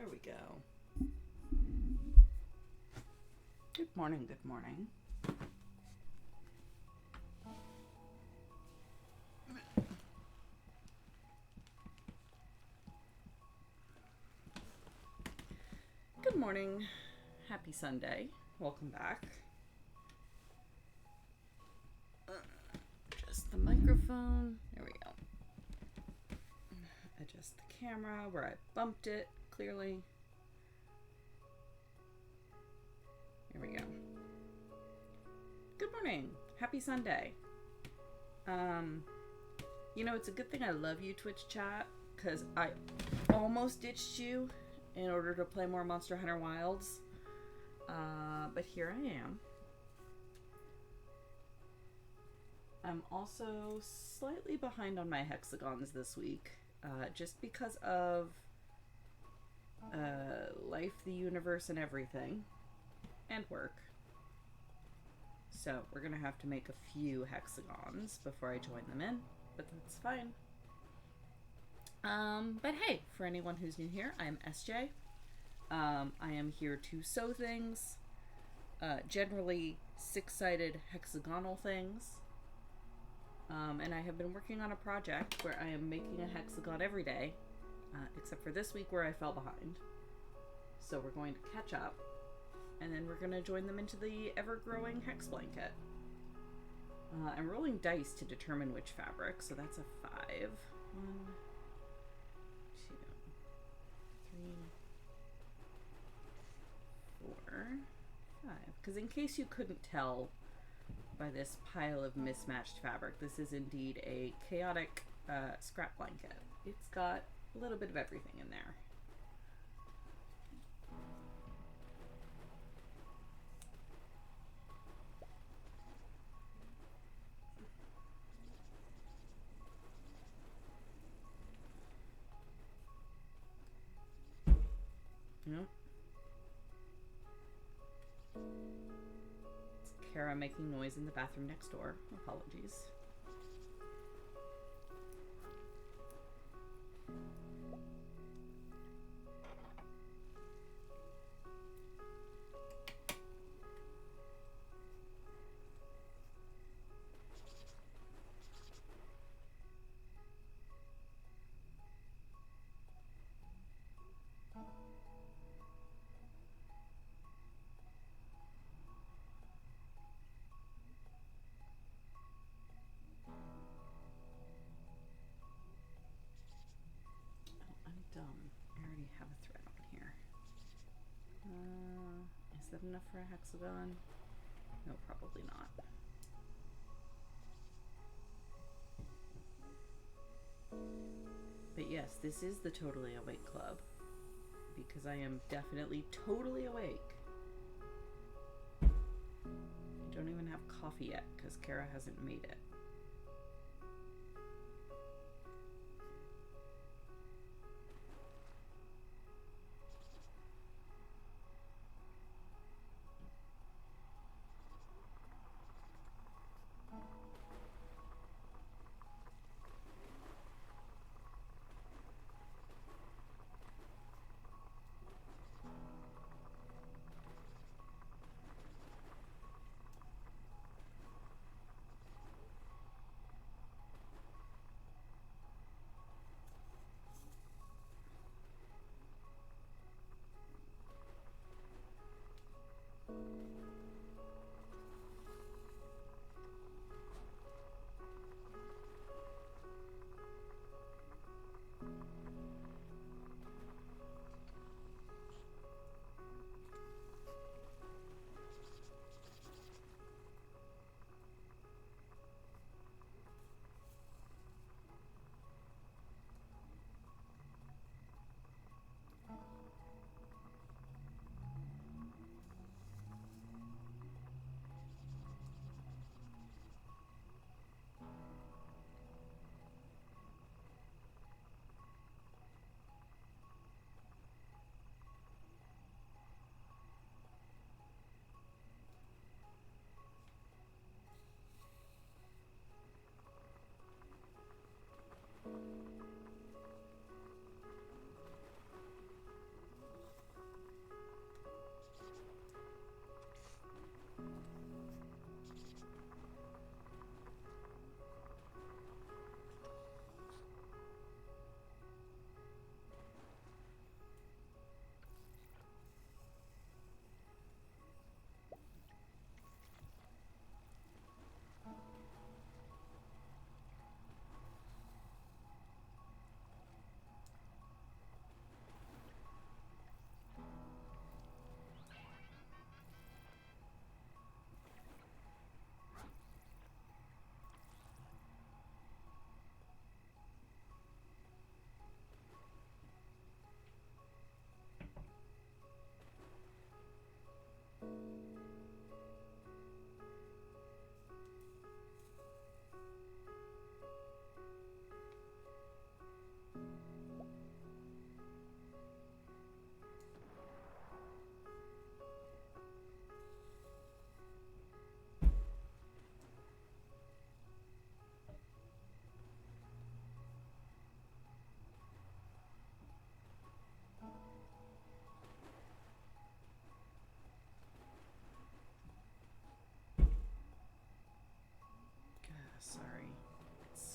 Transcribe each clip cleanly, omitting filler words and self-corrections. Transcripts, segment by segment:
There we go. Good morning, good morning. Good morning. Happy Sunday. Welcome back. Adjust the microphone. There we go. Adjust the camera where I bumped it clearly. There we go. Good morning. Happy Sunday. It's a good thing I love you, Twitch chat, because I almost ditched you in order to play more Monster Hunter Wilds. But here I am. I'm also slightly behind on my hexagons this week, just because of life, the universe, and everything, and work. So we're gonna have to make a few hexagons before I join them in, but that's fine. But hey, for anyone who's new here, I am SJ. I am here to sew things, generally six-sided hexagonal things. And I have been working on a project where I am making a hexagon every day, except for this week where I fell behind. So we're going to catch up, and then we're going to join them into the ever-growing hex blanket. I'm rolling dice to determine which fabric, so that's a 5. 1, 2, 3, 4, 5. Because in case you couldn't tell by this pile of mismatched fabric, this is indeed a chaotic scrap blanket. It's got a little bit of everything in there. Yep. It's Kara making noise in the bathroom next door. Apologies. Dumb. I already have a thread on here. Is that enough for a hexagon? No, probably not. But yes, this is the Totally Awake Club, because I am definitely totally awake. I don't even have coffee yet, because Kara hasn't made it.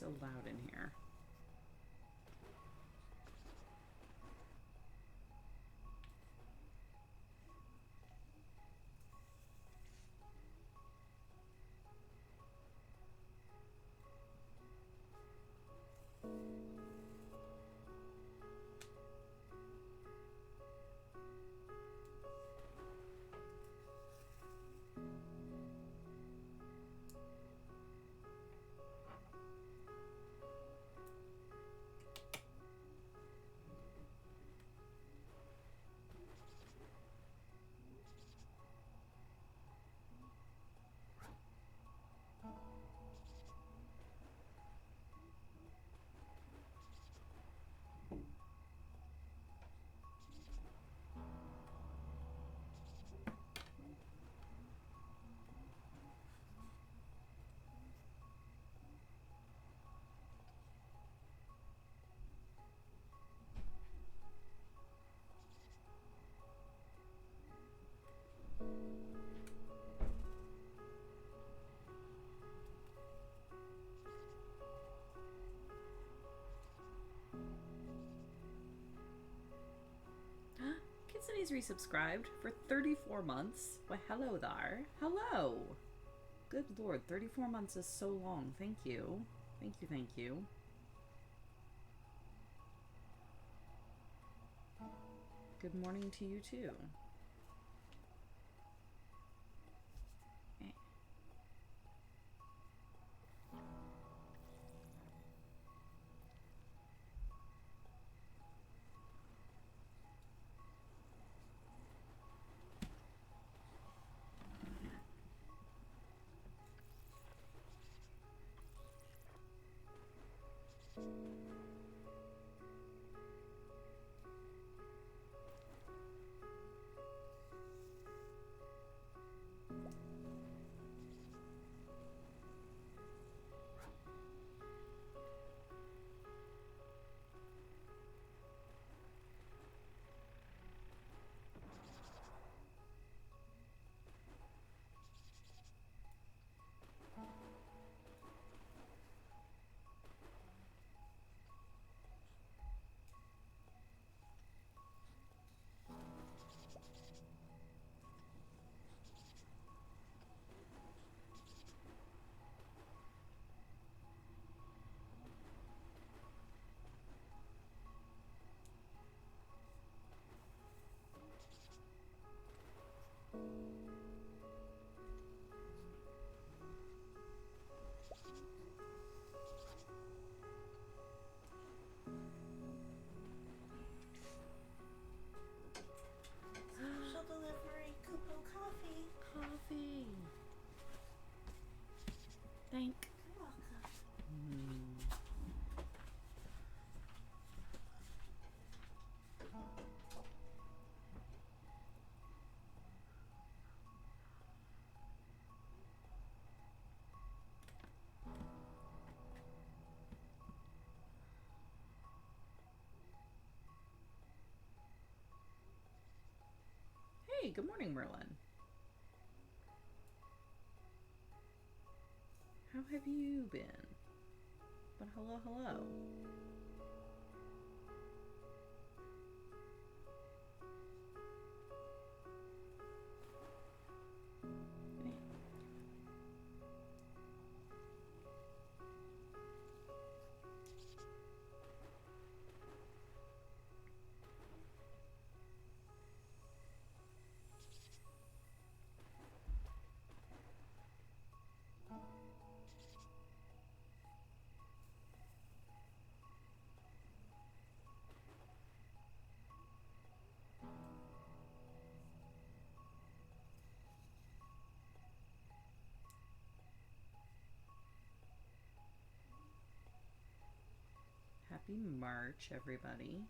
so loud in here. Kitsune's resubscribed for 34 months. Well, hello there. Hello. Good lord, 34 months is so long. Thank you. Thank you, thank you. Good morning to you too. Thank. You're welcome. Hey, good morning, Merlin. How have you been? But hello, hello. Happy March, everybody.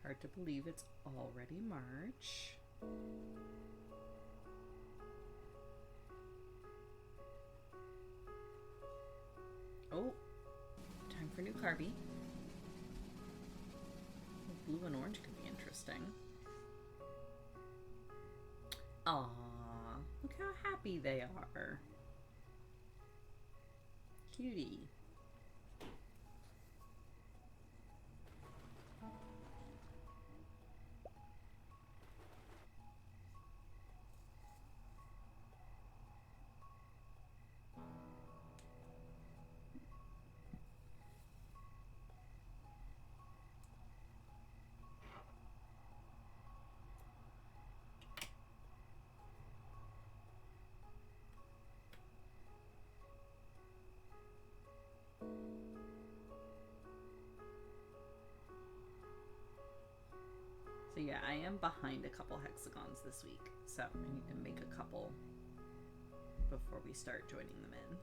Hard to believe it's already March. Oh, time for new Carby. Blue and orange could be interesting. Aww, look how happy they are. cutie. So yeah, I am behind a couple hexagons this week, so I need to make a couple before we start joining them in.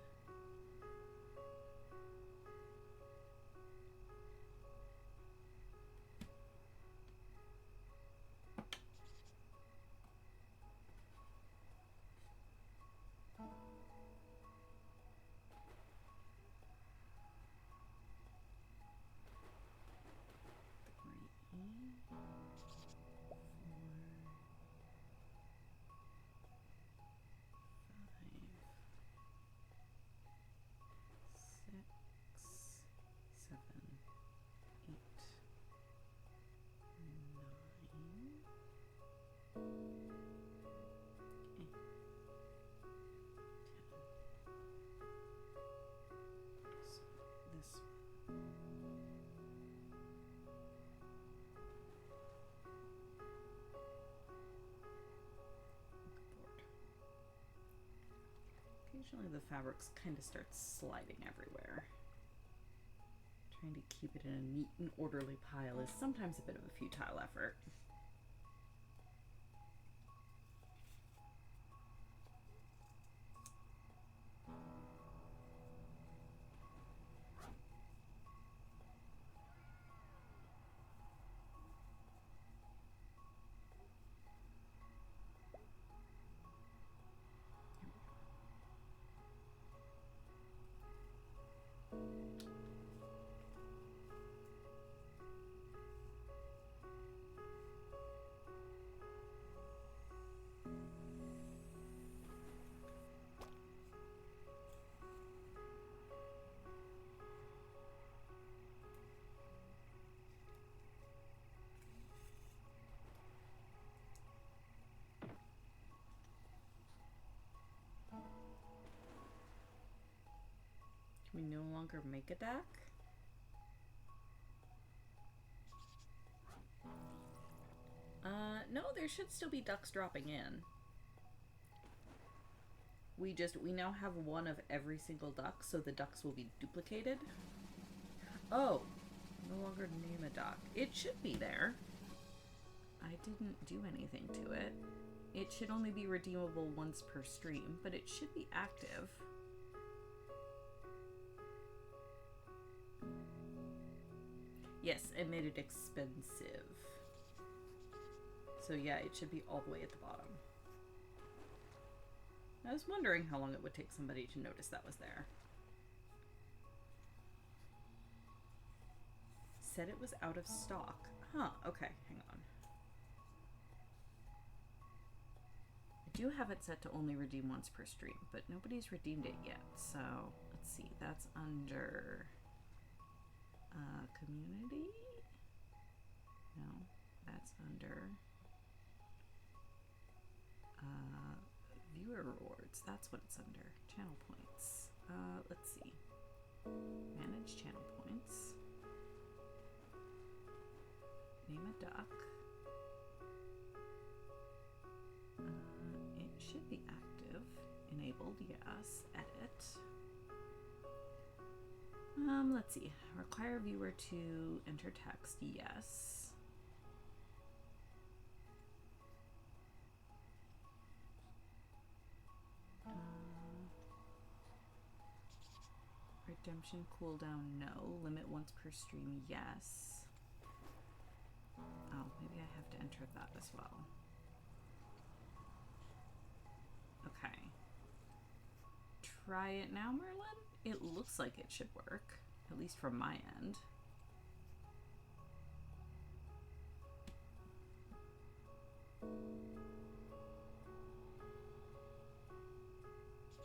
Occasionally the fabrics kind of starts sliding everywhere. Trying to keep it in a neat and orderly pile is sometimes a bit of a futile effort. Can we no longer make a deck? No, there should still be ducks dropping in. We now have one of every single duck, so the ducks will be duplicated. Oh, no longer name a duck. It should be there. I didn't do anything to it. It should only be redeemable once per stream, but it should be active. Yes, it made it expensive. So yeah, it should be all the way at the bottom. I was wondering how long it would take somebody to notice that was there. Said it was out of stock. Huh, okay, hang on. I do have it set to only redeem once per stream, but nobody's redeemed it yet. So let's see, that's under community? No, that's under viewer rewards. That's what it's under. Channel points. Let's see. Manage channel points. Name a duck. It should be active. Enabled, yes. Edit. Let's see. Require viewer to enter text, yes. Redemption cooldown, no. Limit once per stream, yes. Oh, maybe I have to enter that as well. Okay. Try it now, Merlin? It looks like it should work, at least from my end.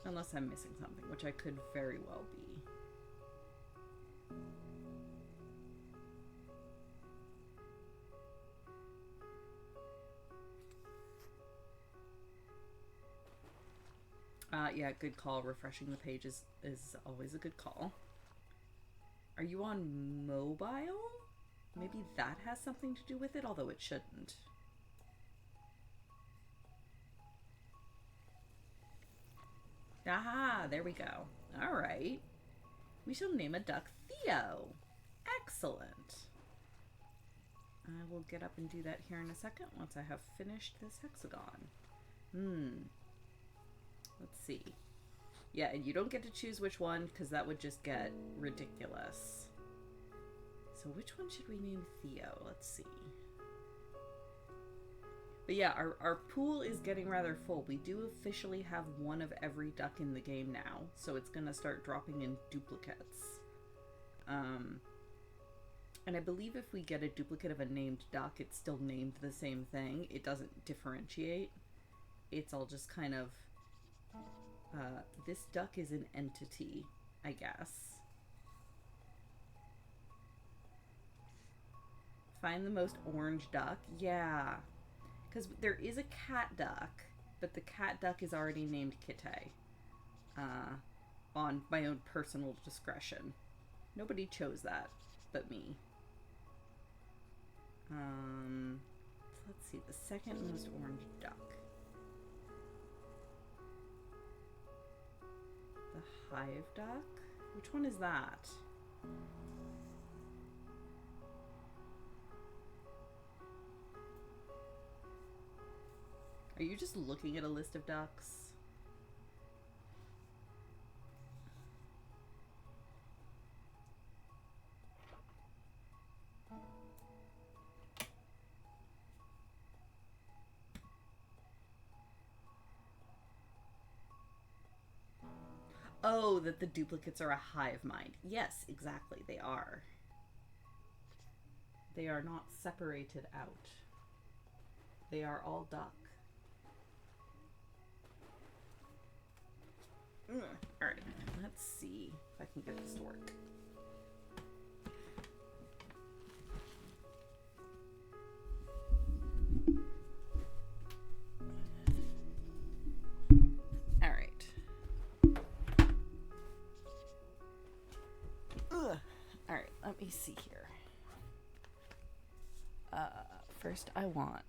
Unless I'm missing something, which I could very well be. Yeah, good call. Refreshing the page is always a good call. Are you on mobile? Maybe that has something to do with it, although it shouldn't. Aha, there we go. All right. We shall name a duck Theo. Excellent. I will get up and do that here in a second once I have finished this hexagon. Let's see. Yeah, and you don't get to choose which one because that would just get ridiculous. So which one should we name Theo? Let's see. But yeah, our pool is getting rather full. We do officially have one of every duck in the game now, so it's going to start dropping in duplicates. And I believe if we get a duplicate of a named duck, it's still named the same thing. It doesn't differentiate. It's all just kind of, this duck is an entity, I guess. Find the most orange duck. Yeah. Because there is a cat duck, but the cat duck is already named Kitty. On my own personal discretion. Nobody chose that but me. Let's see, the second most orange duck. The hive duck? Which one is that? Are you just looking at a list of ducks? Oh, that the duplicates are a hive mind. Yes, exactly, they are. They are not separated out. They are all duck. Alright, let's see if I can get this to work. Alright. Alright, let me see here. First I want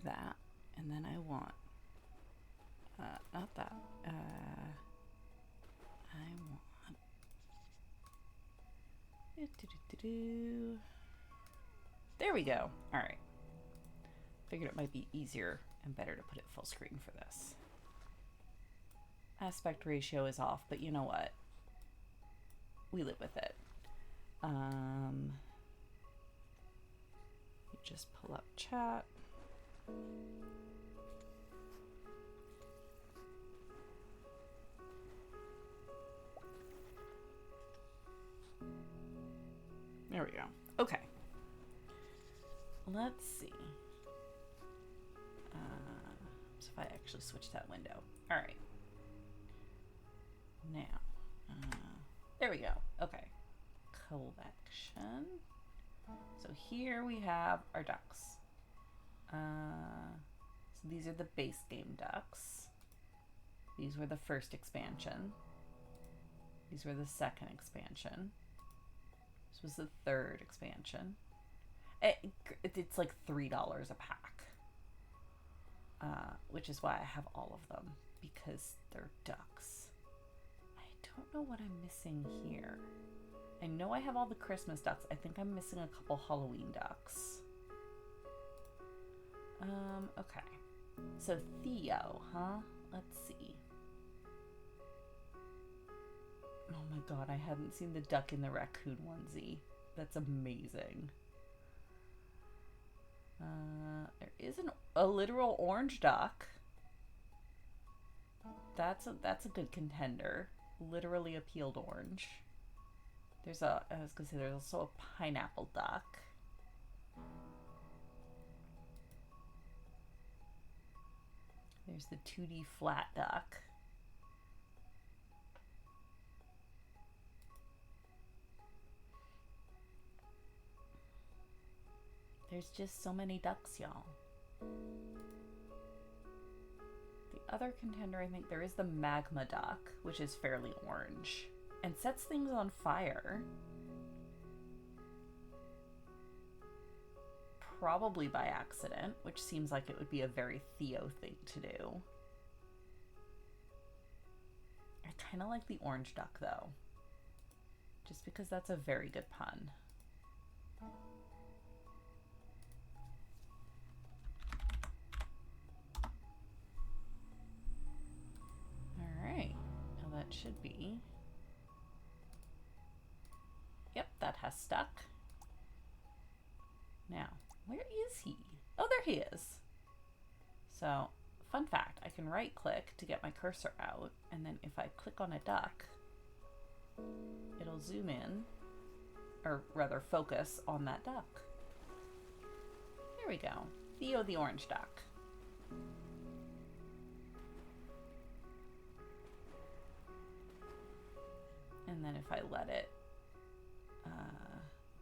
that, and then I want not that. I want there we go. Alright. Figured it might be easier and better to put it full screen for this. Aspect ratio is off, but you know what? We live with it. You just pull up chat. There we go. Okay. Let's see. So if I actually switch that window. All right. Now, there we go. Okay. Collection. So here we have our ducks. So these are the base game ducks. These were the first expansion. These were the second expansion. This was the third expansion. It's like $3 a pack. Which is why I have all of them, because they're ducks. I don't know what I'm missing here. I know I have all the Christmas ducks. I think I'm missing a couple Halloween ducks. Okay. So Theo, huh? Let's see. Oh my god, I hadn't seen the duck in the raccoon onesie. That's amazing. There is a literal orange duck. That's a good contender. Literally a peeled orange. I was gonna say there's also a pineapple duck. There's the 2D flat duck. There's just so many ducks, y'all. The other contender, I think there is the magma duck, which is fairly orange and sets things on fire. Probably by accident, which seems like it would be a very Theo thing to do. I kind of like the orange duck, though. Just because that's a very good pun. Alright. Now that should be... Yep, that has stuck. Now, where is he? Oh, there he is. So, fun fact, I can right click to get my cursor out, and then if I click on a duck, it'll zoom in, or rather focus on that duck. There we go. Theo the orange duck. And then if I let it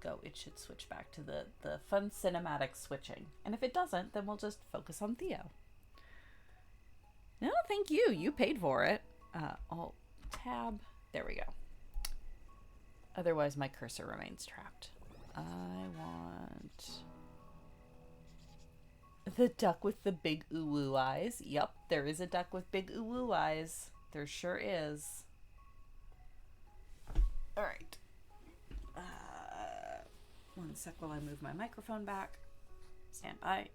go, it should switch back to the fun cinematic switching. And if it doesn't, then we'll just focus on Theo. No, thank you. You paid for it. Alt tab. There we go. Otherwise, my cursor remains trapped. I want the duck with the big ooh-woo eyes. Yup, there is a duck with big ooh-woo eyes. There sure is. All right. One sec while I move my microphone back. Stand by.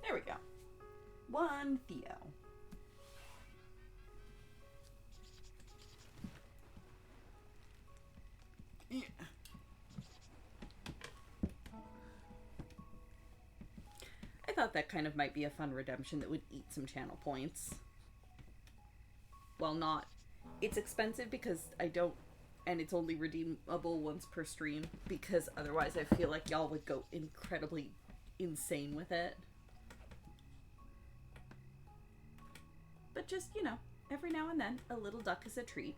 There we go. One Theo. Yeah. I thought that kind of might be a fun redemption that would eat some channel points. Well, not... It's expensive because I don't... And it's only redeemable once per stream, because otherwise I feel like y'all would go incredibly insane with it. But just, you know, every now and then, a little duck is a treat.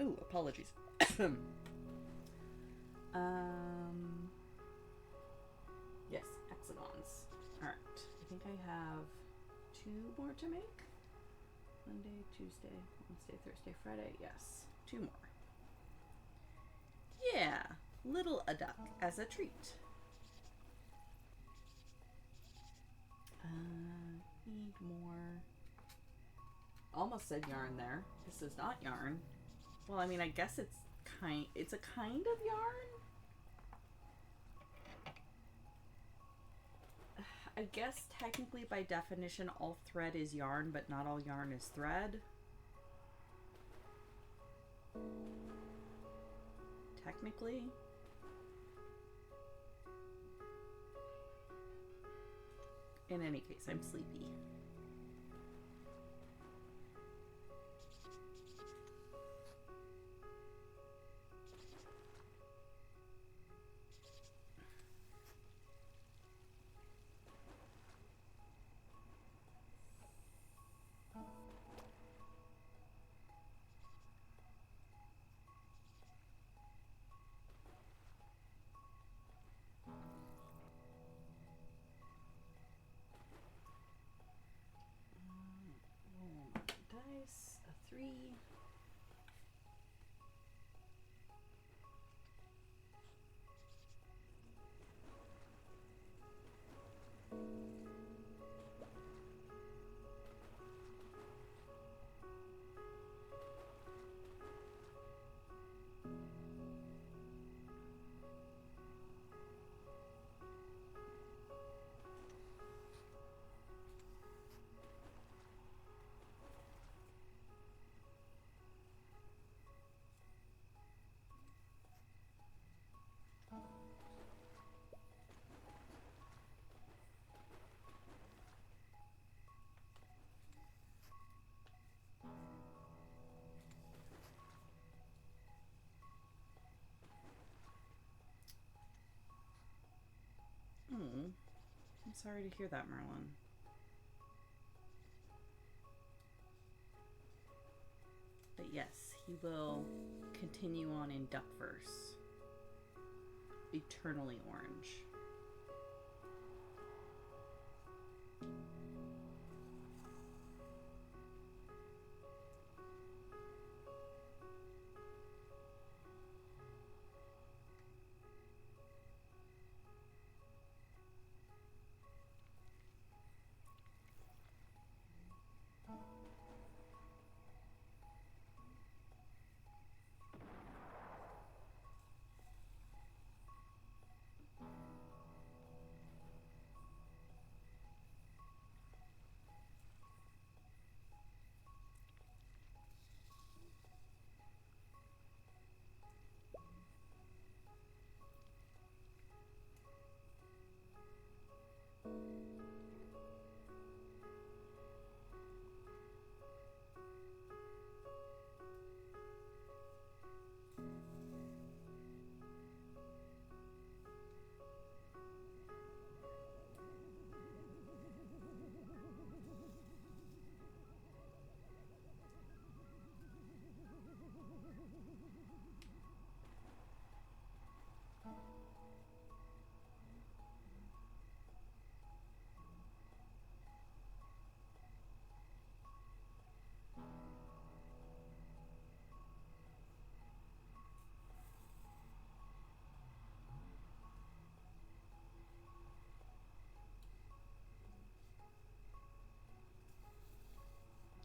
Ooh, apologies. Yes, hexagons. Alright, I think I have 2 more to make. Monday, Tuesday, Wednesday, Thursday, Friday. Yes, 2 more. Yeah, little a duck as a treat. Need more. Almost said yarn there. This is not yarn. Well, I mean, I guess it's a kind of yarn. I guess technically by definition all thread is yarn, but not all yarn is thread. Technically. In any case, I'm sleepy. I'm sorry to hear that, Merlin. But yes, he will continue on in Duckverse. Eternally orange.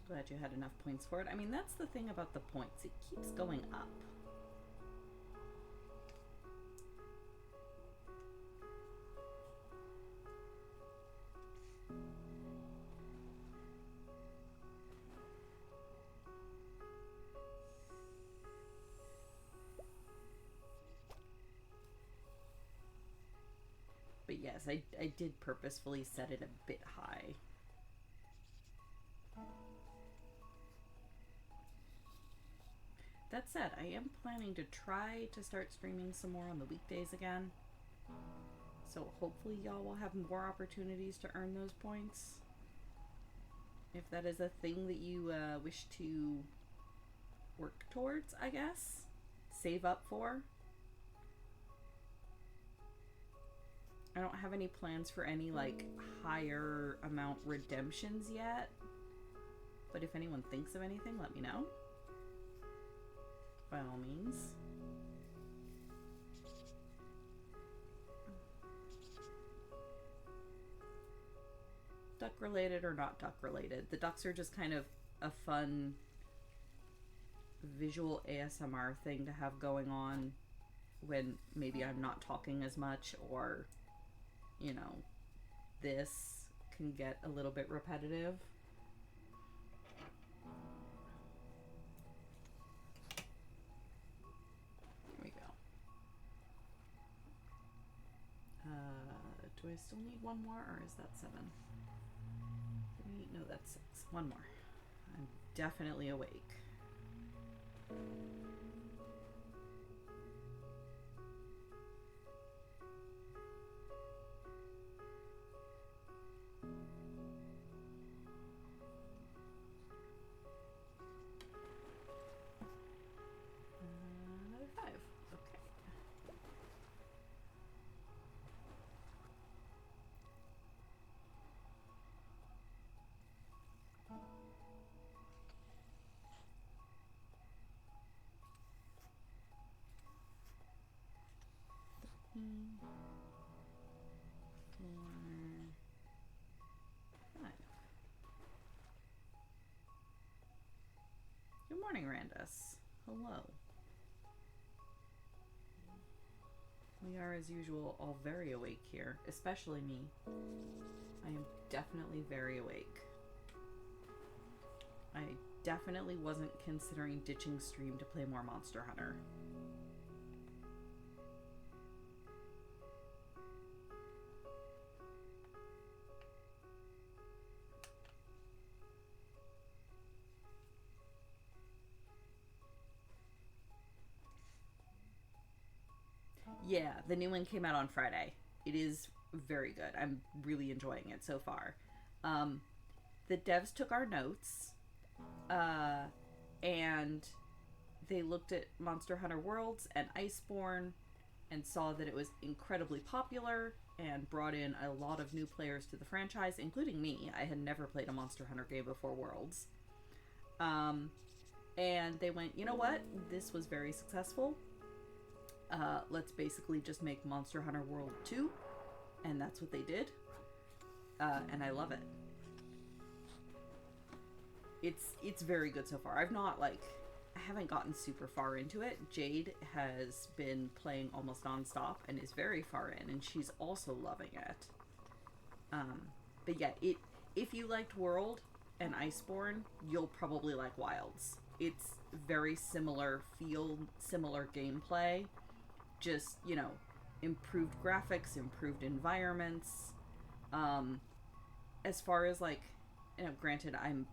Glad you had enough points for it. I mean, that's the thing about the points. It keeps going up. But yes, I did purposefully set it a bit high. That said, I am planning to try to start streaming some more on the weekdays again. So hopefully y'all will have more opportunities to earn those points. If that is a thing that you wish to work towards, I guess. Save up for. I don't have any plans for any, like, higher amount redemptions yet. But if anyone thinks of anything, let me know. By all means. Duck related or not duck related. The ducks are just kind of a fun visual ASMR thing to have going on when maybe I'm not talking as much, or, you know, this can get a little bit repetitive. Do I still need one more, or is that 7? 3, no, that's 6. One more. I'm definitely awake. Another 5. Okay. Four, 5. Good morning, Randus. Hello. We are, as usual, all very awake here, especially me. I am definitely very awake. I definitely wasn't considering ditching stream to play more Monster Hunter. Yeah, the new one came out on Friday. It is very good. I'm really enjoying it so far. Um, the devs took our notes, uh, and they looked at Monster Hunter Worlds and Iceborne and saw that it was incredibly popular and brought in a lot of new players to the franchise, including me. I had never played a Monster Hunter game before Worlds. Um, and they went, you know what? This was very successful. Let's basically just make Monster Hunter World 2. And that's what they did. And I love it. It's very good so far. I haven't gotten super far into it. Jade has been playing almost nonstop and is very far in, and she's also loving it. But yeah, if you liked World and Iceborne, you'll probably like Wilds. It's very similar feel, similar gameplay, just, improved graphics, improved environments. As far as granted, I'm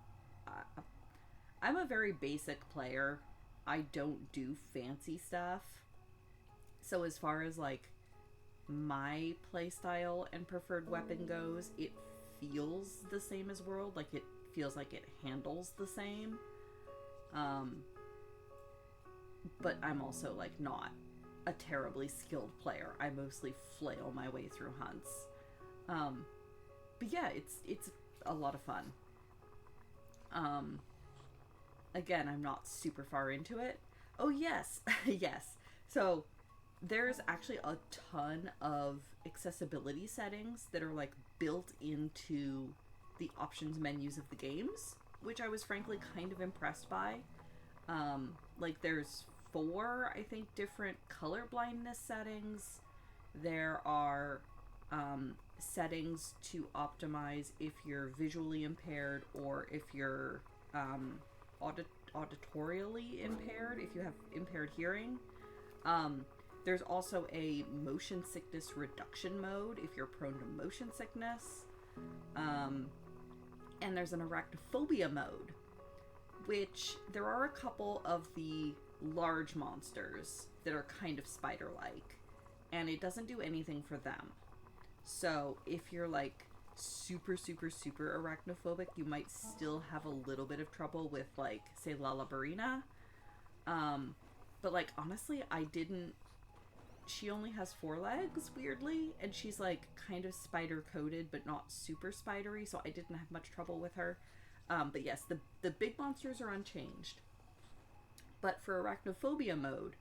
a very basic player. I don't do fancy stuff. So as far as my playstyle and preferred weapon goes, it feels the same as World. It feels like it handles the same. But I'm also not a terribly skilled player. I mostly flail my way through hunts. But yeah, it's a lot of fun. Again, I'm not super far into it. Oh, yes. Yes. So there's actually a ton of accessibility settings that are built into the options menus of the games, which I was frankly kind of impressed by. There's 4, I think, different color blindness settings. There are settings to optimize if you're visually impaired or if you're auditorially impaired, if you have impaired hearing. There's also a motion sickness reduction mode if you're prone to motion sickness. And there's an arachnophobia mode, which there are a couple of the large monsters that are kind of spider-like, and it doesn't do anything for them. So if you're super arachnophobic, you might still have a little bit of trouble with say Lalabarina. But honestly, she only has 4 legs, weirdly, and she's kind of spider coated but not super spidery, so I didn't have much trouble with her. But yes, the big monsters are unchanged. But for arachnophobia mode,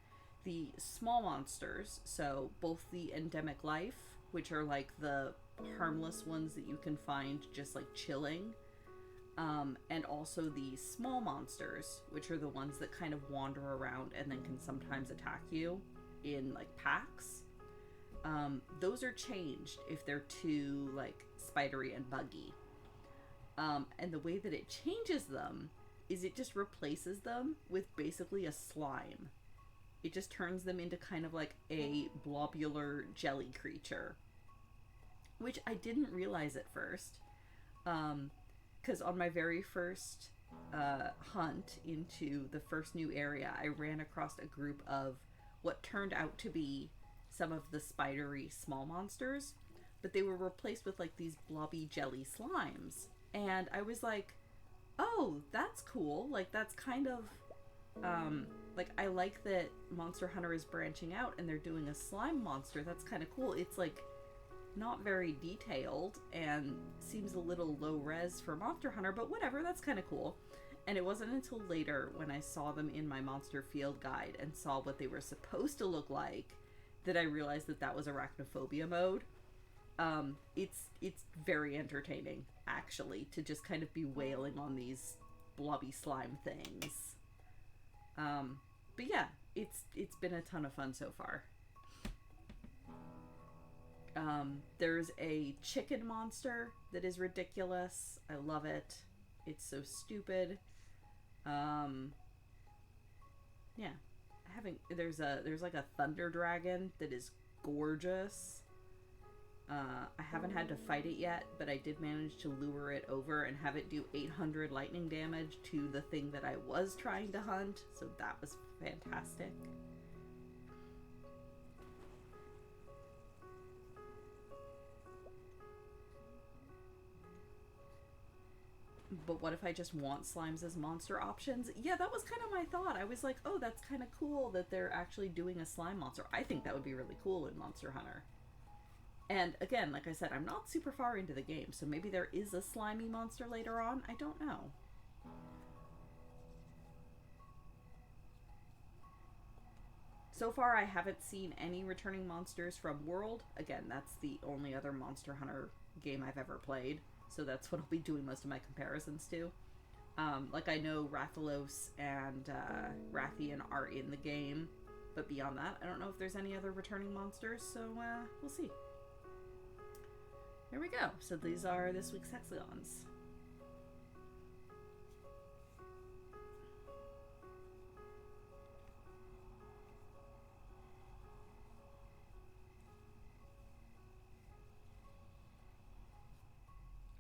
the small monsters, so both the endemic life, which are the harmless ones that you can find just chilling, and also the small monsters, which are the ones that kind of wander around and then can sometimes attack you in packs. Those are changed if they're too spidery and buggy. And the way that it changes them is it just replaces them with basically a slime. It just turns them into kind of a blobular jelly creature, which I didn't realize at first. Because on my very first hunt into the first new area, I ran across a group of what turned out to be some of the spidery small monsters, but they were replaced with these blobby jelly slimes. And I was oh, that's cool. That's kind of I like that Monster Hunter is branching out and they're doing a slime monster. That's kind of cool. It's not very detailed and seems a little low res for Monster Hunter, but whatever, that's kind of cool. And it wasn't until later when I saw them in my Monster Field Guide and saw what they were supposed to look like that I realized that was arachnophobia mode. It's very entertaining, actually, to just kind of be wailing on these blobby slime things. But yeah, it's been a ton of fun so far. There's a chicken monster that is ridiculous. I love it. It's so stupid. Yeah. There's a thunder dragon that is gorgeous. I haven't had to fight it yet, but I did manage to lure it over and have it do 800 lightning damage to the thing that I was trying to hunt, so that was fantastic. But what if I just want slimes as monster options? Yeah, that was kind of my thought. I was like, oh, that's kind of cool that they're actually doing a slime monster. I think that would be really cool in Monster Hunter. And again, like I said, I'm not super far into the game, so maybe there is a slimy monster later on. I don't know. So far, I haven't seen any returning monsters from World. Again, that's the only other Monster Hunter game I've ever played, so that's what I'll be doing most of my comparisons to. Like, I know Rathalos and Rathian are in the game, but beyond that, I don't know if there's any other returning monsters, so we'll see. Here we go. So these are this week's hexagons.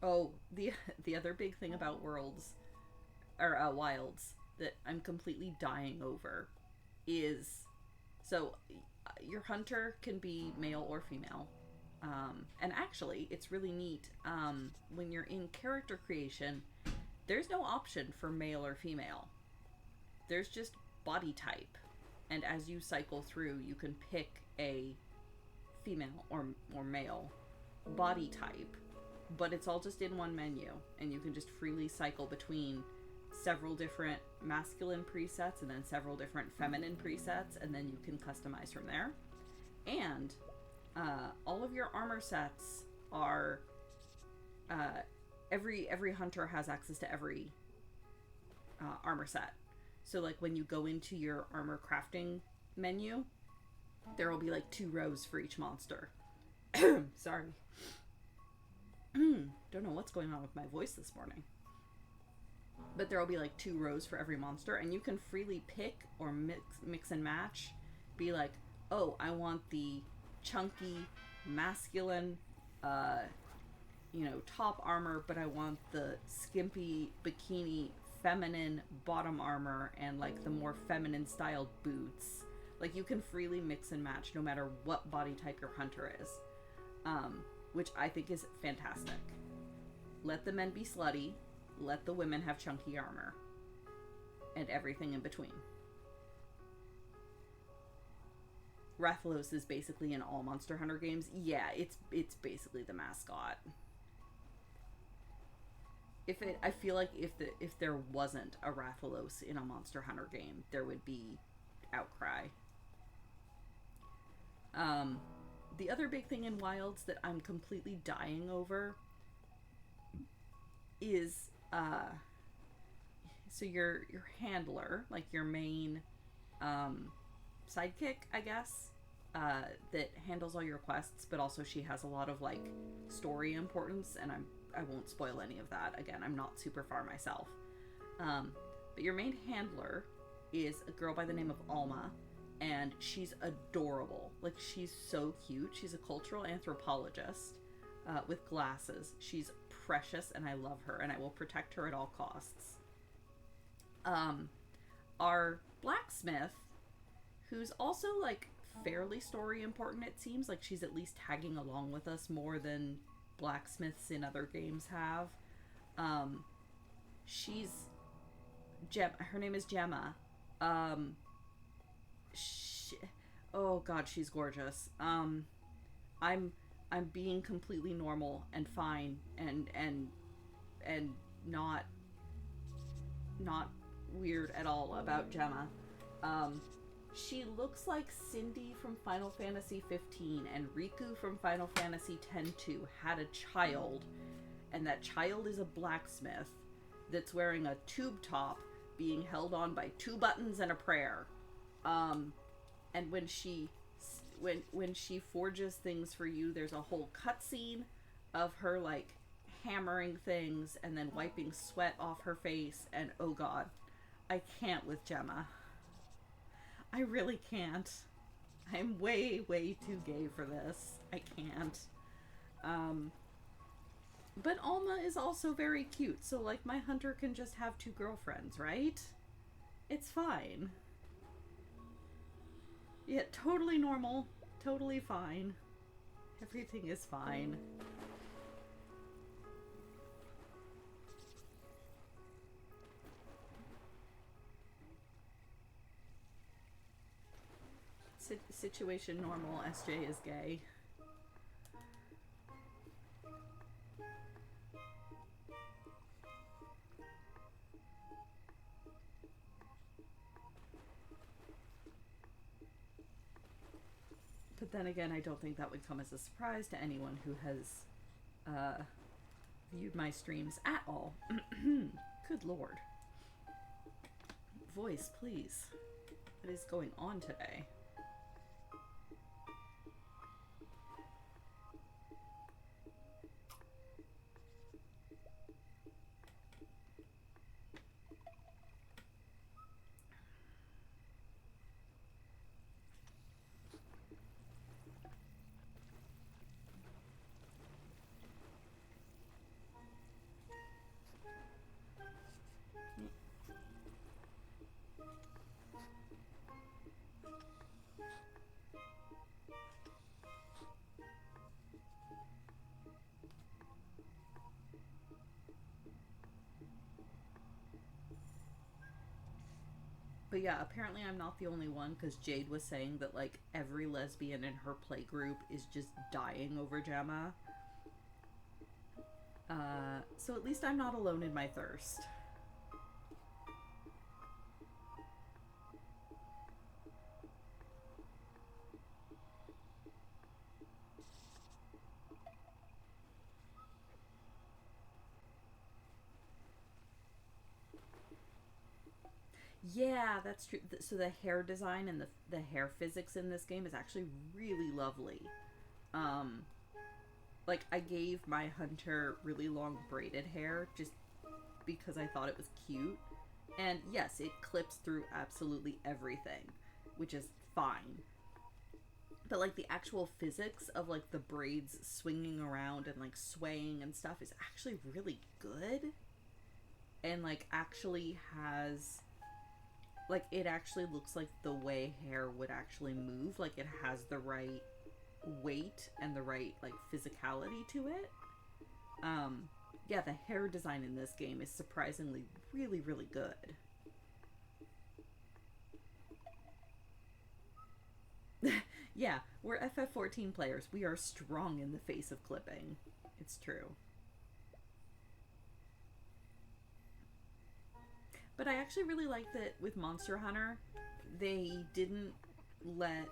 Oh, the other big thing about Wilds that I'm completely dying over is, so your hunter can be male or female. And actually, it's really neat. When you're in character creation, there's no option for male or female. There's just body type. And as you cycle through, you can pick a female or male body type. But it's all just in one menu. And you can just freely cycle between several different masculine presets and then several different feminine presets. And then you can customize from there. And all of your armor sets are every hunter has access to every armor set. So like when you go into your armor crafting menu, there will be like 2 rows for each monster. Sorry. Don't know what's going on with my voice this morning. But there will be like 2 rows for every monster, and you can freely pick or mix and match. Be like, oh, I want the chunky, masculine, top armor, but I want the skimpy, bikini, feminine bottom armor and like the more feminine styled boots. Like, you can freely mix and match no matter what body type your hunter is, which I think is fantastic. Let the men be slutty, let the women have chunky armor, and everything in between. Rathalos is basically in all Monster Hunter games. Yeah, it's basically the mascot. I feel like if there wasn't a Rathalos in a Monster Hunter game, there would be outcry. The other big thing in Wilds that I'm completely dying over is so your handler, like your main sidekick, I guess, that handles all your quests, but also she has a lot of like story importance, and I won't spoil any of that. Again, I'm not super far myself. But your main handler is a girl by the name of Alma, and she's adorable. Like, she's so cute. She's a cultural anthropologist with glasses. She's precious, and I love her, and I will protect her at all costs. Our blacksmith, who's also like fairly story important, it seems like she's at least tagging along with us more than blacksmiths in other games have. She's her name is Gemma. Oh god, she's gorgeous. I'm being completely normal and fine and not weird at all about Gemma. She looks like Cindy from Final Fantasy 15 and Riku from Final Fantasy X-2 had a child, and that child is a blacksmith that's wearing a tube top being held on by 2 buttons and a prayer. And when she forges things for you, there's a whole cutscene of her like hammering things and then wiping sweat off her face, and oh god, I can't with Gemma. I really can't. I'm way too gay for this. I can't. But Alma is also very cute, so like my hunter can just have 2 girlfriends, right? It's fine. Yeah, totally normal. Totally fine. Everything is fine. situation normal, SJ is gay. But then again, I don't think that would come as a surprise to anyone who has viewed my streams at all. Good lord. Voice, please. What is going on today? But yeah, apparently I'm not the only one, because Jade was saying that, like, every lesbian in her playgroup is just dying over Gemma. So at least I'm not alone in my thirst. Yeah, that's true. So the hair design and the hair physics in this game is actually really lovely. Um, like, I gave my hunter really long braided hair just because I thought it was cute. And yes, it clips through absolutely everything, which is fine. But, like, the actual physics of, like, the braids swinging around and, like, swaying and stuff is actually really good. And, like, actually has... like, it actually looks like the way hair would actually move. Like, it has the right weight and the right, like, physicality to it. Yeah, the hair design in this game is surprisingly really, really good. Yeah, we're FF14 players. We are strong in the face of clipping. It's true. But I actually really like that with Monster Hunter, they didn't let...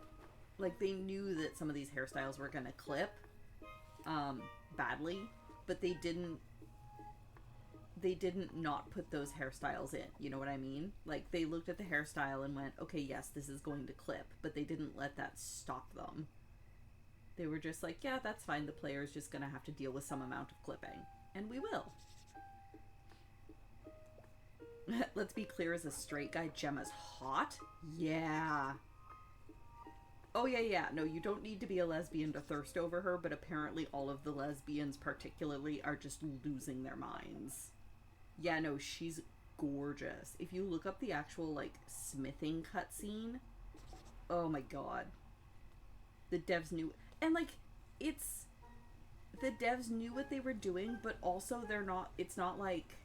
like, they knew that some of these hairstyles were gonna clip badly, but they didn't not put those hairstyles in, you know what I mean? Like, they looked at the hairstyle and went, okay, yes, this is going to clip, but they didn't let that stop them. They were just like, yeah, that's fine, the player's just gonna have to deal with some amount of clipping. And we will. Let's be clear, as a straight guy, Gemma's hot? Yeah. Oh, yeah. No, you don't need to be a lesbian to thirst over her, but apparently all of the lesbians particularly are just losing their minds. Yeah, no, she's gorgeous. If you look up the actual, like, smithing cutscene, oh my god. The devs knew... and, like, it's... the devs knew what they were doing, but also they're not... it's not, like...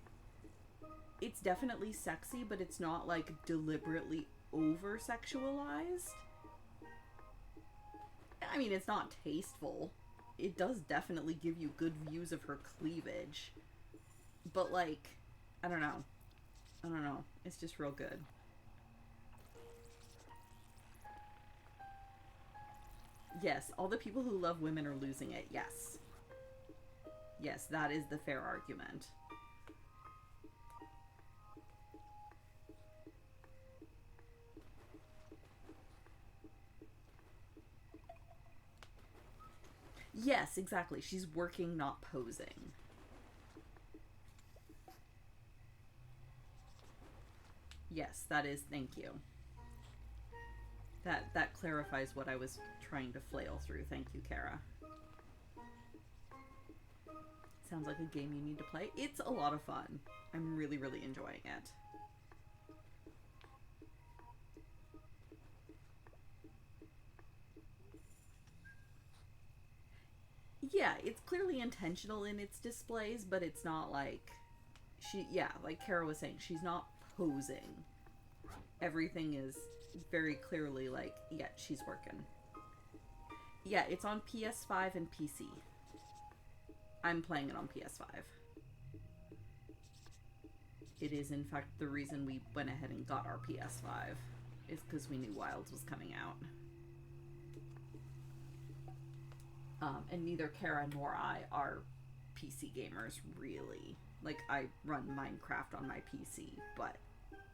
it's definitely sexy, but it's not, like, deliberately over-sexualized. I mean, it's not tasteful. It does definitely give you good views of her cleavage. But, like, I don't know. It's just real good. Yes, all the people who love women are losing it. Yes. Yes, that is the fair argument. Yes, exactly. She's working, not posing. Yes, that is, thank you. That clarifies what I was trying to flail through. Thank you, Kara. Sounds like a game you need to play. It's a lot of fun. I'm really, really enjoying it. Yeah, it's clearly intentional in its displays, but it's not like... yeah, like Kara was saying, she's not posing. Everything is very clearly like, yeah, she's working. Yeah, it's on PS5 and PC. I'm playing it on PS5. It is, in fact, the reason we went ahead and got our PS5. Is because we knew Wilds was coming out. And neither Kara nor I are PC gamers, really. Like, I run Minecraft on my PC, but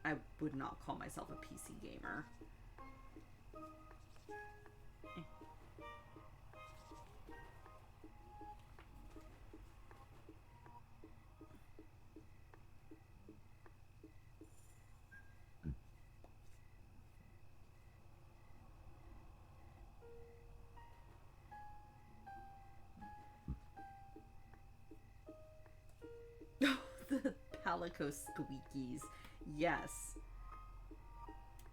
I would not call myself a PC gamer. The Palico squeakies. Yes.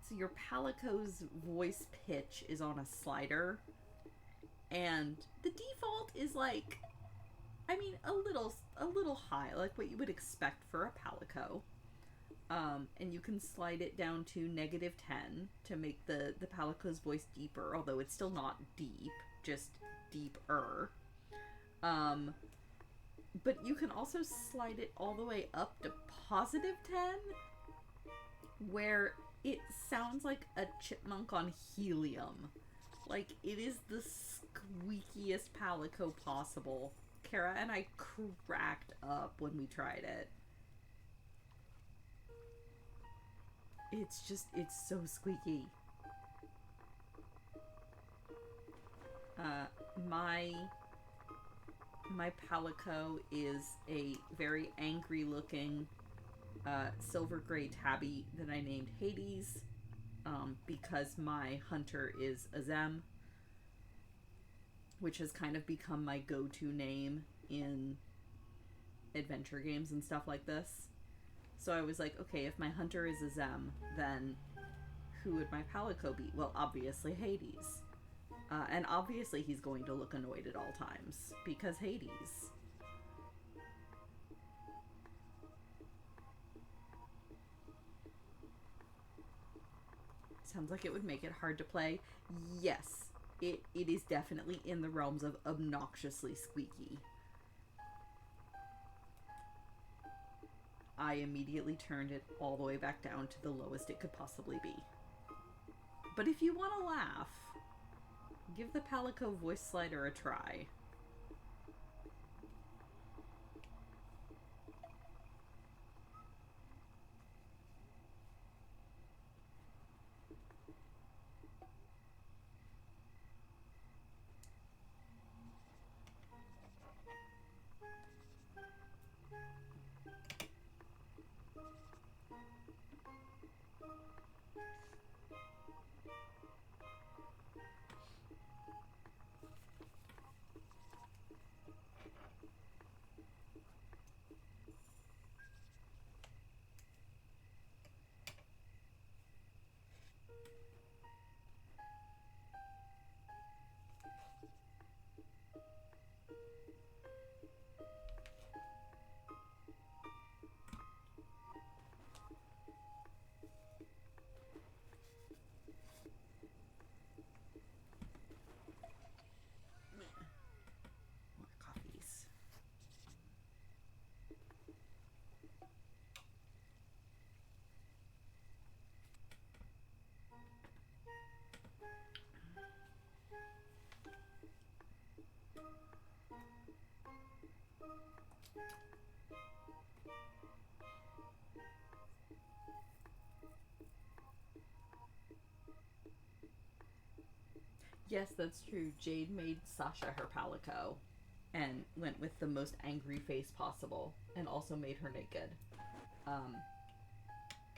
So your Palico's voice pitch is on a slider, and the default is like, I mean, a little high, like what you would expect for a Palico. And you can slide it down to -10 to make the Palico's voice deeper, although it's still not deep, just deeper. But you can also slide it all the way up to +10, where it sounds like a chipmunk on helium. Like, it is the squeakiest Palico possible. Kara and I cracked up when we tried it. It's so squeaky. My Palico is a very angry looking silver gray tabby that I named Hades, because my hunter is Azem, which has kind of become my go-to name in adventure games and stuff like this. So I was like, okay, if my hunter is Azem, then who would my Palico be? Well, obviously Hades. And obviously he's going to look annoyed at all times, because Hades. Sounds like it would make it hard to play. Yes, it is definitely in the realms of obnoxiously squeaky. I immediately turned it all the way back down to the lowest it could possibly be. But if you want to laugh, give the Palico voice slider a try. More coffees. Yes, that's true. Jade made Sasha her Palico and went with the most angry face possible, and also made her naked.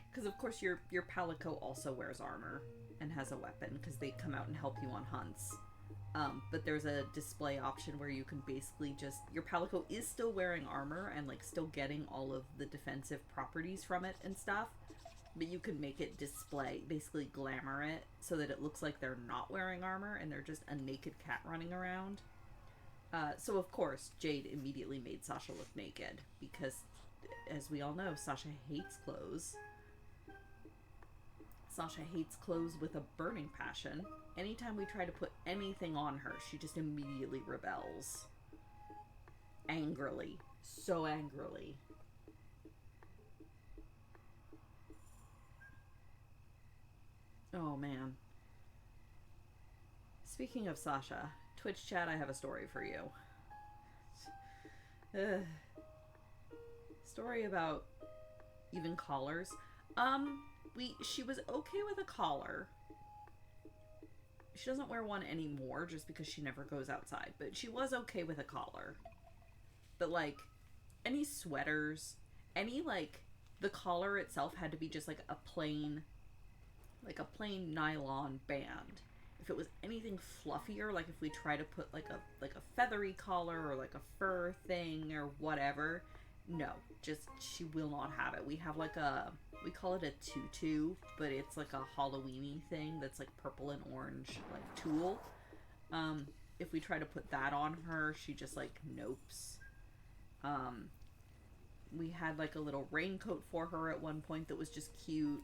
Because of course your Palico also wears armor and has a weapon, because they come out and help you on hunts. But there's a display option where you can basically just, your Palico is still wearing armor and like still getting all of the defensive properties from it and stuff, but you can make it display, basically glamour it, so that it looks like they're not wearing armor and they're just a naked cat running around. So of course, Jade immediately made Sasha look naked, because, as we all know, Sasha hates clothes. Sasha hates clothes with a burning passion. Anytime we try to put anything on her, she just immediately rebels. Angrily. So angrily. Oh, man. Speaking of Sasha, Twitch chat, I have a story for you. Story about even collars. She was okay with a collar. She doesn't wear one anymore just because she never goes outside, but she was okay with a collar. But like any sweaters, the collar itself had to be just like a plain nylon band. If it was anything fluffier, like if we try to put like a feathery collar or like a fur thing or whatever, no, just she will not have it. We have we call it a tutu, but it's like a Halloween-y thing that's like purple and orange, like tulle. If we try to put that on her, she just like nopes. We had like a little raincoat for her at one point that was just cute.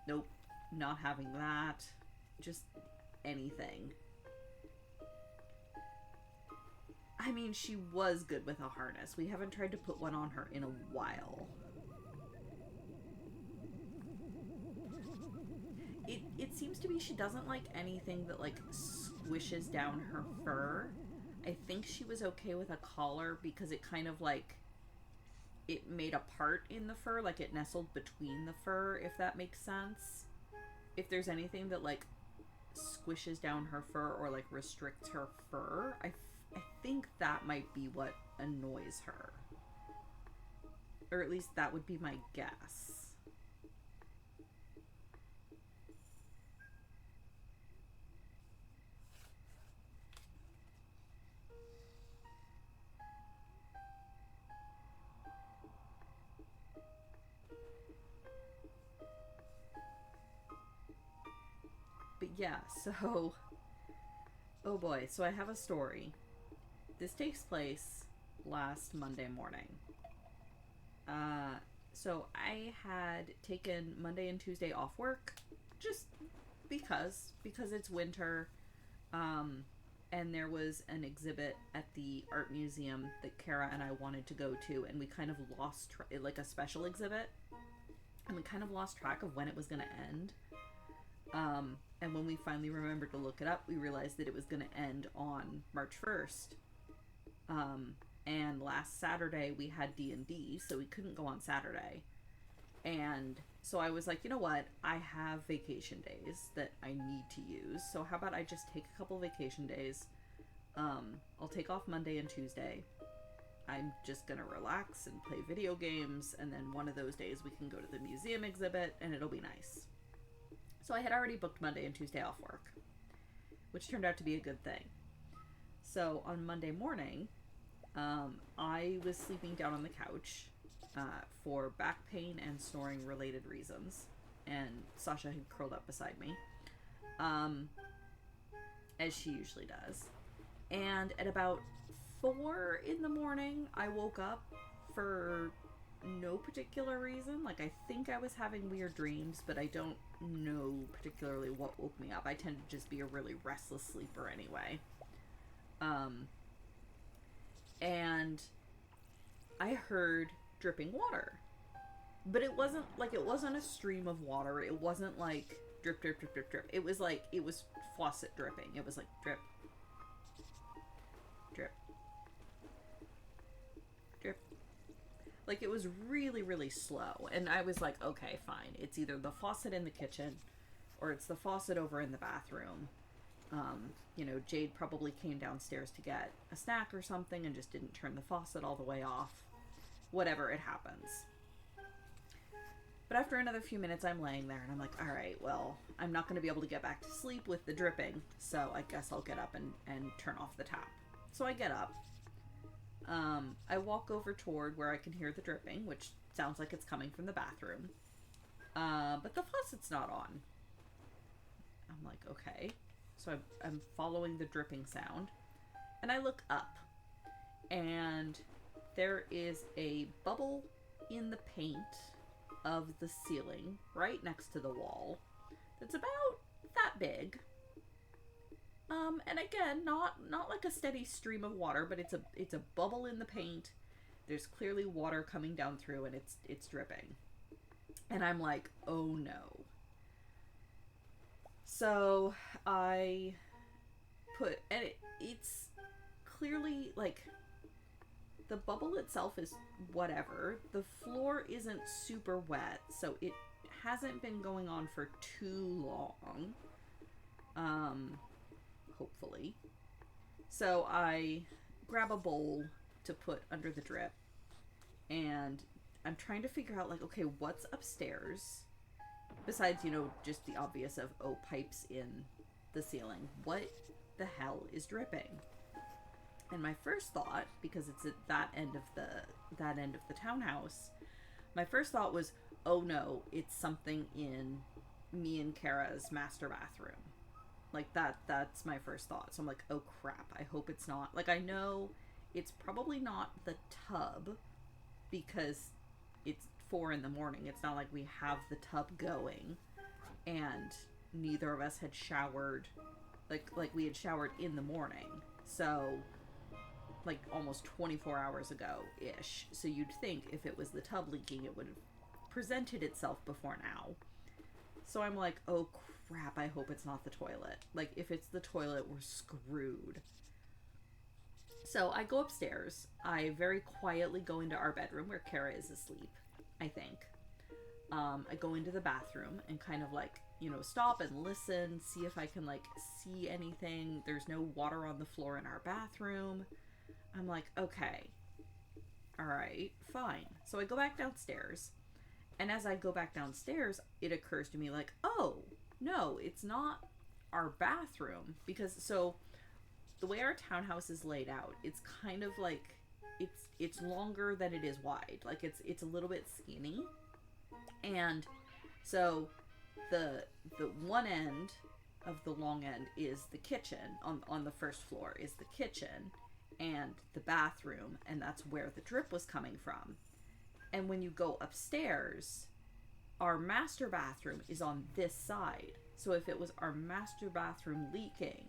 Nope, not having that. Just anything. I mean, she was good with a harness. We haven't tried to put one on her in a while. It seems to be she doesn't like anything that like squishes down her fur. I think she was okay with a collar because it kind of like it made a part in the fur, like it nestled between the fur, if that makes sense. If there's anything that like squishes down her fur or like restricts her fur, I think that might be what annoys her. Or at least that would be my guess. But yeah, so oh boy, so I have a story. This takes place last Monday morning. So I had taken Monday and Tuesday off work just because it's winter. And there was an exhibit at the art museum that Kara and I wanted to go to, and we kind of lost like a special exhibit, and we kind of lost track of when it was going to end. And when we finally remembered to look it up, we realized that it was going to end on March 1st. And last Saturday we had D&D, so we couldn't go on Saturday. And so I was like, you know what? I have vacation days that I need to use. So how about I just take a couple vacation days? I'll take off Monday and Tuesday. I'm just gonna relax and play video games, and then one of those days we can go to the museum exhibit and it'll be nice. So I had already booked Monday and Tuesday off work, which turned out to be a good thing. So on Monday morning, I was sleeping down on the couch for back pain and snoring related reasons, and Sasha had curled up beside me, as she usually does. And at about 4 in the morning, I woke up for no particular reason. Like, I think I was having weird dreams, but I don't know particularly what woke me up. I tend to just be a really restless sleeper anyway. And I heard dripping water. But it wasn't a stream of water. It wasn't like drip, drip, drip, drip, drip. It was like, it was faucet dripping. It was like drip, drip, drip. Like, it was really, really slow. And I was like, okay, fine. It's either the faucet in the kitchen or it's the faucet over in the bathroom. Jade probably came downstairs to get a snack or something and just didn't turn the faucet all the way off. Whatever, it happens. But after another few minutes, I'm laying there and I'm like, all right, well, I'm not going to be able to get back to sleep with the dripping, so I guess I'll get up and turn off the tap. So I get up. I walk over toward where I can hear the dripping, which sounds like it's coming from the bathroom. But the faucet's not on. I'm like, okay. So I'm following the dripping sound. And I look up. And there is a bubble in the paint of the ceiling right next to the wall that's about that big. And again, not like a steady stream of water, but it's a bubble in the paint. There's clearly water coming down through, and it's dripping. And I'm like, oh no. So I put, and it's clearly like the bubble itself is whatever. The floor isn't super wet, so it hasn't been going on for too long. Hopefully. So I grab a bowl to put under the drip, and I'm trying to figure out, like, okay, what's upstairs besides, just the obvious of, oh, pipes in the ceiling. What the hell is dripping? And my first thought, because it's at that end of the townhouse, my first thought was, oh no, it's something in me and Kara's master bathroom. Like, that's my first thought. So I'm like, oh crap, I hope it's not. Like, I know it's probably not the tub, because it's 4 a.m. It's not like we have the tub going, and neither of us had showered, like we had showered in the morning. So, like, almost 24 hours ago-ish. So you'd think if it was the tub leaking, it would have presented itself before now. So I'm like, oh crap, I hope it's not the toilet. Like, if it's the toilet, we're screwed. So I go upstairs. I very quietly go into our bedroom where Kara is asleep, I think. I go into the bathroom and kind of, like, stop and listen, see if I can, like, see anything. There's no water on the floor in our bathroom. I'm like, okay, all right, fine. So I go back downstairs, and as I go back downstairs, it occurs to me, like, oh, no, it's not our bathroom, because, so, the way our townhouse is laid out, it's kind of like, it's longer than it is wide. Like, it's a little bit skinny, and so the one end of the long end is the kitchen. On the first floor is the kitchen and the bathroom, and that's where the drip was coming from. And when you go upstairs, our master bathroom is on this side. So if it was our master bathroom leaking,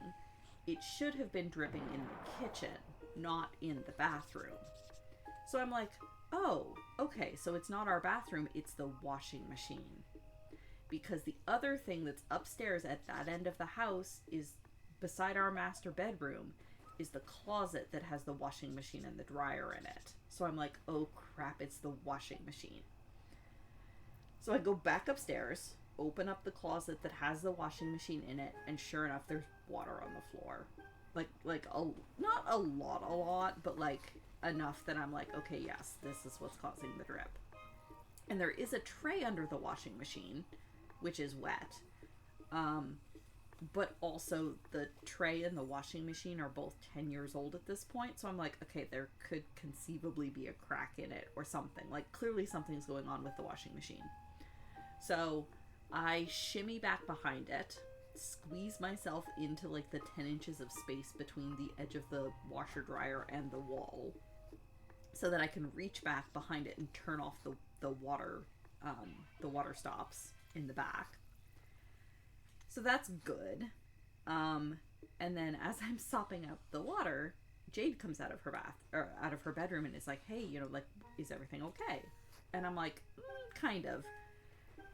it should have been dripping in the kitchen, not in the bathroom. So I'm like, oh, okay, so it's not our bathroom, it's the washing machine. Because the other thing that's upstairs at that end of the house is, beside our master bedroom, is the closet that has the washing machine and the dryer in it. So I'm like, oh crap, it's the washing machine. So I go back upstairs, open up the closet that has the washing machine in it, and sure enough, there's water on the floor. Not a lot, but like enough that I'm like, okay, yes, this is what's causing the drip. And there is a tray under the washing machine, which is wet. But also the tray and the washing machine are both 10 years old at this point. So I'm like, okay, there could conceivably be a crack in it or something. Like, clearly something's going on with the washing machine. So I shimmy back behind it, squeeze myself into like the 10 inches of space between the edge of the washer dryer and the wall, so that I can reach back behind it and turn off the water stops in the back. So that's good. And then as I'm sopping up the water, Jade comes out of her bedroom and is like, hey, like, is everything okay? And I'm like, kind of.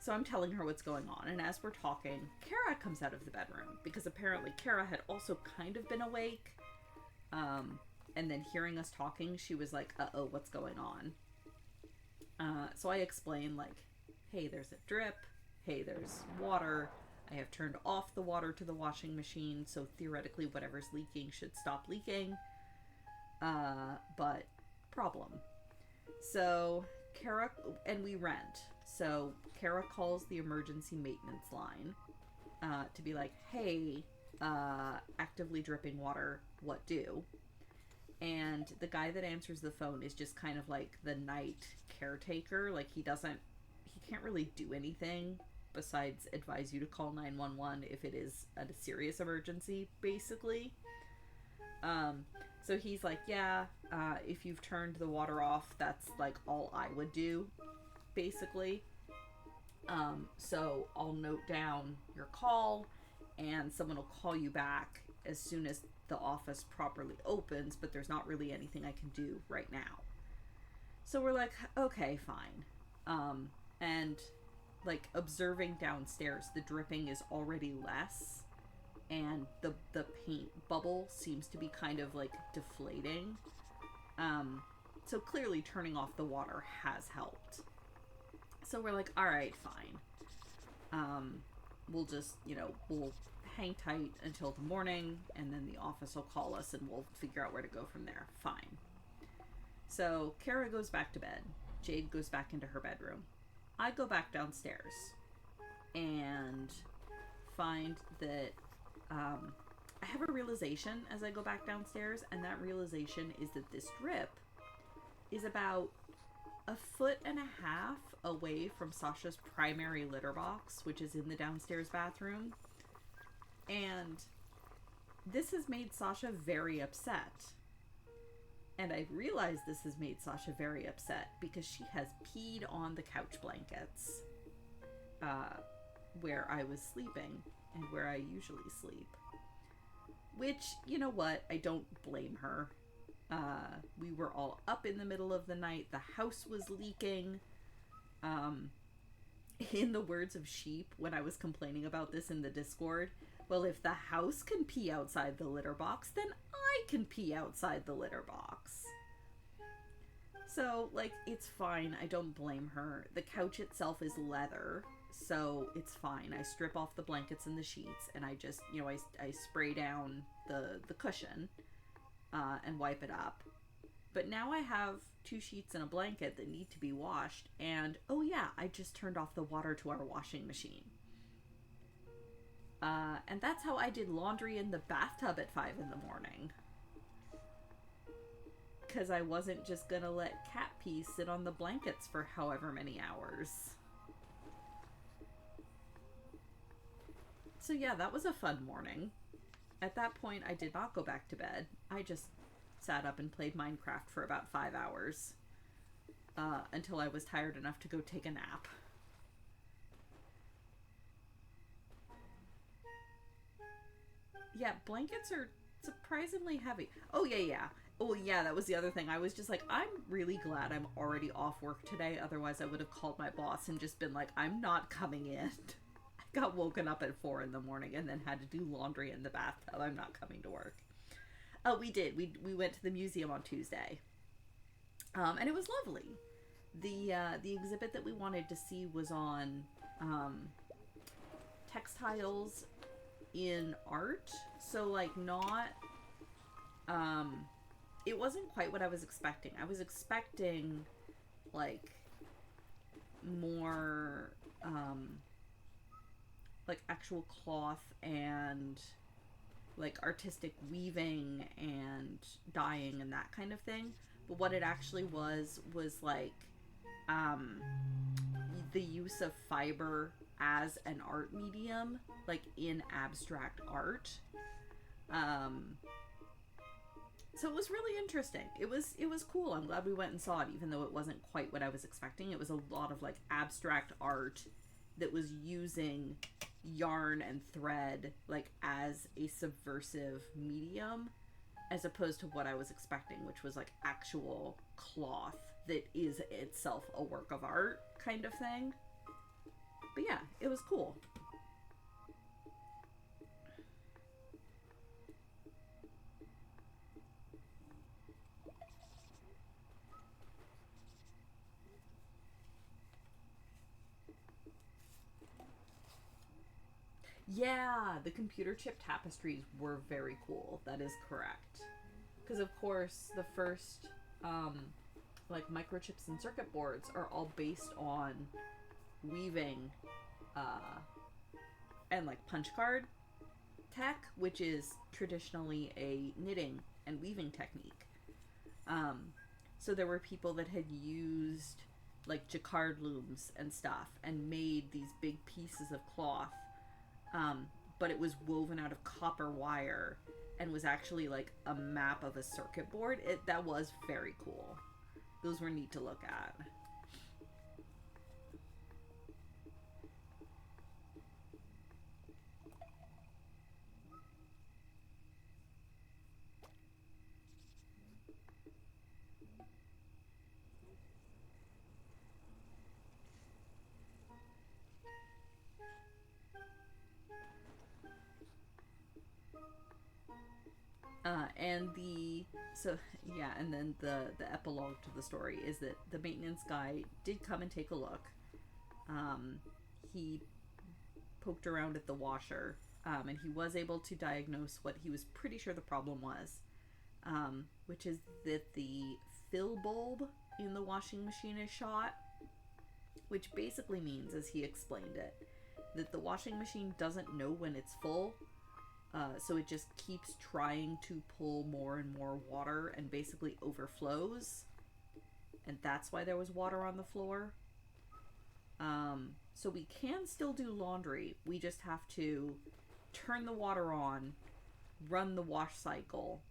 So I'm telling her what's going on. And as we're talking, Kara comes out of the bedroom, because apparently Kara had also kind of been awake. And then hearing us talking, she was like, uh-oh, what's going on? So I explain, like, hey, there's a drip. Hey, there's water. I have turned off the water to the washing machine, so theoretically whatever's leaking should stop leaking. But problem. So Kara, and we rent. So Kara calls the emergency maintenance line to be like, hey, actively dripping water, what do? And the guy that answers the phone is just kind of like the night caretaker. Like, he can't really do anything besides advise you to call 911 if it is a serious emergency, basically. So he's like, yeah, if you've turned the water off, that's like all I would do, basically. So I'll note down your call, and someone will call you back as soon as the office properly opens, but there's not really anything I can do right now. So we're like, okay, fine. And like observing downstairs, the dripping is already less, and the paint bubble seems to be kind of like deflating. So clearly turning off the water has helped. So we're like, all right, fine. We'll just, we'll hang tight until the morning, and then the office will call us and we'll figure out where to go from there. Fine. So Kara goes back to bed. Jade goes back into her bedroom. I go back downstairs and find that I have a realization as I go back downstairs, and that realization is that this drip is about 1.5 feet away from Sasha's primary litter box, which is in the downstairs bathroom. And this has made Sasha very upset. And I realize this has made Sasha very upset because she has peed on the couch blankets where I was sleeping and where I usually sleep. Which, you know what? I don't blame her. We were all up in the middle of the night. The house was leaking. In the words of Sheep, when I was complaining about this in the Discord, well, if the house can pee outside the litter box, then I can pee outside the litter box. So, like, it's fine. I don't blame her. The couch itself is leather, so it's fine. I strip off the blankets and the sheets, and I just, I spray down the cushion and wipe it up. But now I have 2 sheets and a blanket that need to be washed, and oh yeah, I just turned off the water to our washing machine. And that's how I did laundry in the bathtub at 5 in the morning. Because I wasn't just gonna let cat pee sit on the blankets for however many hours. So yeah, that was a fun morning. At that point, I did not go back to bed. I just sat up and played Minecraft for about 5 hours. Until I was tired enough to go take a nap. Yeah, blankets are surprisingly heavy. Oh, yeah. Oh, yeah, that was the other thing. I was just like, I'm really glad I'm already off work today. Otherwise, I would have called my boss and just been like, I'm not coming in. I got woken up at 4 in the morning and then had to do laundry in the bathtub. I'm not coming to work. Oh, we did. We went to the museum on Tuesday. And it was lovely. The exhibit that we wanted to see was on textiles in art. So, like, not... it wasn't quite what I was expecting. I was expecting, like, more, like, actual cloth and, like, artistic weaving and dyeing and that kind of thing. But what it actually was, like, the use of fiber as an art medium, like, in abstract art. So it was really interesting. It was cool. I'm glad we went and saw it, even though it wasn't quite what I was expecting. It was a lot of, like, abstract art that was using yarn and thread, like, as a subversive medium, as opposed to what I was expecting, which was, like, actual cloth that is itself a work of art kind of thing. But yeah, it was cool. Yeah, the computer chip tapestries were very cool. That is correct. Because, of course, the first, like, microchips and circuit boards are all based on weaving, and, like, punch card tech, which is traditionally a knitting and weaving technique. So there were people that had used, like, jacquard looms and stuff and made these big pieces of cloth, but it was woven out of copper wire and was actually, like, a map of a circuit board. That was very cool. Those were neat to look at. And the so yeah, and then the epilogue to the story is that the maintenance guy did come and take a look. He poked around at the washer, and he was able to diagnose what he was pretty sure the problem was, which is that the fill bulb in the washing machine is shot, which basically means, as he explained it, that the washing machine doesn't know when it's full. So it just keeps trying to pull more and more water and basically overflows. And that's why there was water on the floor. So we can still do laundry. We just have to turn the water on, run the wash cycle,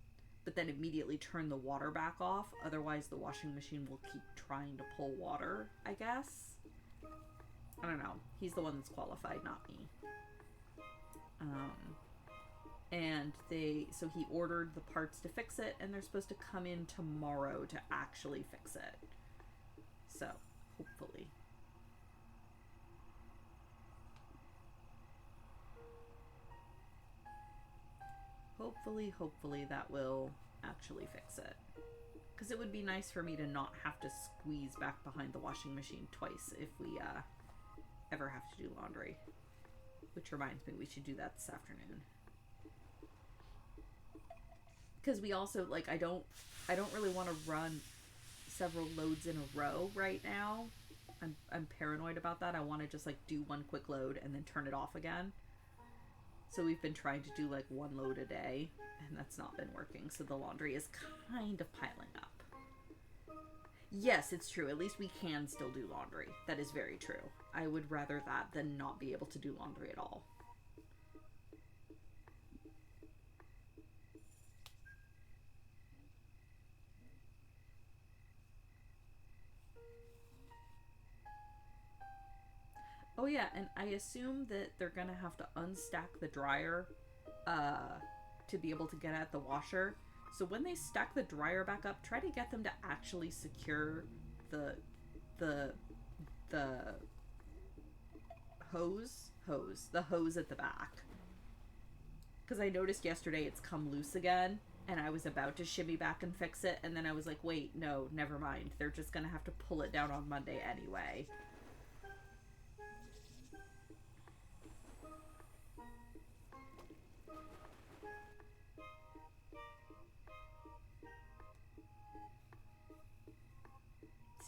but then immediately turn the water back off. Otherwise, the washing machine will keep trying to pull water, I guess. I don't know. He's the one that's qualified, not me. And so he ordered the parts to fix it, and they're supposed to come in tomorrow to actually fix it. So, hopefully. Hopefully that will actually fix it. Because it would be nice for me to not have to squeeze back behind the washing machine twice if we ever have to do laundry. Which reminds me, we should do that this afternoon. Because we also, like, I don't really want to run several loads in a row right now. I'm paranoid about that. I want to just, like, do one quick load and then turn it off again. So we've been trying to do, like, one load a day, and that's not been working. So the laundry is kind of piling up. Yes, it's true. At least we can still do laundry. That is very true. I would rather that than not be able to do laundry at all. Oh yeah, and I assume that they're gonna have to unstack the dryer to be able to get at the washer. So when they stack the dryer back up, try to get them to actually secure the hose at the back. Because I noticed yesterday it's come loose again, and I was about to shimmy back and fix it, and then I was like, wait, no, never mind. They're just gonna have to pull it down on Monday anyway.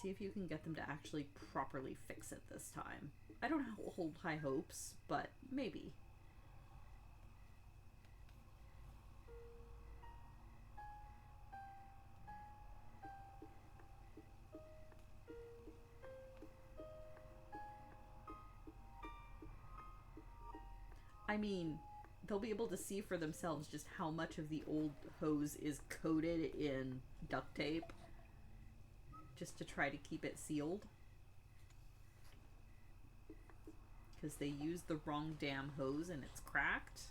See if you can get them to actually properly fix it this time. I don't hold high hopes, but maybe. I mean, they'll be able to see for themselves just how much of the old hose is coated in duct tape just to try to keep it sealed. Because they used the wrong damn hose and it's cracked.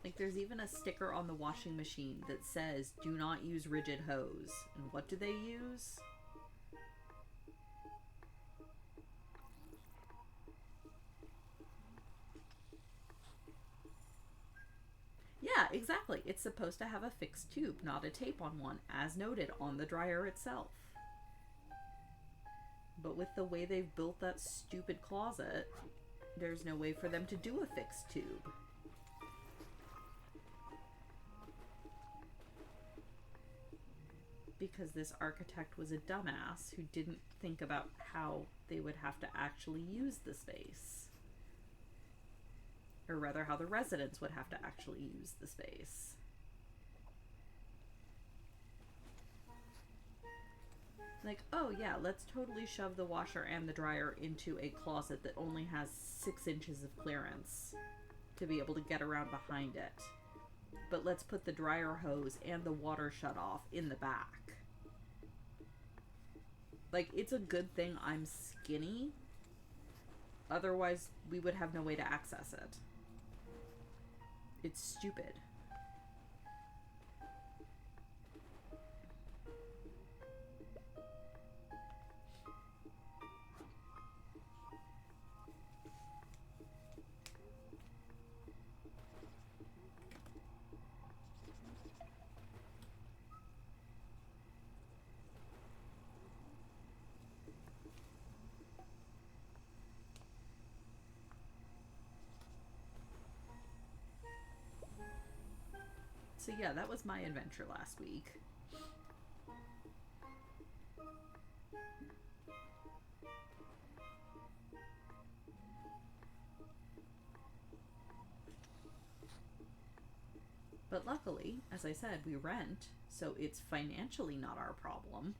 Like, there's even a sticker on the washing machine that says, do not use rigid hose. And what do they use? Yeah, exactly. It's supposed to have a fixed tube, not a tape on one, as noted on the dryer itself. But with the way they've built that stupid closet, there's no way for them to do a fixed tube. Because this architect was a dumbass who didn't think about how they would have to actually use the space. Or rather, how the residents would have to actually use the space. Like, oh yeah, let's totally shove the washer and the dryer into a closet that only has 6 inches of clearance to be able to get around behind it. But let's put the dryer hose and the water shutoff in the back. Like, it's a good thing I'm skinny. Otherwise, we would have no way to access it. It's stupid. So yeah, that was my adventure last week. But luckily, as I said, we rent, so it's financially not our problem.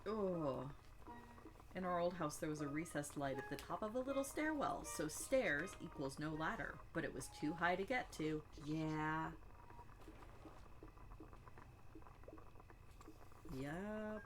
Oh. In our old house, there was a recessed light at the top of a little stairwell, so stairs equals no ladder, but it was too high to get to. Yeah. Yep.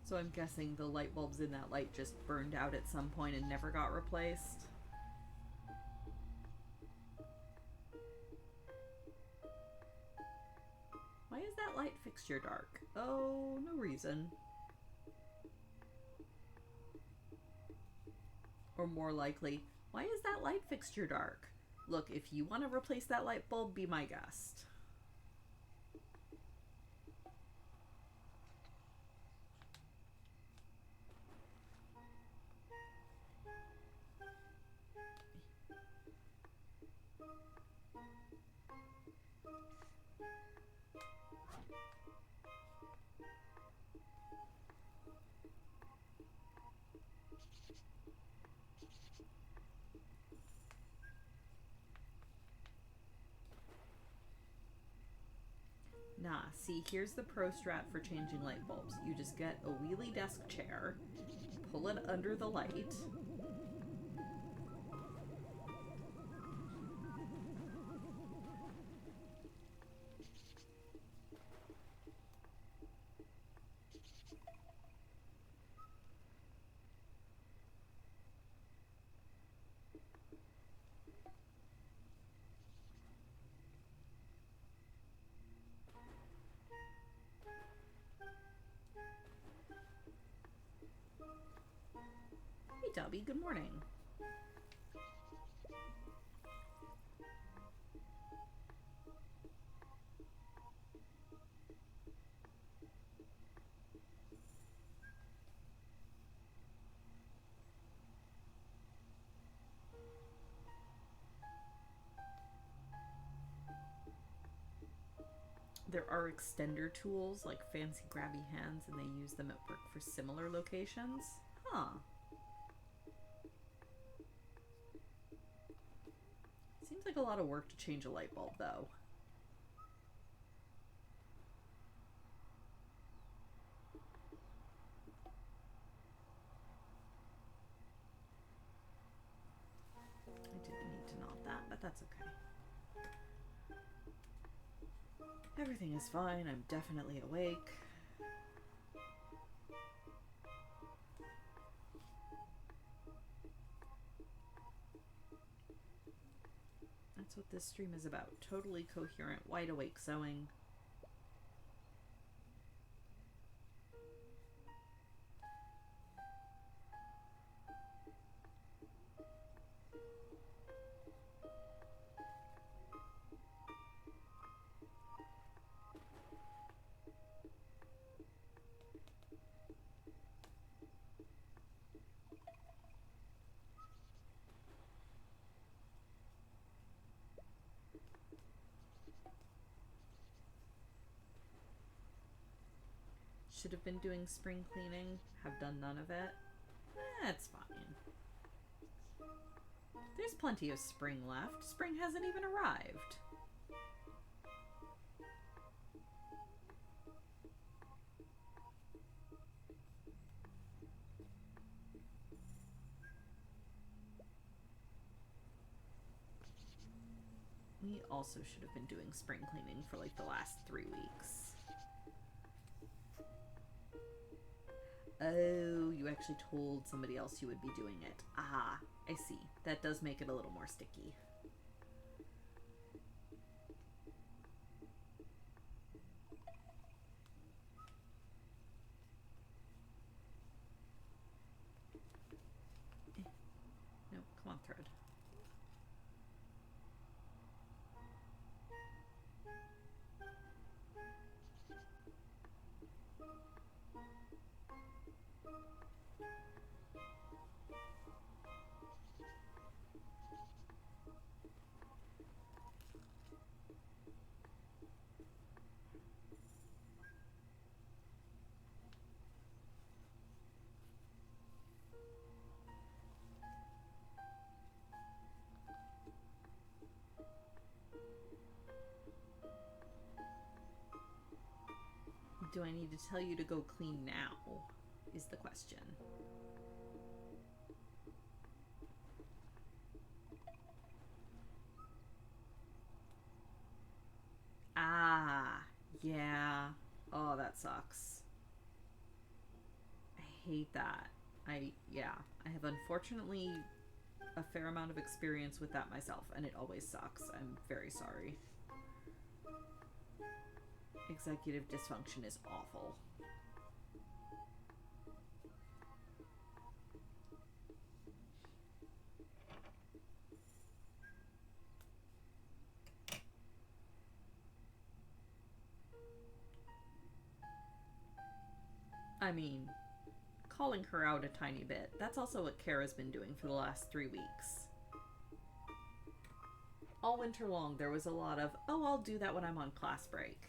So I'm guessing the light bulbs in that light just burned out at some point and never got replaced. Why is that light fixture dark? Oh, no reason. Or more likely, why is that light fixture dark? Look, if you want to replace that light bulb, be my guest. see, here's the pro strat for changing light bulbs. You just get a wheelie desk chair, pull it under the light. Hey Dobby, good morning. There are extender tools like fancy grabby hands, and they use them at work for similar locations. Huh. Seems like a lot of work to change a light bulb, though. I didn't need to knot that, but that's okay. Everything is fine. I'm definitely awake. That's what this stream is about. Totally coherent, wide awake sewing. Should have been doing spring cleaning, have done none of it. It's fine. There's plenty of spring left. Spring hasn't even arrived. We also should have been doing spring cleaning for like the last 3 weeks. Oh, you actually told somebody else you would be doing it. Ah, I see. That does make it a little more sticky. No, come on, thread. Do I need to tell you to go clean now? Is the question. Ah, yeah. Oh, that sucks. I hate that. Yeah. I have unfortunately a fair amount of experience with that myself, and it always sucks. I'm very sorry. Executive dysfunction is awful. I mean, calling her out a tiny bit. That's also what Kara's been doing for the last 3 weeks. All winter long, there was a lot of, oh, I'll do that when I'm on class break.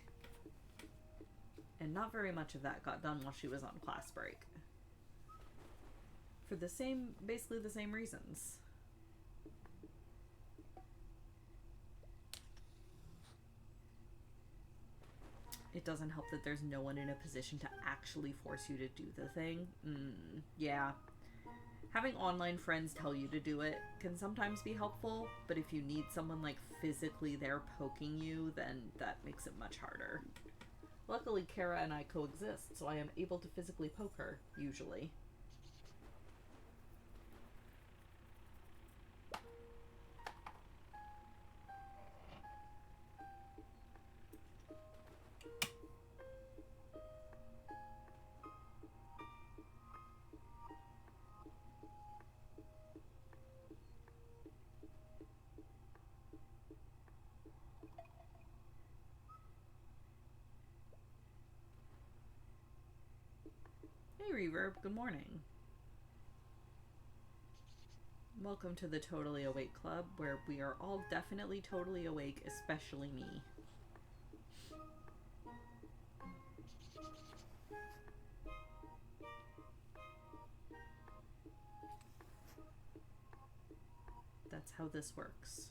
And not very much of that got done while she was on class break. For the same, basically the same reasons. It doesn't help that there's no one in a position to actually force you to do the thing. Yeah. Having online friends tell you to do it can sometimes be helpful, but if you need someone like physically there poking you, then that makes it much harder. Luckily, Kara and I coexist, so I am able to physically poke her, usually. Hey Reverb, good morning. Welcome to the Totally Awake Club, where we are all definitely totally awake, especially me. That's how this works.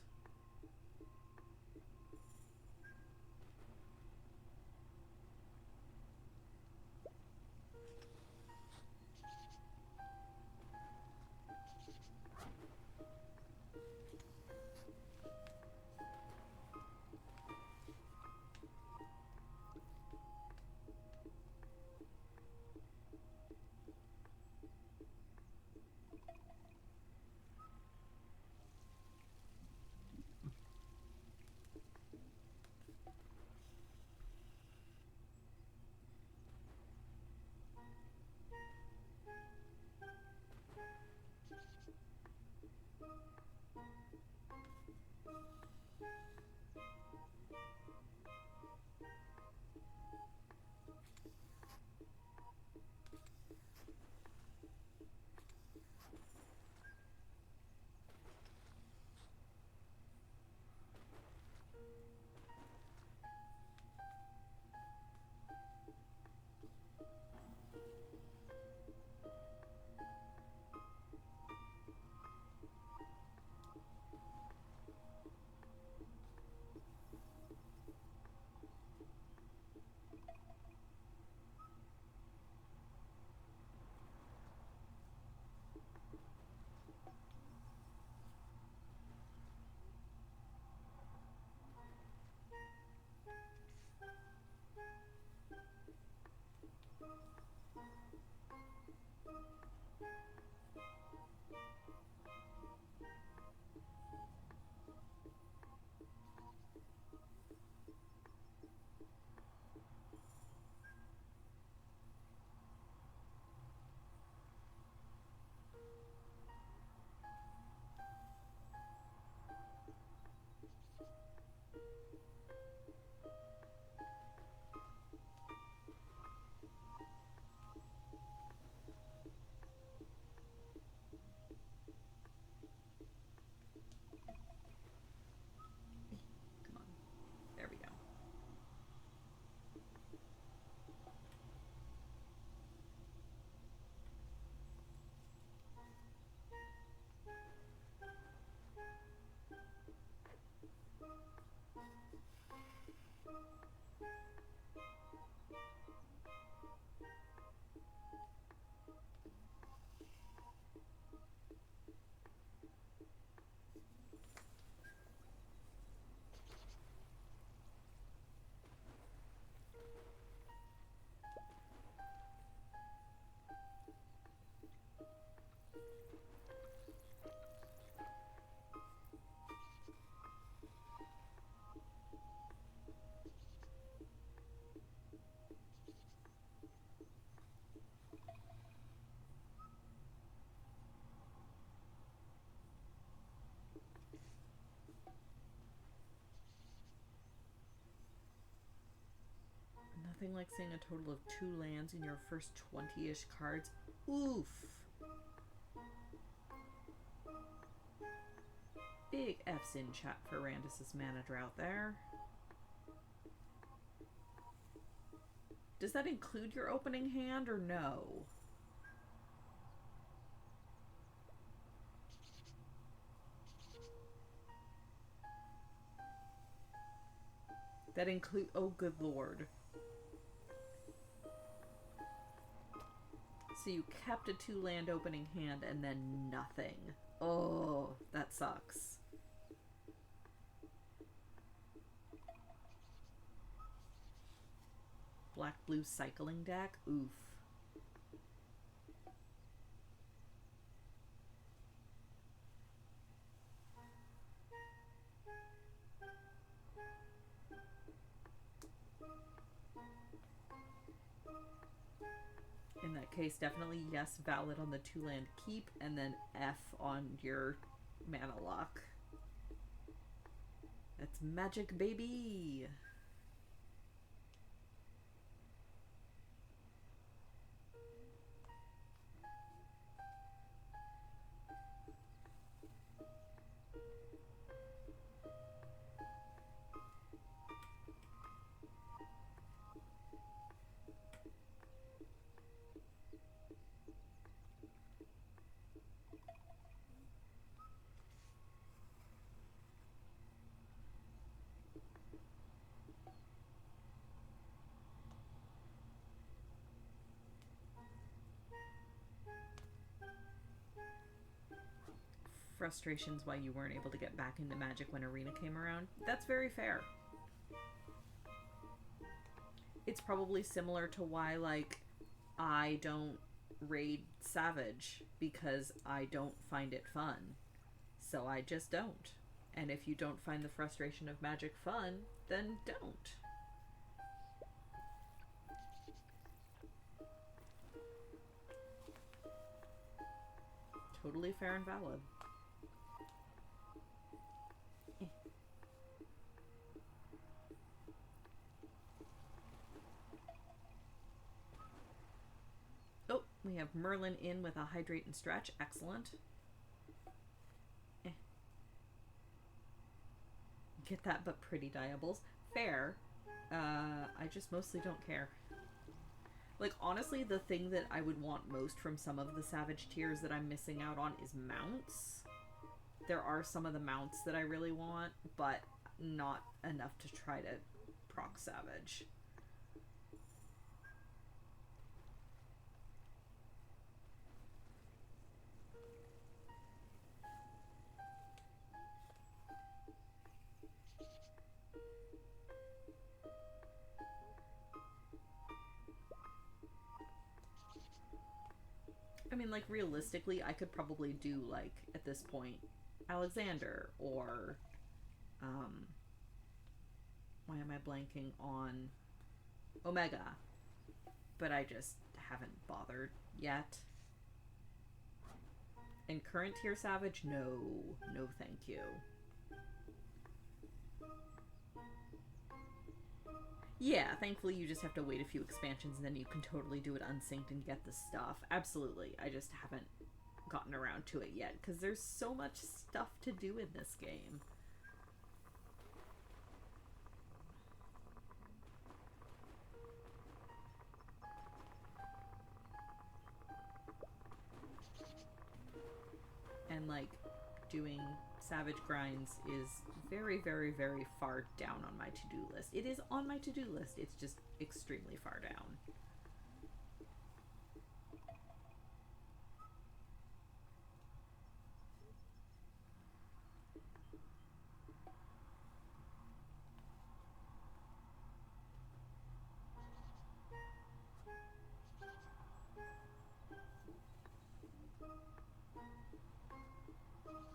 Come on. There we go. Nothing like seeing a total of 2 lands in your first 20-ish cards. Oof! Big F's in chat for Randus's Mana Drought there. Does that include your opening hand or no? That include... Oh, good lord. So you kept a 2-land opening hand and then nothing. Oh, that sucks. Black-blue cycling deck? Oof. In that case, definitely yes, valid on the 2-land keep, and then F on your mana lock. That's magic, baby! Frustrations why you weren't able to get back into Magic when Arena came around. That's very fair. It's probably similar to why, like, I don't raid Savage, because I don't find it fun. So I just don't. And if you don't find the frustration of Magic fun, then don't. Totally fair and valid. Oh, we have Merlin in with a Hydrate and Stretch. Excellent. Get that, but pretty Diables. Fair. I just mostly don't care. Like, honestly, the thing that I would want most from some of the Savage tiers that I'm missing out on is mounts. There are some of the mounts that I really want, but not enough to try to proc Savage. I mean, like, realistically, I could probably do, like, at this point, Alexander, or, why am I blanking on Omega? But I just haven't bothered yet. And current tier Savage? No. No thank you. Yeah, thankfully you just have to wait a few expansions and then you can totally do it unsynced and get the stuff. Absolutely. I just haven't gotten around to it yet because there's so much stuff to do in this game. And, like, doing Savage grinds is very, very, very far down on my to-do list. It is on my to-do list, it's just extremely far down.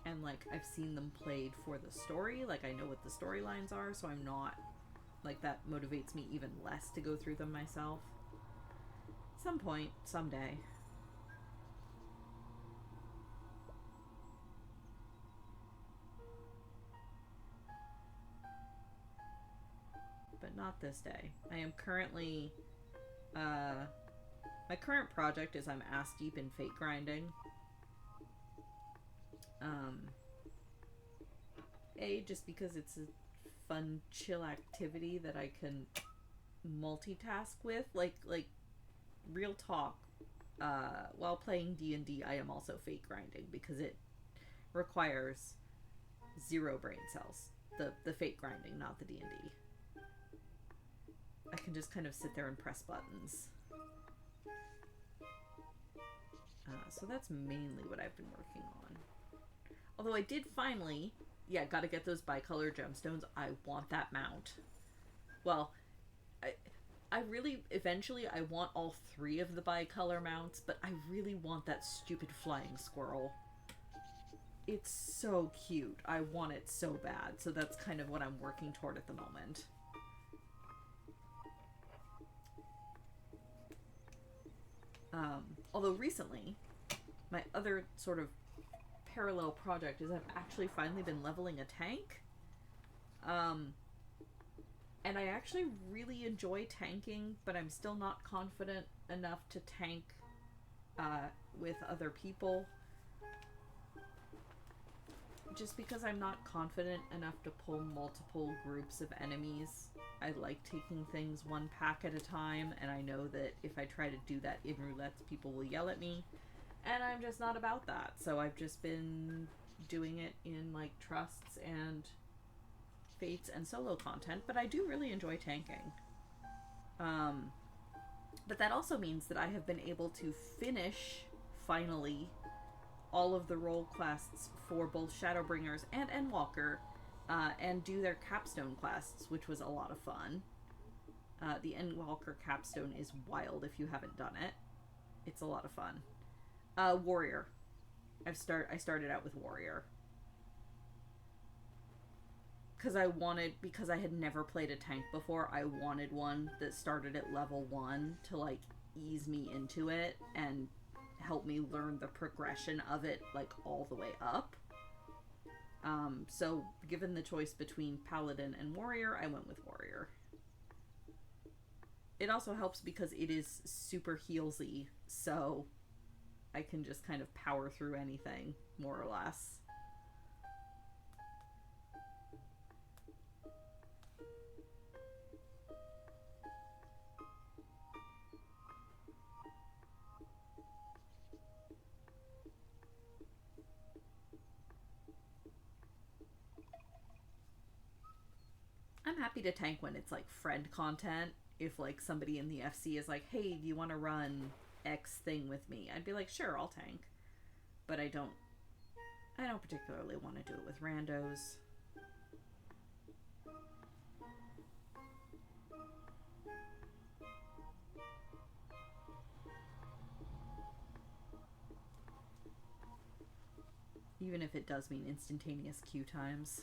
And, like, I've seen them played for the story. Like, I know what the storylines are, so I'm not... Like, that motivates me even less to go through them myself. Some point, someday. But not this day. I am currently... my current project is I'm ass deep in fate grinding. Just because it's a fun, chill activity that I can multitask with. Like real talk. While playing D&D, I am also fate grinding because it requires 0 brain cells. The fate grinding, not the D&D. I can just kind of sit there and press buttons. So that's mainly what I've been working on. Although I did finally, yeah, gotta get those bicolor gemstones. I want that mount. Well, I, I really, eventually, I want all three of the bicolor mounts, but I really want that stupid flying squirrel. It's so cute. I want it so bad. So that's kind of what I'm working toward at the moment. Although recently, my other sort of parallel project is I've actually finally been leveling a tank. And I actually really enjoy tanking, but I'm still not confident enough to tank with other people. Just because I'm not confident enough to pull multiple groups of enemies. I like taking things one pack at a time, and I know that if I try to do that in roulettes, people will yell at me. And I'm just not about that. So I've just been doing it in like trusts and fates and solo content, but I do really enjoy tanking. But that also means that I have been able to finish, finally, all of the role quests for both Shadowbringers and Endwalker, and do their capstone quests, which was a lot of fun. The Endwalker capstone is wild if you haven't done it. It's a lot of fun. Warrior. I started out with Warrior. Because I had never played a tank before, I wanted one that started at level 1 to, like, ease me into it and help me learn the progression of it, like, all the way up. So, given the choice between Paladin and Warrior, I went with Warrior. It also helps because it is super healsy, so I can just kind of power through anything, more or less. I'm happy to tank when it's like friend content. If like somebody in the FC is like, hey, do you want to run X thing with me? I'd be like, sure, I'll tank. But I don't particularly want to do it with randos. Even if it does mean instantaneous queue times.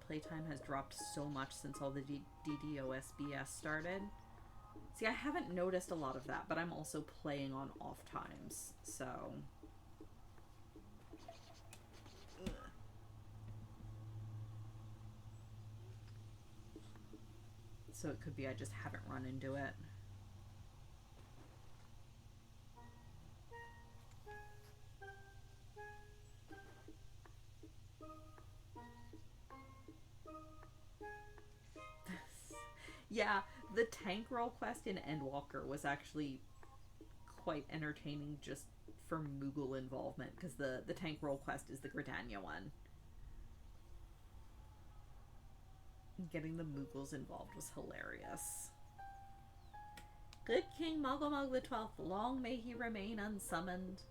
Playtime has dropped so much since all the DDoS BS started. See, I haven't noticed a lot of that, but I'm also playing on off times, so... Ugh. So it could be I just haven't run into it. Yeah, the tank roll quest in Endwalker was actually quite entertaining just for Moogle involvement, because the tank roll quest is the Gridania one. Getting the Moogles involved was hilarious. Good King Mogulmog the 12th, long may he remain unsummoned.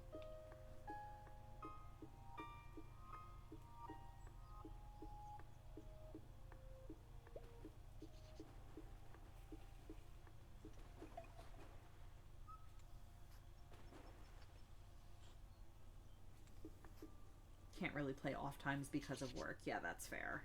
Can't really play off times because of work. Yeah, that's fair.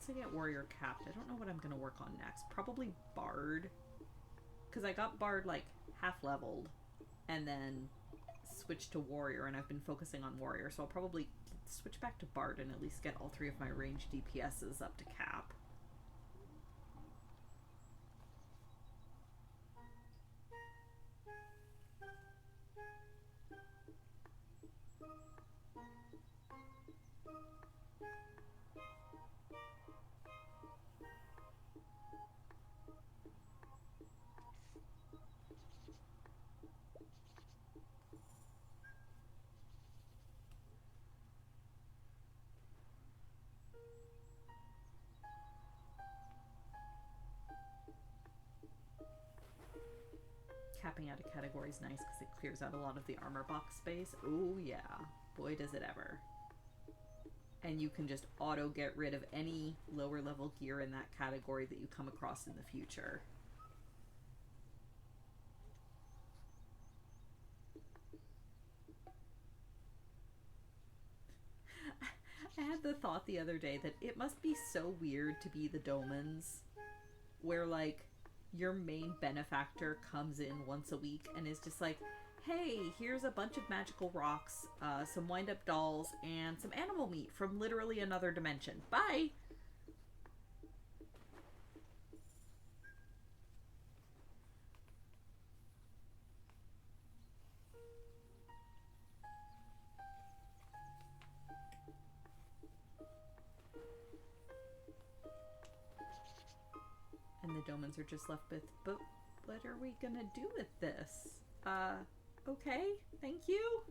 To get Warrior capped, I don't know what I'm going to work on next. Probably Bard, because I got Bard like half leveled and then switched to Warrior, and I've been focusing on Warrior, so I'll probably switch back to Bard and at least get all 3 of my range DPSs up to cap. Capping out a category is nice because it clears out a lot of the armor box space. Oh yeah, boy does it ever. And you can just auto get rid of any lower level gear in that category that you come across in the future. I had the thought the other day that it must be so weird to be the Domans, where like your main benefactor comes in once a week and is just like, hey, here's a bunch of magical rocks, some wind-up dolls, and some animal meat from literally another dimension. Bye! And the Domans are just left with, but what are we gonna do with this? Okay, thank you?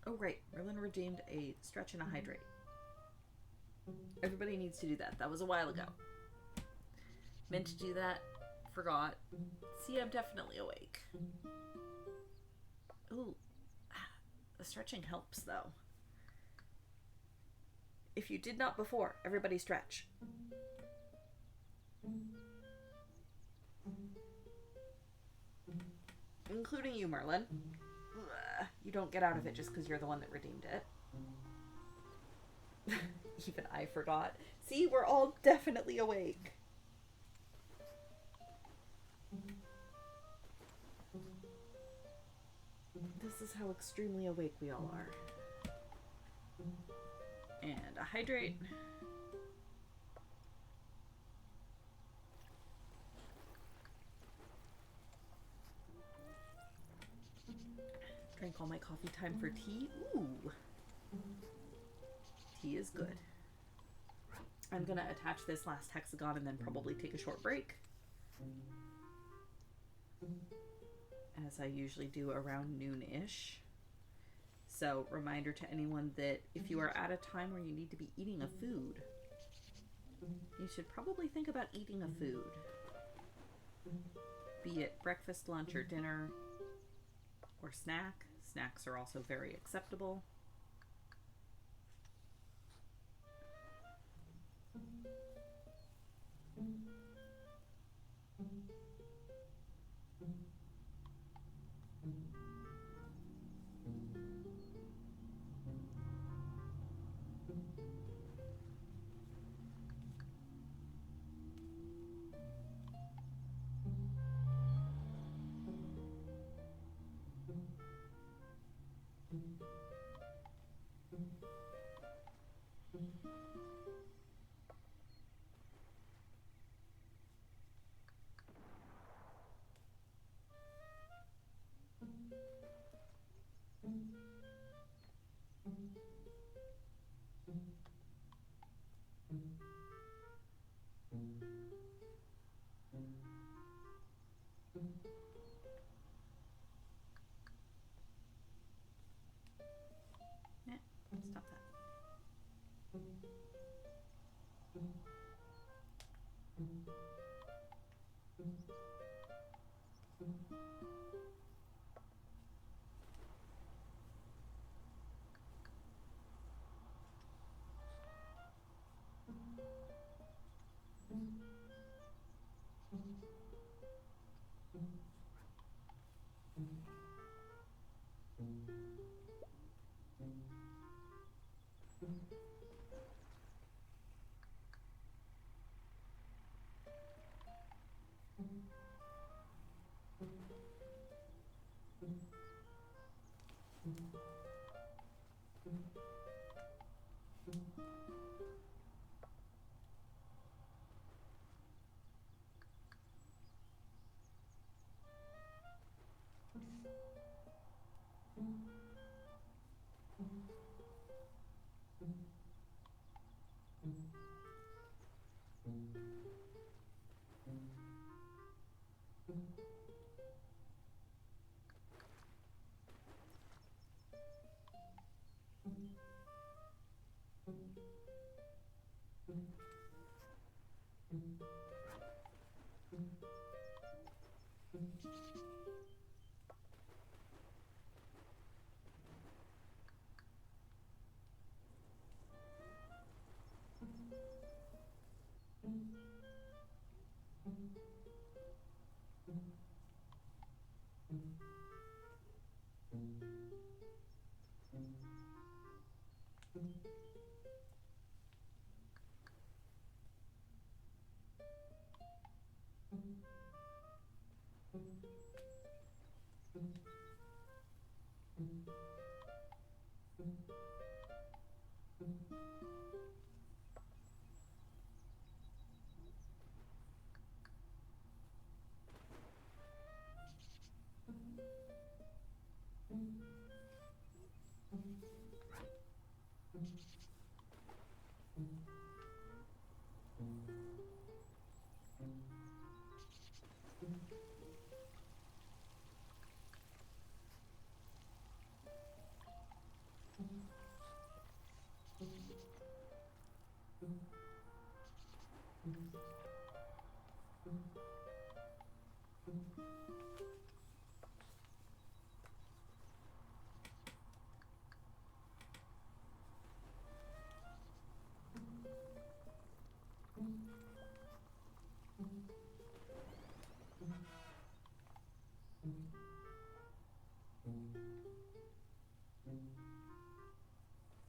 Oh, great. Merlin redeemed a stretch and a hydrate. Everybody needs to do that. That was a while ago. Meant to do that. Forgot. See, I'm definitely awake. Ooh. The stretching helps, though. If you did not before, everybody stretch. Including you, Merlin. Ugh. You don't get out of it just because you're the one that redeemed it. Even I forgot. See, we're all definitely awake. This is how extremely awake we all are. And a hydrate. Drank all my coffee. Time for tea. Ooh. Tea is good. I'm gonna attach this last hexagon and then probably take a short break, as I usually do around noon-ish. So, reminder to anyone that if you are at a time where you need to be eating a food, you should probably think about eating a food. Be it breakfast, lunch, or dinner, or snack. Snacks are also very acceptable. Yeah, stop that.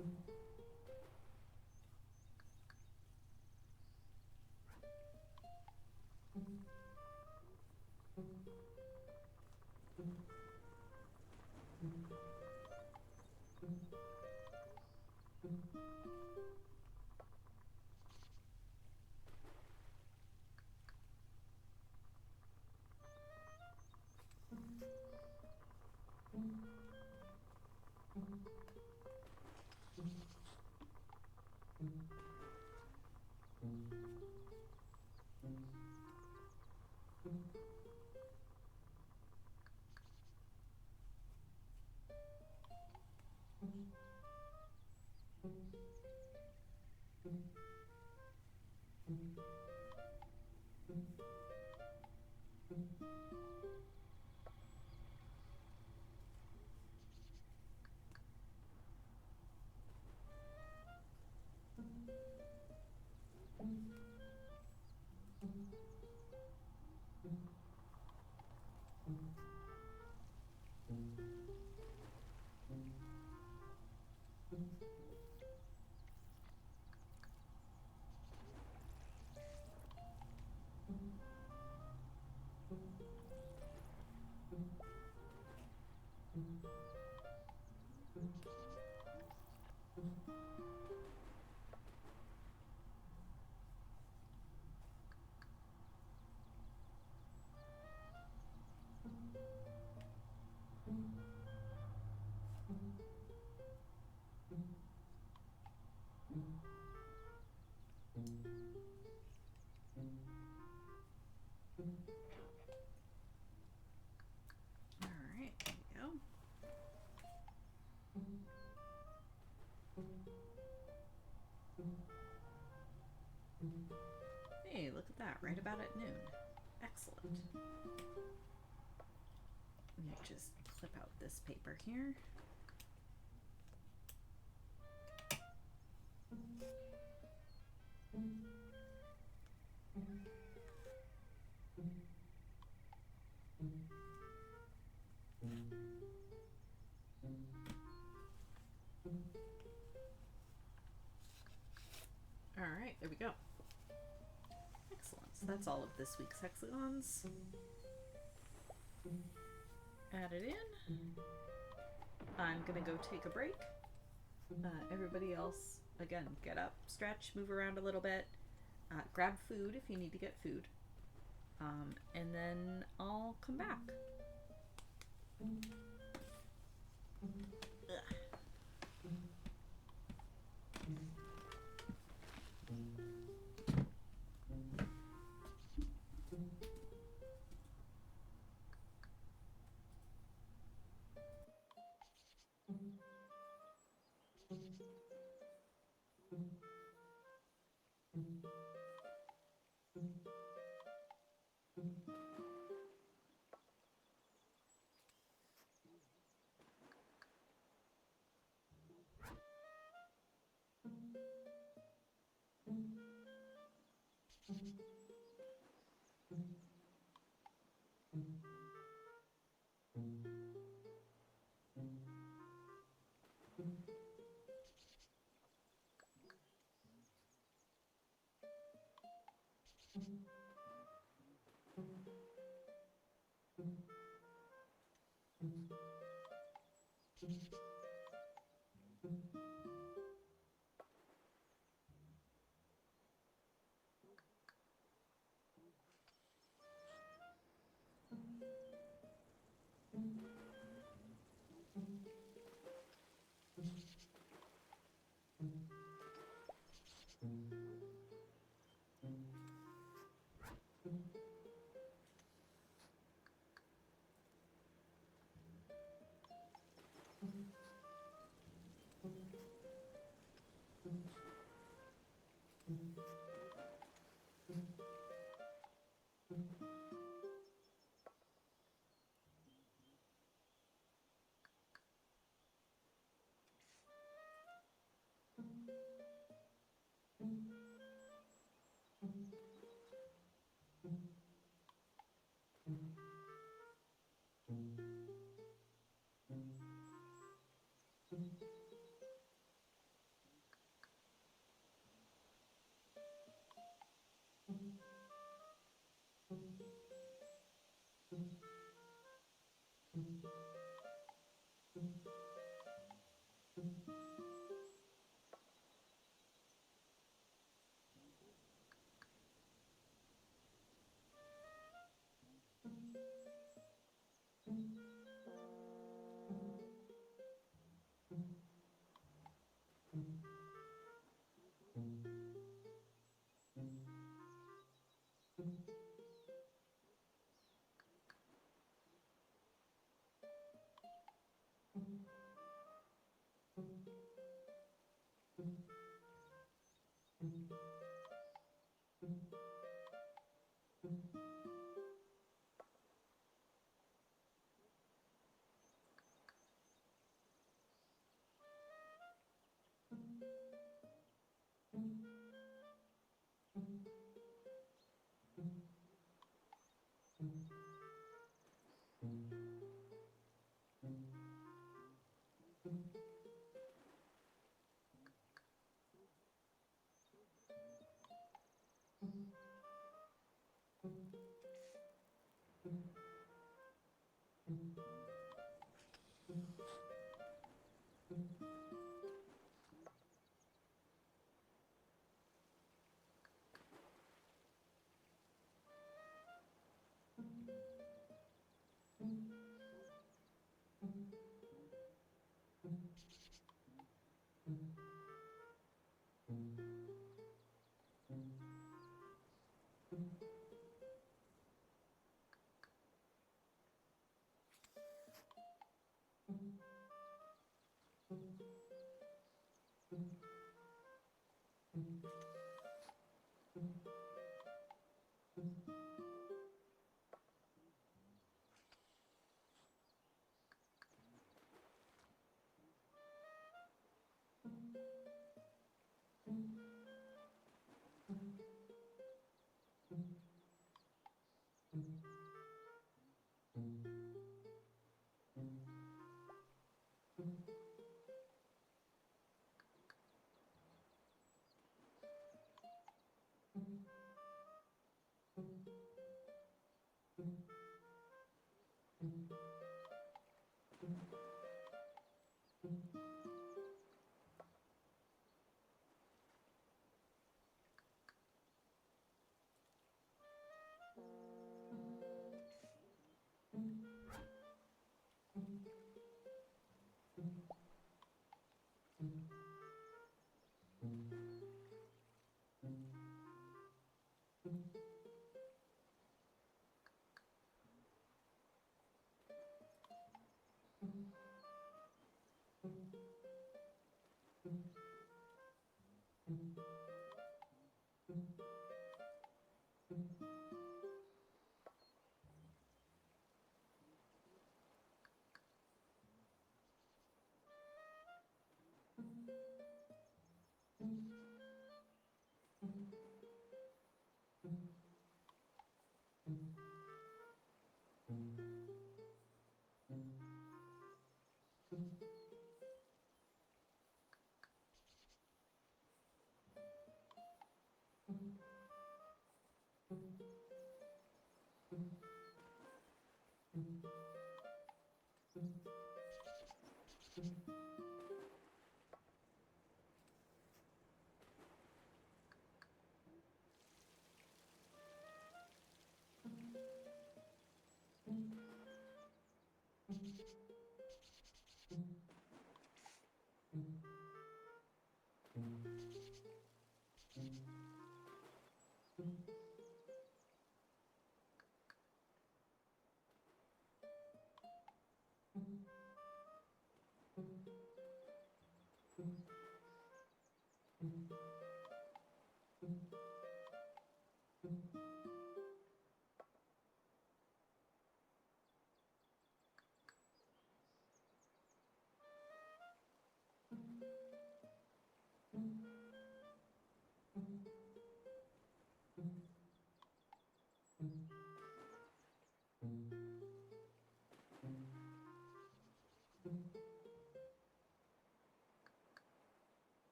All right, there we go. Hey, look at that, right about at noon. Excellent. Let me just clip out this paper here. All right, there we go. Excellent. So that's all of this week's hexagons. Add it in. I'm gonna go take a break. Everybody else, again, get up, stretch, move around a little bit, grab food if you need to get food, and then I'll come back.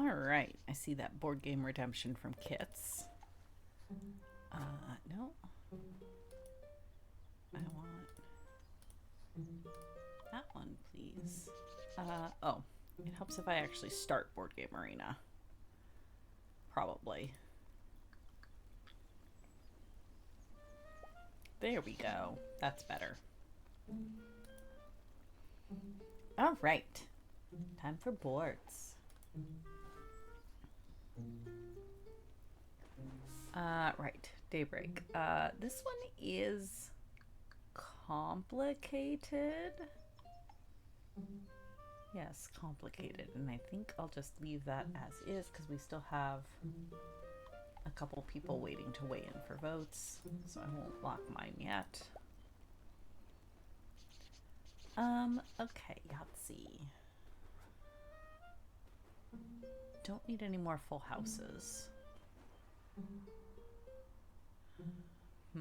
Alright, I see that board game redemption from Kits. No. I want that one, please. Oh, it helps if I actually start Board Game Arena. Probably. There we go. That's better. Alright. Time for boards. Right. Daybreak. This one is complicated. Yes, complicated. And I think I'll just leave that as is because we still have a couple people waiting to weigh in for votes. So I won't lock mine yet. Okay, Yahtzee. Don't need any more full houses. I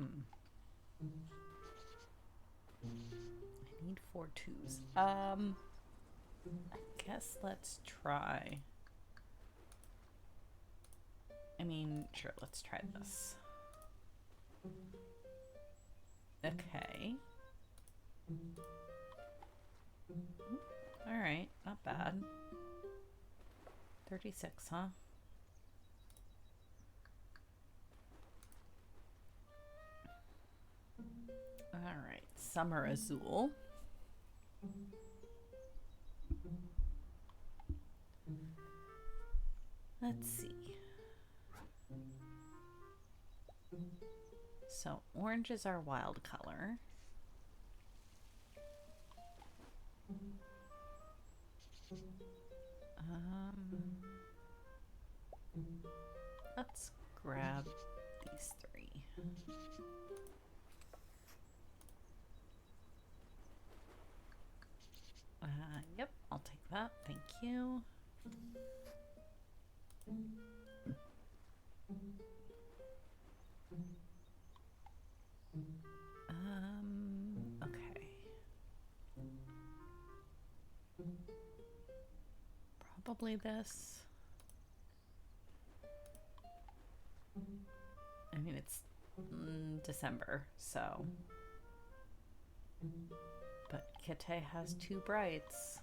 need 4 twos. I guess let's try. I mean, sure, let's try this. Okay. Alright, not bad. 36, huh? Alright, Summer Azul. Let's see. So, orange is our wild color. Let's grab these 3. Yep, I'll take that. Thank you. Okay. Probably this. I mean, it's December, so. But Kite has 2 brights.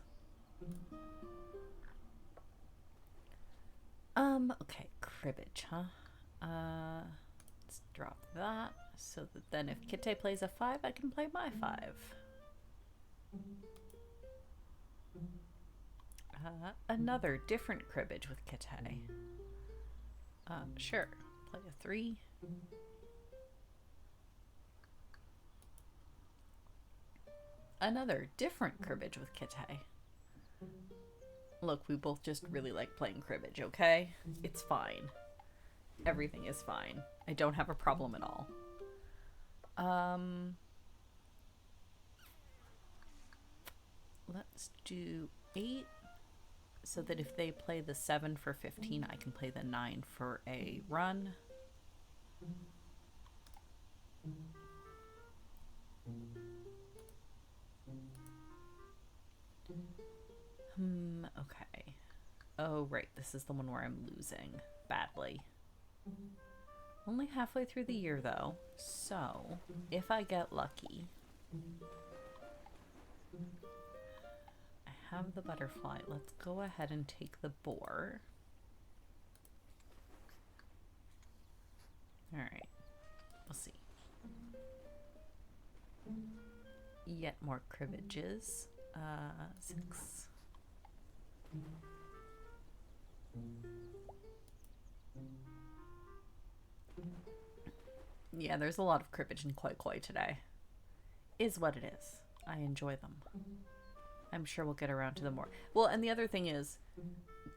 Okay, cribbage, huh? Let's drop that so that then if Kite plays a 5, I can play my 5. Another different cribbage with Kite. Sure, play a 3. Another different cribbage with Kite. Look, we both just really like playing cribbage, okay? It's fine. Everything is fine. I don't have a problem at all. Let's do 8 so that if they play the 7 for 15, I can play the 9 for a run. Okay. Oh, right. This is the one where I'm losing badly. Only halfway through the year, though. So, if I get lucky, I have the butterfly. Let's go ahead and take the boar. Alright. We'll see. Yet more cribbages. 6. Yeah, there's a lot of cribbage and koi koi today. Is what it is. I enjoy them. I'm sure we'll get around to them more. Well, and the other thing is,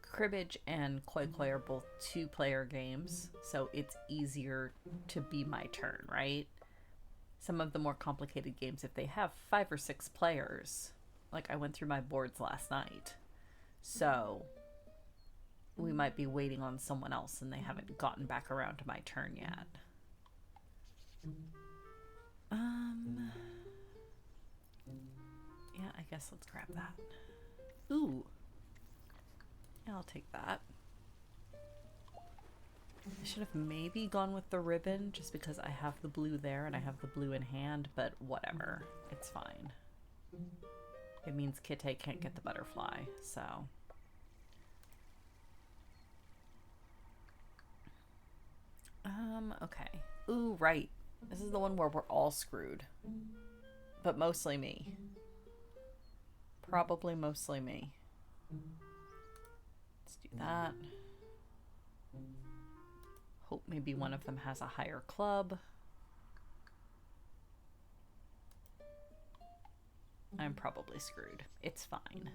cribbage and koi koi are both 2-player games, so it's easier to be my turn, right? Some of the more complicated games, if they have 5 or 6 players, like I went through my boards last night, so we might be waiting on someone else and they haven't gotten back around to my turn yet. Yeah, I guess let's grab that. Ooh. Yeah, I'll take that. I should have maybe gone with the ribbon just because I have the blue there and I have the blue in hand, but whatever. It's fine. It means Kite can't get the butterfly, so. Okay. Ooh, right. This is the one where we're all screwed. But mostly me. Probably mostly me. Let's do that. Hope maybe one of them has a higher club. I'm probably screwed. It's fine.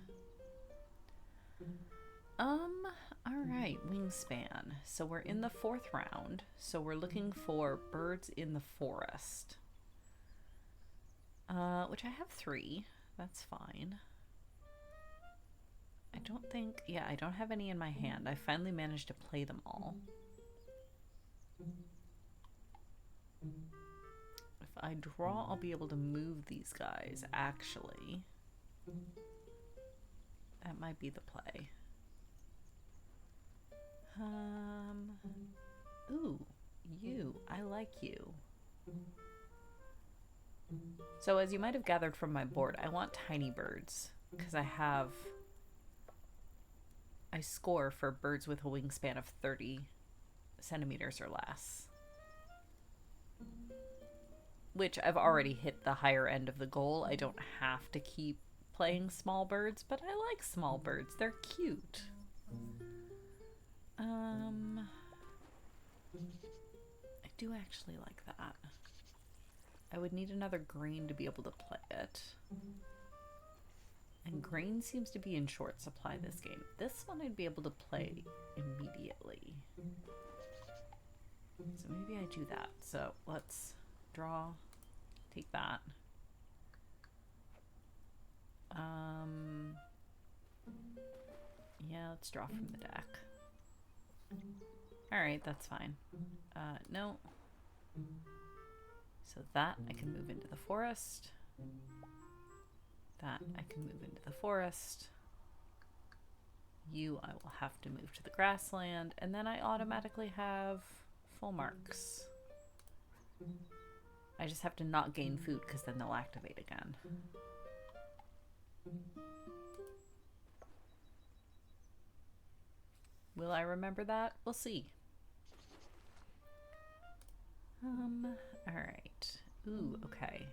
Alright, Wingspan. So we're in the 4th round. So we're looking for birds in the forest. Which I have 3. That's fine. I don't think... Yeah, I don't have any in my hand. I finally managed to play them all. If I draw, I'll be able to move these guys, actually. That might be the play. Ooh, you. I like you. So as you might have gathered from my board, I want tiny birds because I score for birds with a wingspan of 30 centimeters or less. Which I've already hit the higher end of the goal. I don't have to keep playing small birds, but I like small birds. They're cute. I do actually like that. I would need another grain to be able to play it. And grain seems to be in short supply this game. This one I'd be able to play immediately. So maybe I do that. So let's draw, take that. Yeah, let's draw from the deck. Alright, that's fine. No. So that I can move into the forest. That I can move into the forest. You I will have to move to the grassland, and then I automatically have full marks. I just have to not gain food because then they'll activate again. Will I remember that? We'll see. Alright. Ooh, okay.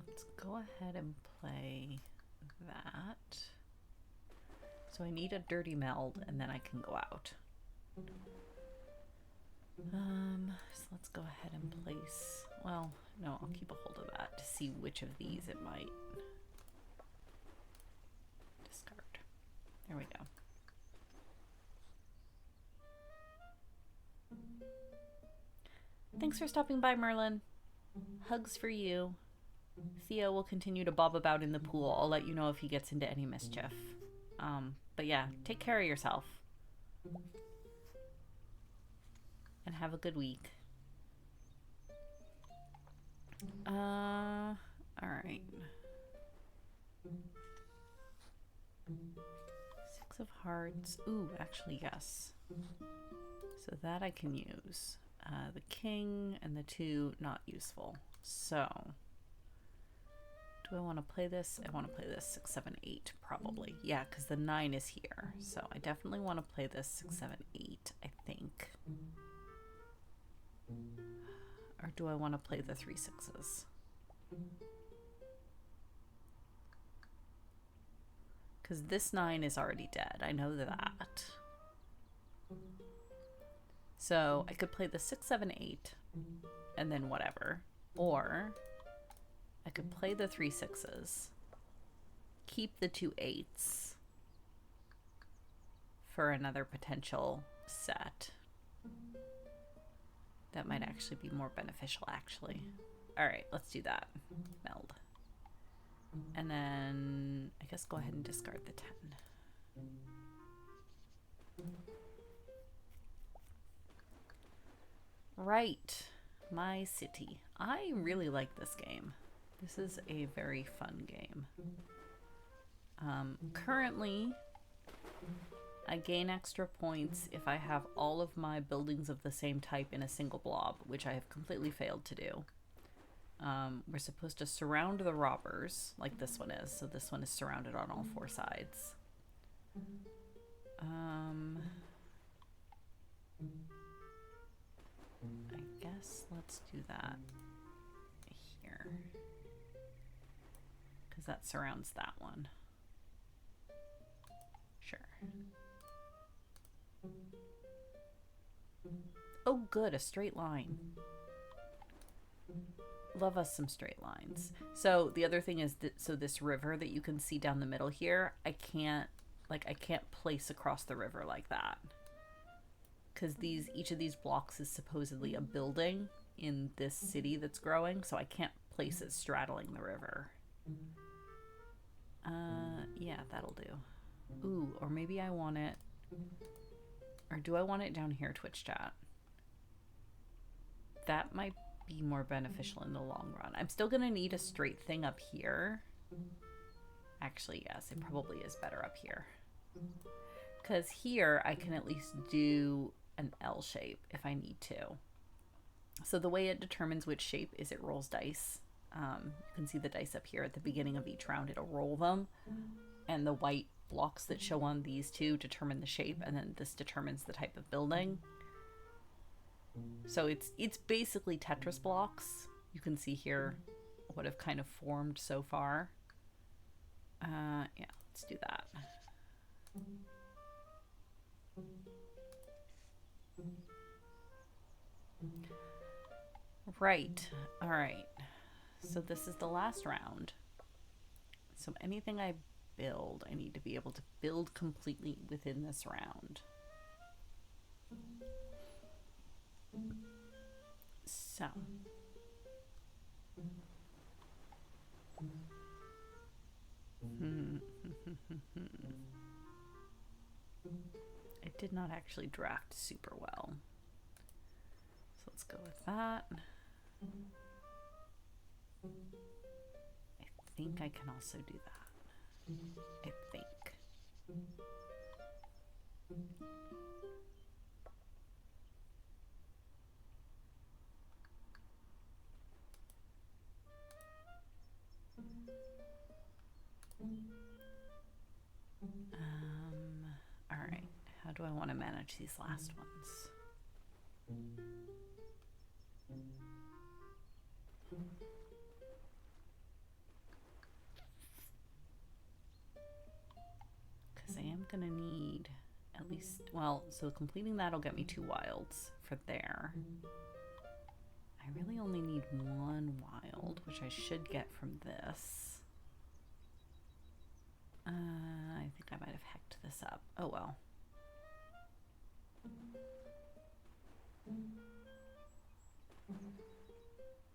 Let's go ahead and play that. So I need a dirty meld and then I can go out. So let's go ahead and place, well, no, I'll keep a hold of that to see which of these it might discard. There we go. Thanks for stopping by, Merlin. Hugs for you. Theo will continue to bob about in the pool. I'll let you know if he gets into any mischief. But yeah, take care of yourself. And have a good week. Alright. 6 of hearts. Ooh, actually, yes. So that I can use. The king and the 2, not useful. So, do I want to play this? I want to play this 6, 7, 8, probably. Yeah, because the 9 is here. So I definitely want to play this 6, 7, 8, I think. Or do I want to play the 3 6s? Because this 9 is already dead. I know that. So I could play the 6, 7, 8 and then whatever. Or I could play the 3 6s, keep the 2 8s for another potential set. That might actually be more beneficial, actually. Alright, let's do that. Meld. And then I guess go ahead and discard the 10. Right. My city. I really like this game. This is a very fun game. Currently, I gain extra points if I have all of my buildings of the same type in a single blob, which I have completely failed to do. We're supposed to surround the robbers, like this one is. So this one is surrounded on all four sides. I guess let's do that here. Because that surrounds that one. Sure. Oh good, a straight line. Love us some straight lines. So the other thing is that, so this river that you can see down the middle here, I can't place across the river like that. Because each of these blocks is supposedly a building in this city that's growing, so I can't place it straddling the river. Yeah, that'll do. Ooh, or maybe I want it... Or do I want it down here, Twitch chat? That might be more beneficial in the long run. I'm still gonna need a straight thing up here. Actually, yes, it probably is better up here. Because here I can at least do an L shape if I need to. So the way it determines which shape is it rolls dice. You can see the dice up here at the beginning of each round. It'll roll them. And the white blocks that show on these two determine the shape, and then this determines the type of building. So it's basically Tetris blocks. You can see here what have kind of formed so far. Yeah, let's do that. Right. All right. So this is the last round. So anything I build, I need to be able to build completely within this round. So. I did not actually draft super well. So let's go with that. I think I can also do that. I think. All right. How do I want to manage these last ones? Because I am going to need at least, well, so completing that will get me 2 wilds for there. I really only need 1 wild, which I should get from this. I think I might have hacked this up. Oh well.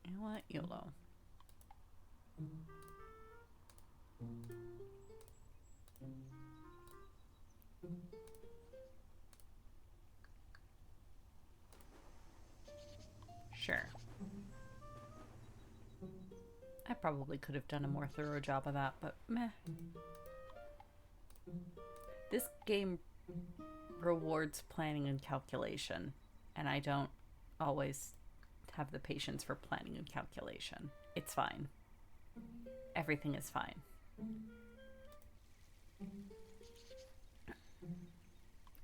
You know what? YOLO. Sure. I probably could have done a more thorough job of that, but meh. This game rewards planning and calculation, and I don't always have the patience for planning and calculation. It's fine. Everything is fine.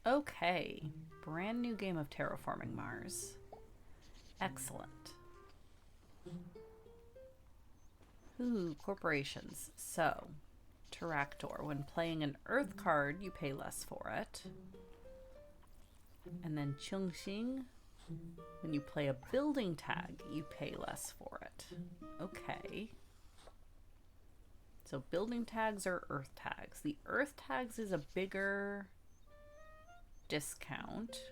Okay, brand new game of Terraforming Mars. Excellent. Ooh, corporations. So, Terractor. When playing an Earth card, you pay less for it. And then Chongqing. When you play a building tag, you pay less for it. Okay. So building tags are Earth tags. The Earth tags is a bigger discount.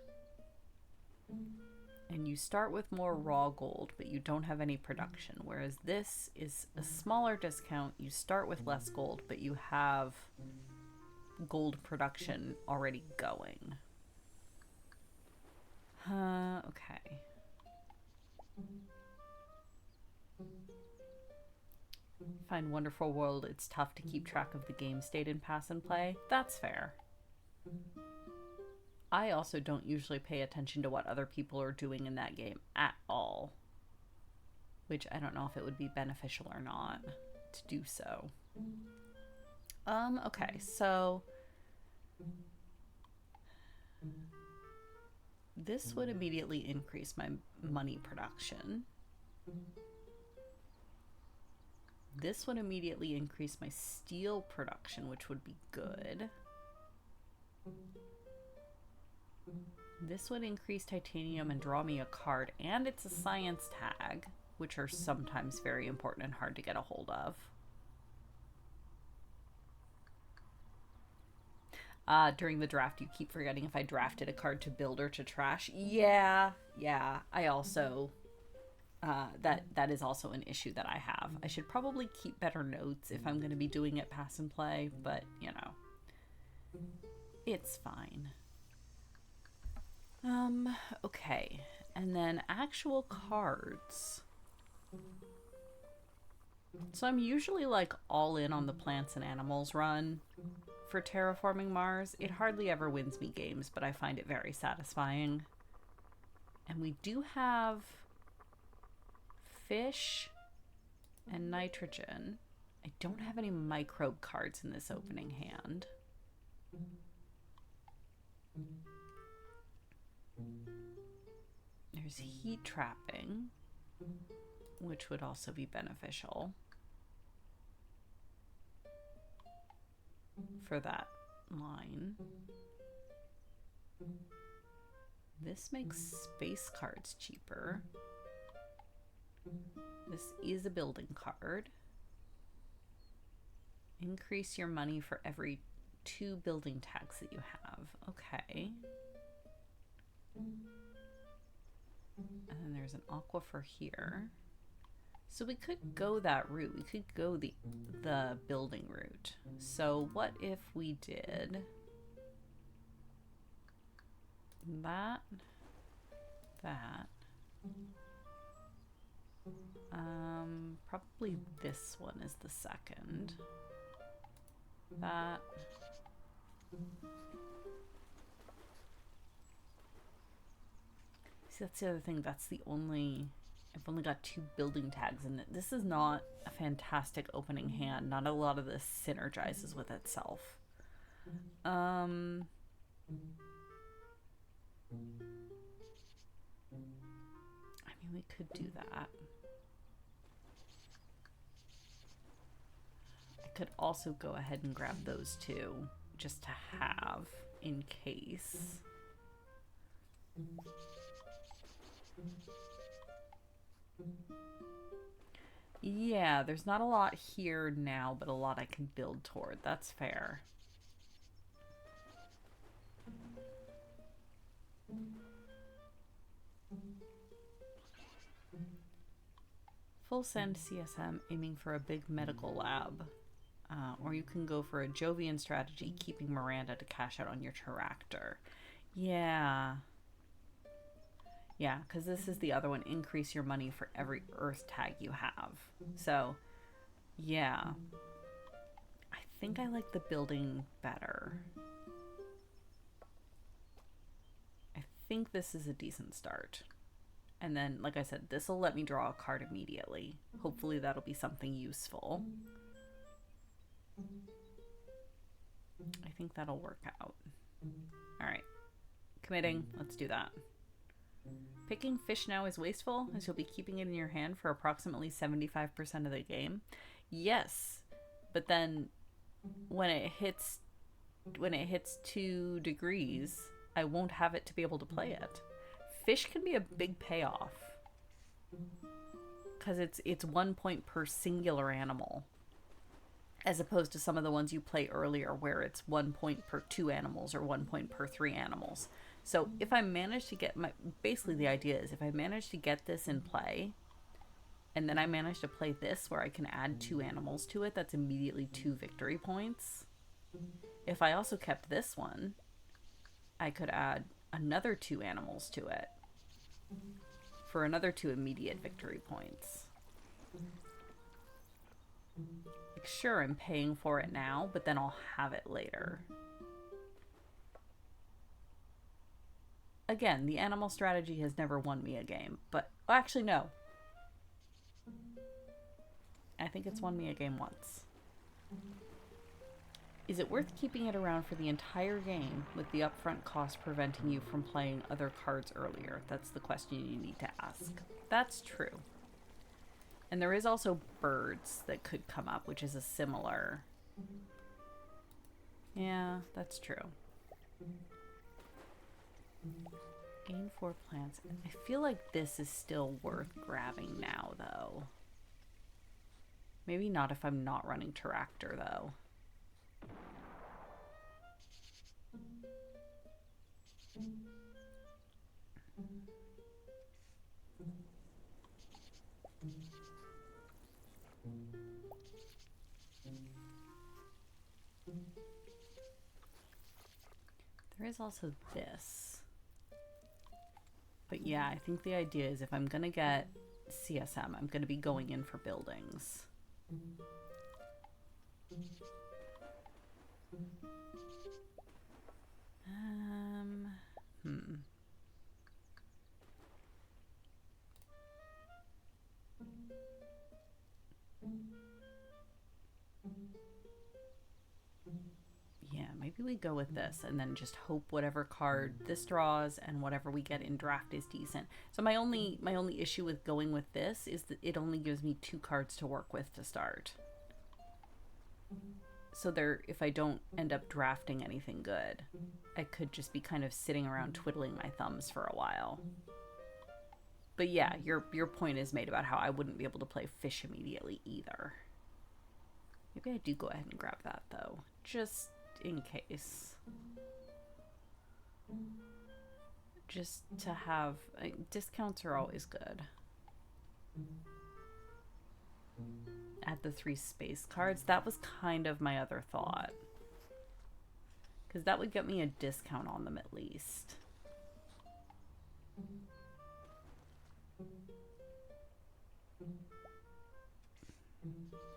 And you start with more raw gold, but you don't have any production. Whereas this is a smaller discount. You start with less gold, but you have gold production already going. Okay. Find Wonderful World, it's tough to keep track of the game state in Pass and Play. That's fair. I also don't usually pay attention to what other people are doing in that game at all. Which I don't know if it would be beneficial or not to do so. Okay, so this would immediately increase my money production. This would immediately increase my steel production, which would be good. This would increase titanium and draw me a card, and it's a science tag, which are sometimes very important and hard to get a hold of. During the draft, you keep forgetting if I drafted a card to build or to trash. Yeah, I also... that is also an issue that I have. I should probably keep better notes if I'm going to be doing it Pass and Play, but, you know, it's fine. Okay, and then actual cards. So I'm usually like all in on the plants and animals run for Terraforming Mars. It hardly ever wins me games, but I find it very satisfying. And we do have fish and nitrogen. I don't have any microbe cards in this opening hand. There's heat trapping, which would also be beneficial for that line. This makes space cards cheaper. This is a building card. Increase your money for every 2 building tags that you have. Okay. And then there's an aquifer here. So we could go that route. We could go the building route. So what if we did that, probably this one is the second. That. See, that's the other thing. That's the only... I've only got 2 building tags in it. This is not a fantastic opening hand. Not a lot of this synergizes with itself. I mean, we could do that. I could also go ahead and grab those 2 just to have in case. Yeah, there's not a lot here now, but a lot I can build toward. That's fair. Full send CSM, aiming for a big medical lab. Or you can go for a Jovian strategy, keeping Miranda to cash out on your tractor. Yeah. Yeah, because this is the other one. Increase your money for every Earth tag you have. So, yeah. I think I like the building better. I think this is a decent start. And then, like I said, this will let me draw a card immediately. Hopefully that'll be something useful. I think that'll work out. Alright. Committing. Let's do that. Picking fish now is wasteful, as you'll be keeping it in your hand for approximately 75% of the game. Yes, but then when it hits 2 degrees, I won't have it to be able to play it. Fish can be a big payoff because it's 1 point per singular animal, as opposed to some of the ones you play earlier where it's 1 point per 2 animals or 1 point per 3 animals. So if I manage to get basically the idea is if I manage to get this in play and then I manage to play this where I can add 2 animals to it, that's immediately 2 victory points. If I also kept this one, I could add another 2 animals to it for another 2 immediate victory points. Like, sure, I'm paying for it now, but then I'll have it later. Again, the animal strategy has never won me a game, but well, actually, no. I think it's won me a game once. Is it worth keeping it around for the entire game with the upfront cost preventing you from playing other cards earlier? That's the question you need to ask. That's true. And there is also birds that could come up, which is a similar... Yeah, that's true. Gain 4 plants. I feel like this is still worth grabbing now, though. Maybe not if I'm not running Terractor, though. There is also this. But yeah, I think the idea is if I'm going to get CSM, I'm going to be going in for buildings. Yeah, maybe we go with this and then just hope whatever card this draws and whatever we get in draft is decent. So my only issue with going with this is that it only gives me 2 cards to work with to start. So there, if I don't end up drafting anything good, I could just be kind of sitting around twiddling my thumbs for a while. But yeah, your point is made about how I wouldn't be able to play fish immediately either. Maybe I do go ahead and grab that though, just in case. Just to have, discounts are always good. Add the 3 space cards. That was kind of my other thought. Because that would get me a discount on them at least.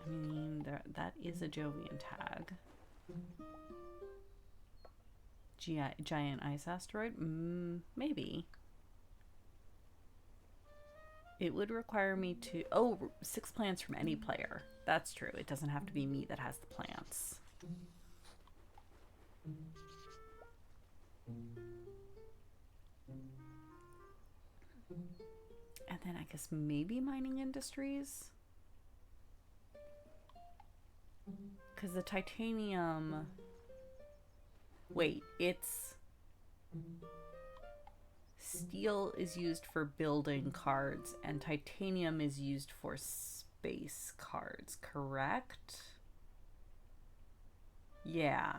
I mean, that is a Jovian tag. Giant ice asteroid? Maybe. It would require me to... Oh, 6 plants from any player. That's true. It doesn't have to be me that has the plants. And then I guess maybe mining industries? Because the titanium... Wait, it's... Steel is used for building cards, and titanium is used for space cards, correct? Yeah.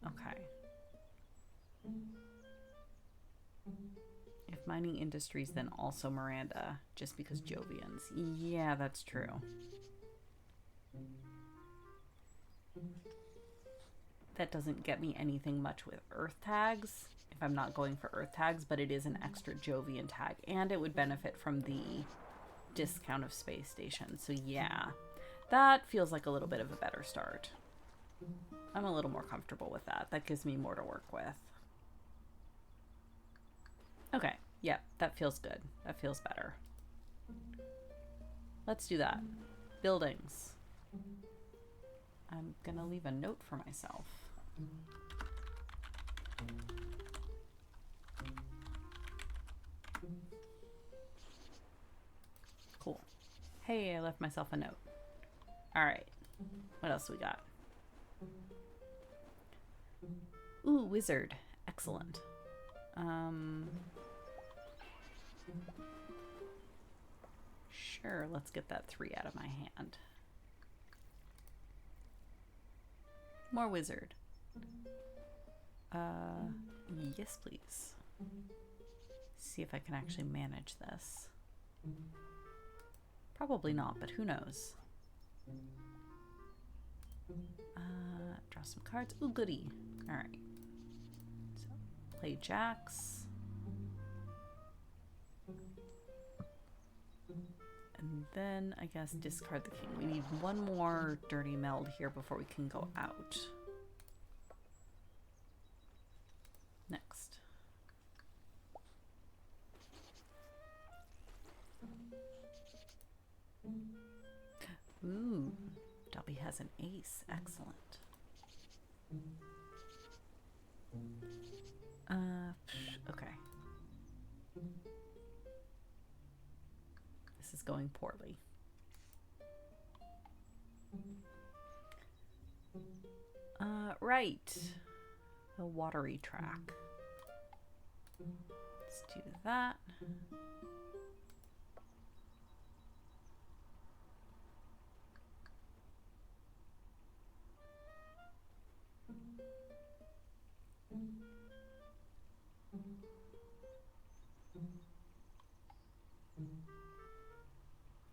Okay. If mining industries, then also Miranda, just because Jovians. Yeah, that's true. That doesn't get me anything much with Earth tags, if I'm not going for Earth tags, but it is an extra Jovian tag, and it would benefit from the discount of Space Station. So yeah, that feels like a little bit of a better start. I'm a little more comfortable with that. That gives me more to work with. Okay, yeah, that feels good. That feels better. Let's do that. Buildings. I'm gonna leave a note for myself. Cool. Hey, I left myself a note. Alright. What else we got? Ooh, wizard. Excellent. Sure, let's get that 3 out of my hand. More wizard. Yes, please. See if I can actually manage this. Probably not, but who knows? Draw some cards. Ooh, goody. Alright. So, play jacks. And then I guess discard the king. We need one more dirty meld here before we can go out. Next. Ooh, Dobby has an ace. Excellent. Okay. This is going poorly. Right. The watery track. Let's do that.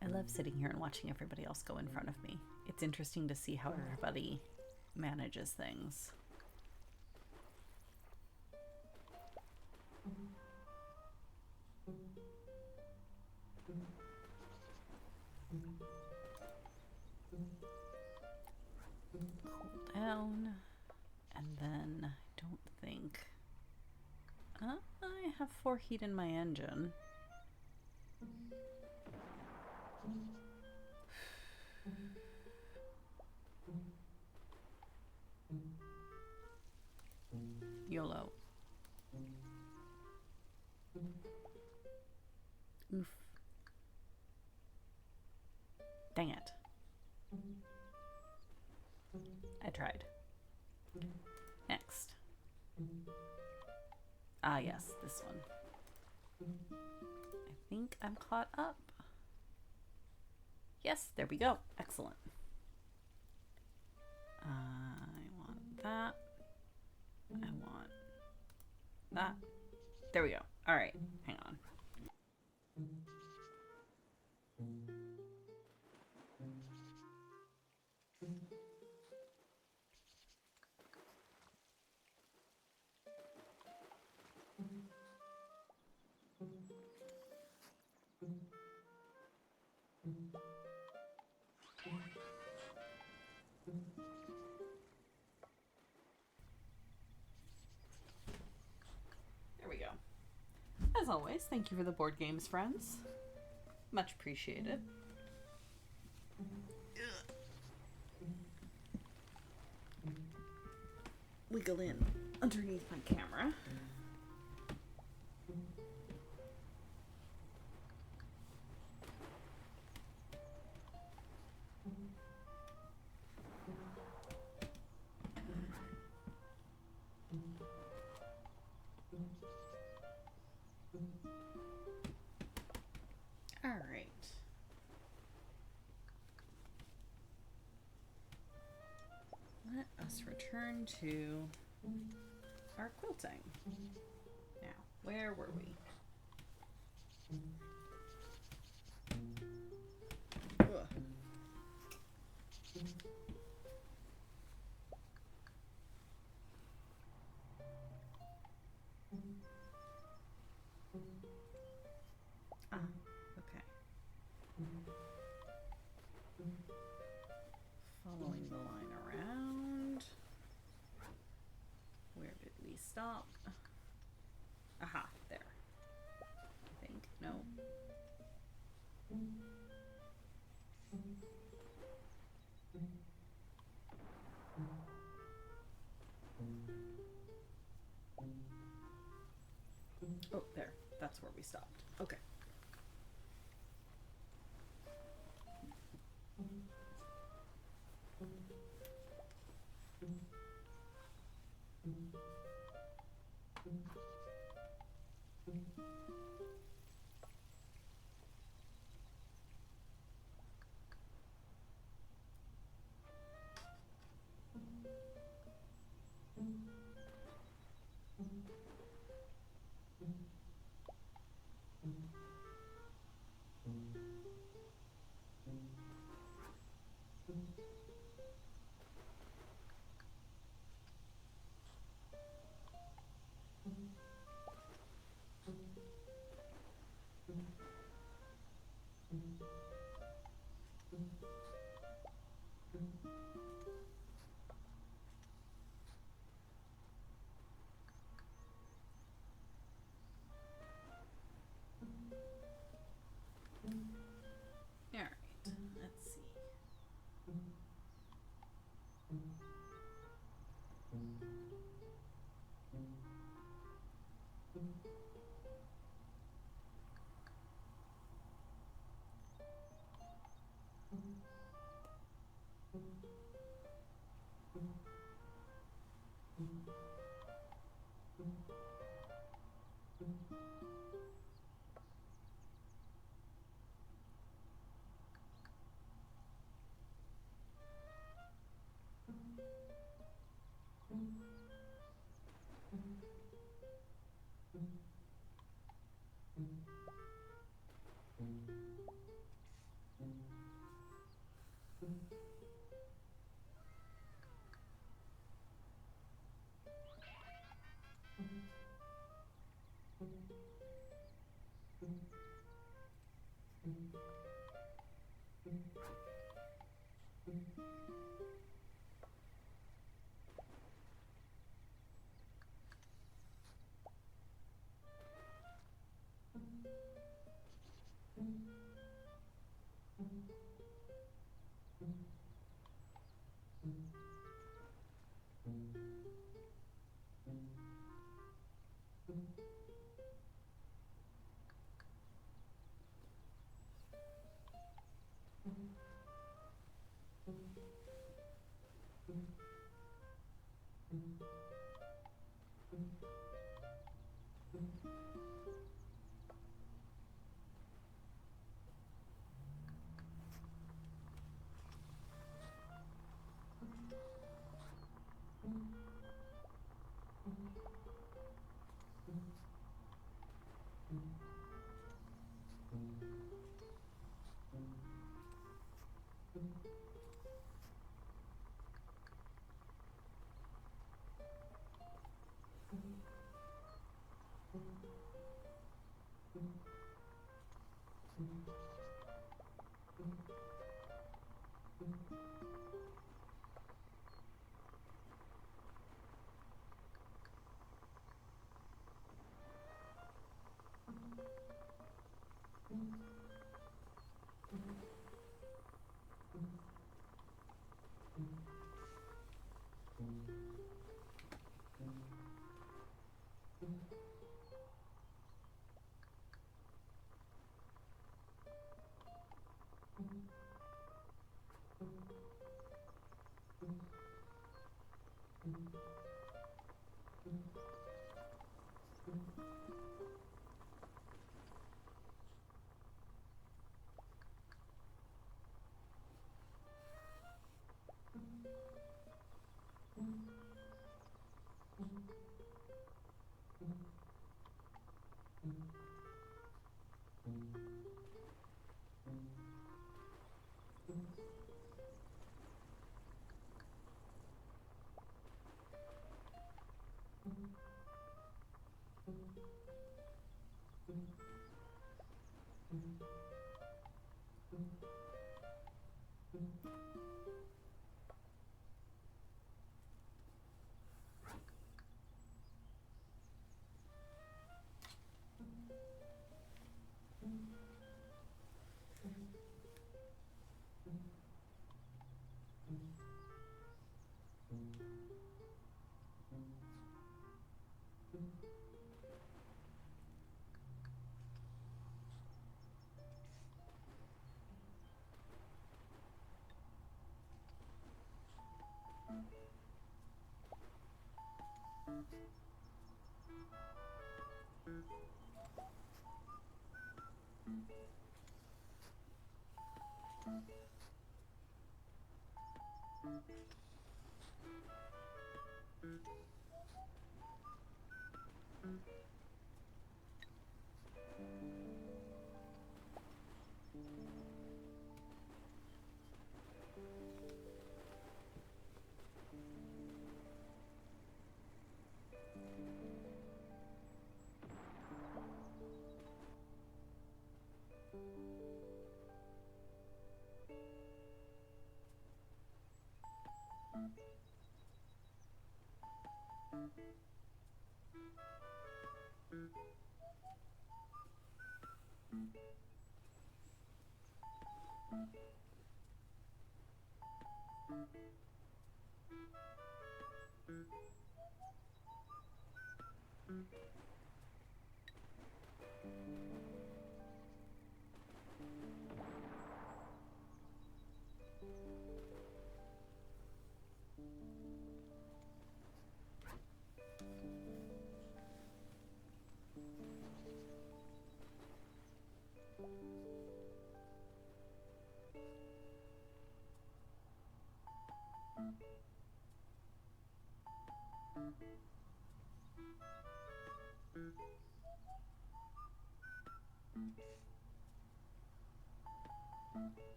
I love sitting here and watching everybody else go in front of me. It's interesting to see how everybody manages things. Cool down. And then I don't think... I have 4 heat in my engine. YOLO. Oof. Dang it. I tried. Next. Ah, yes, this one. I think I'm caught up. Yes, there we go. Excellent. I want that. I want that. There we go. All right, hang on. There we go. As always, thank you for the board games, friends. Much appreciated. Wiggle in underneath my camera. All right. Let us return to our quilting. Now, where were we? Ugh. Ah, okay. Following the line around. Where did we stop? Aha, there. I think. No. Oh, there. That's where we stopped. Okay.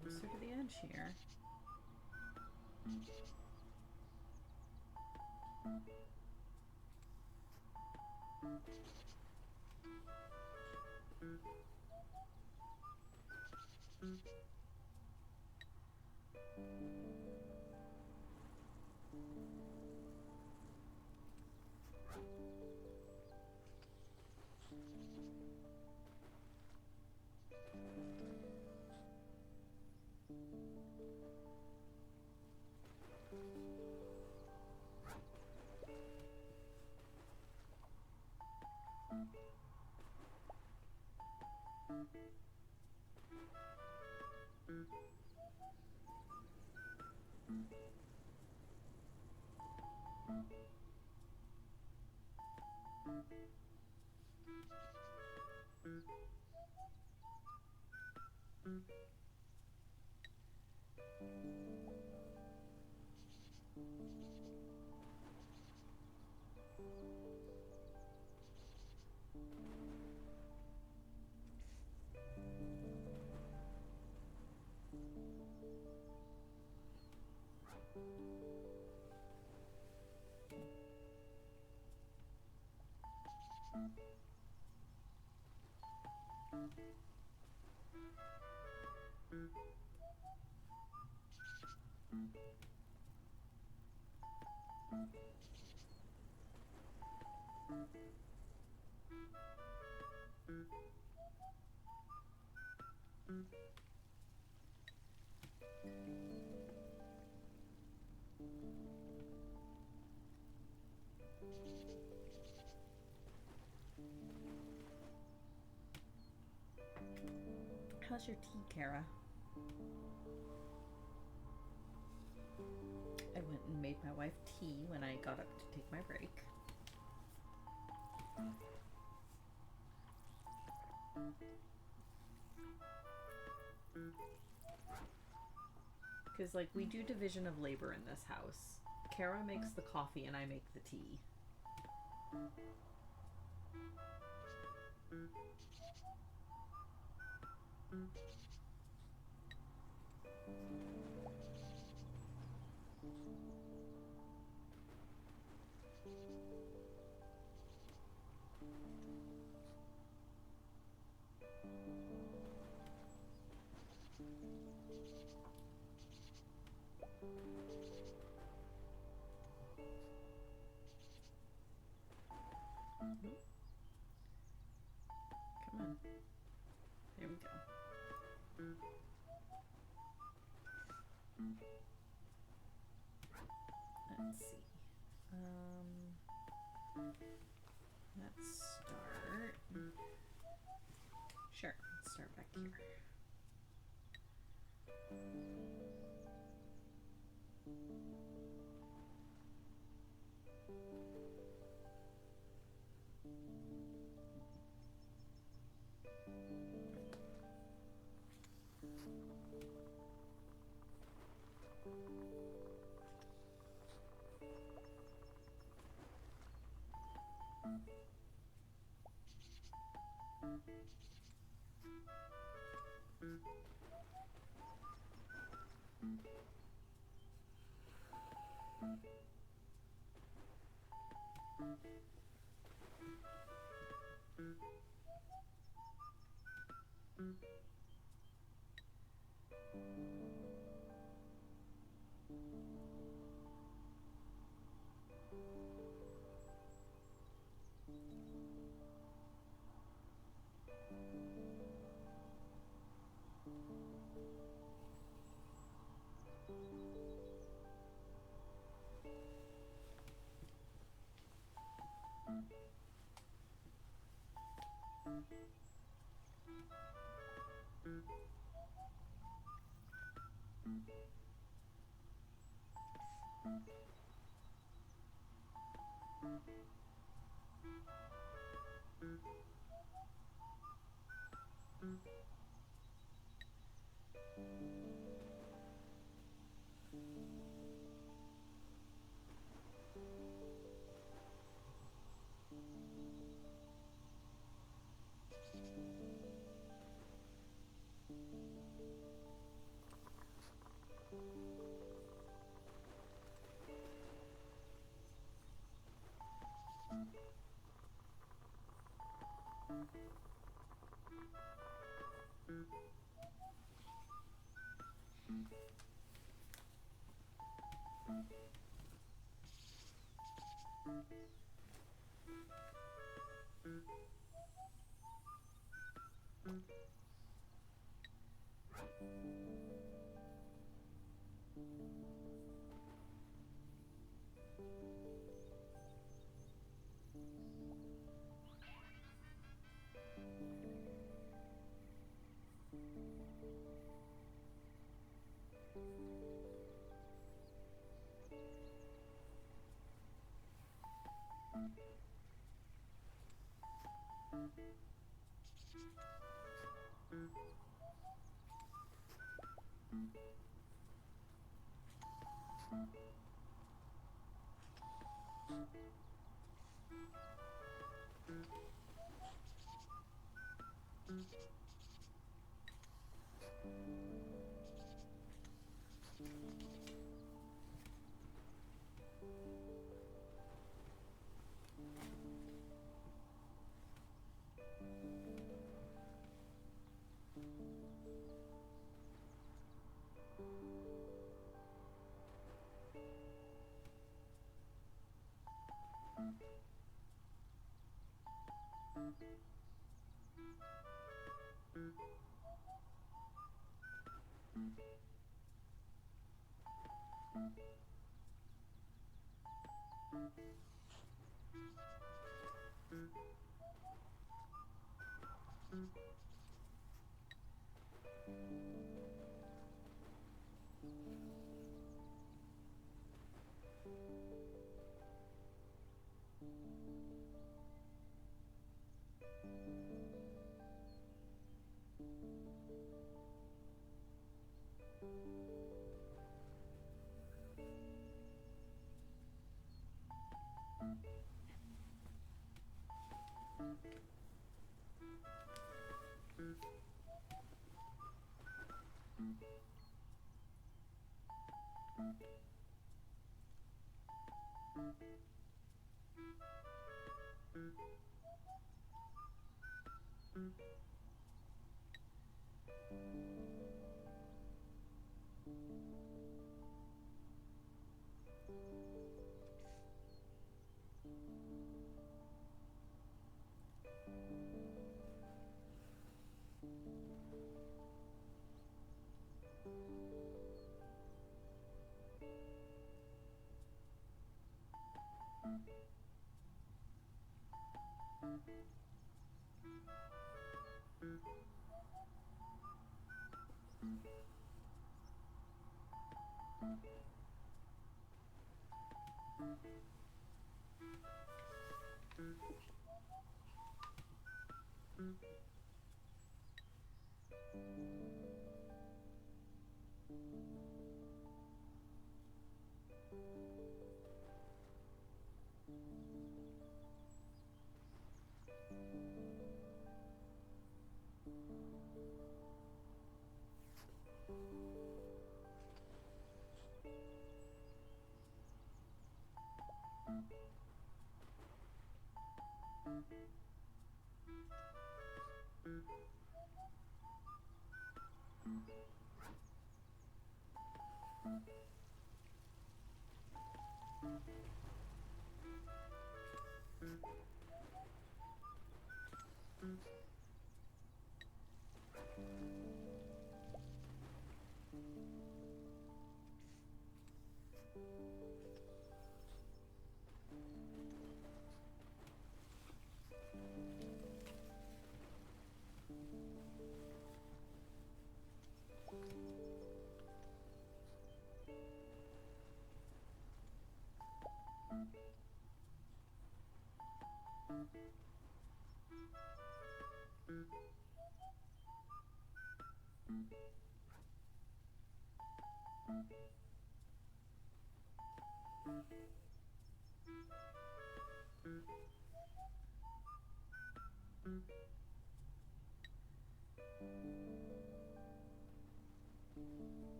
Closer to the edge here. How's your tea, Kara? I went and made my wife tea when I got up to take my break. Because, like, we do division of labor in this house. Kara makes the coffee and I make the tea. Come on. There we go. Let's see. Let's start. Sure, let's start back here.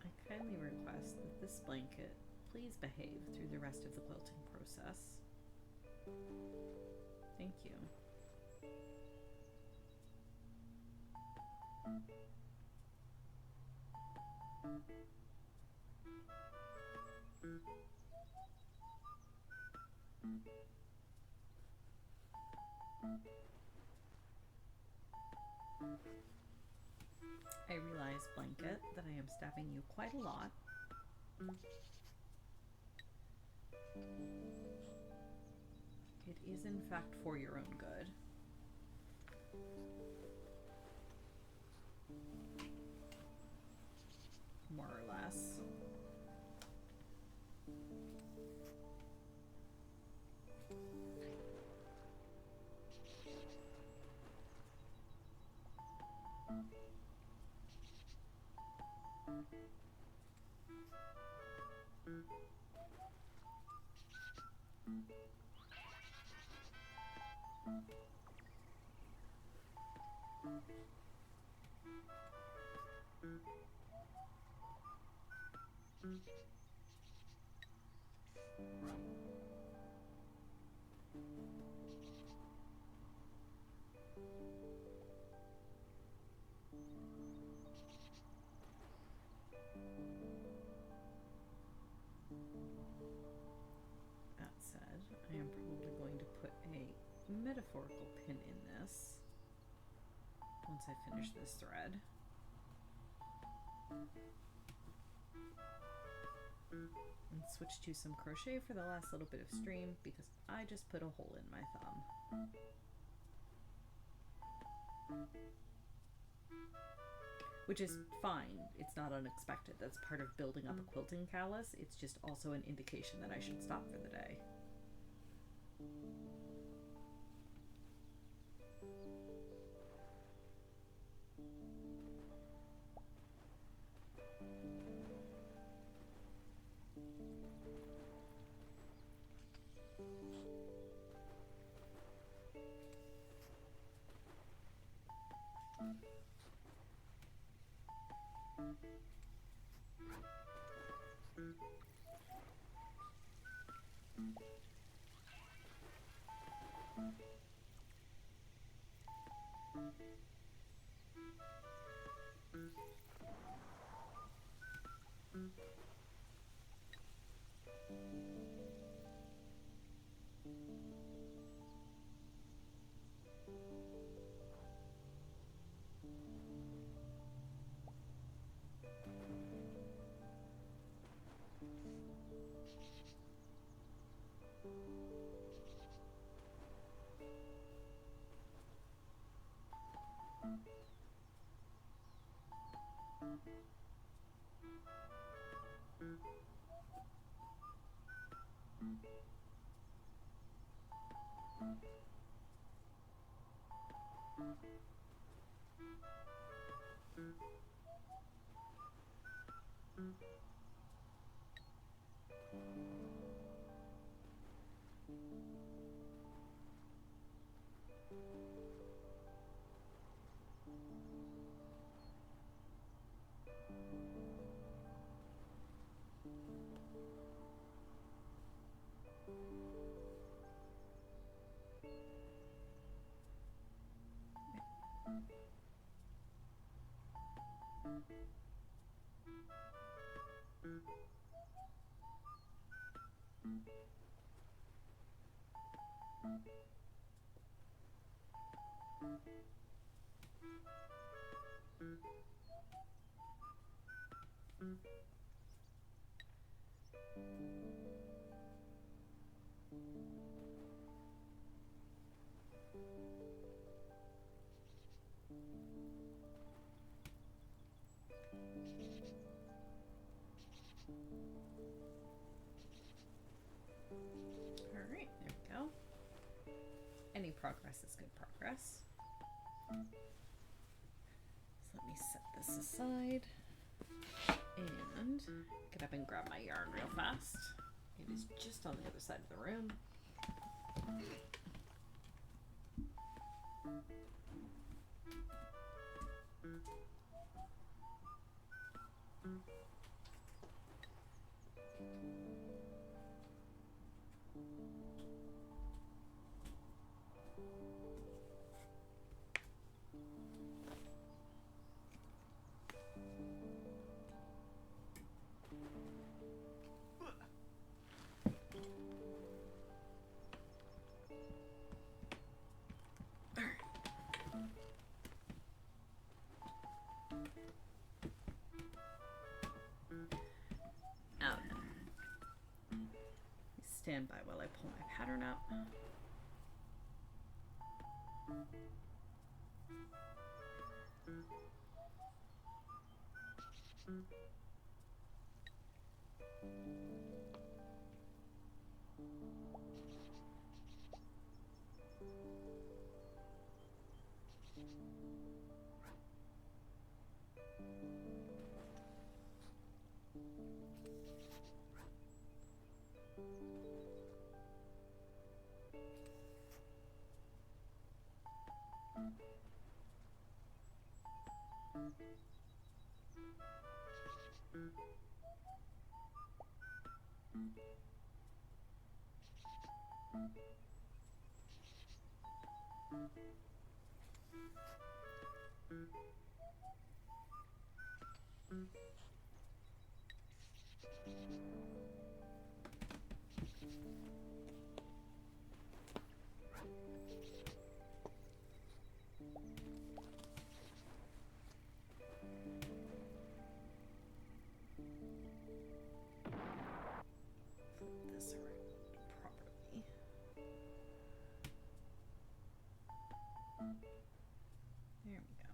I kindly request that this blanket please behave through the rest of the quilting process. Thank you. I realize, Blanket, that I am stabbing you quite a lot. It is in fact for your own good. More or less. That said, I am probably going to put a metaphorical pin in this once I finish this thread. And switch to some crochet for the last little bit of stream because I just put a hole in my thumb. Which is fine. It's not unexpected. That's part of building up a quilting callus. It's just also an indication that I should stop for the day. progress is good progress. So let me set this aside and get up and grab my yarn real fast. It is just on the other side of the room. Stand by while I pull my pattern up. Flip this around properly. There we go.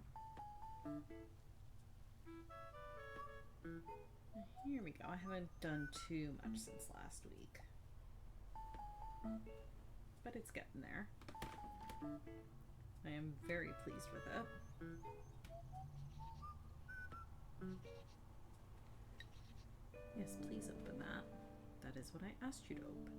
Here we go. I haven't done too much since last week, but it's getting there. I am very pleased with it. Yes, please open that. That is what I asked you to open.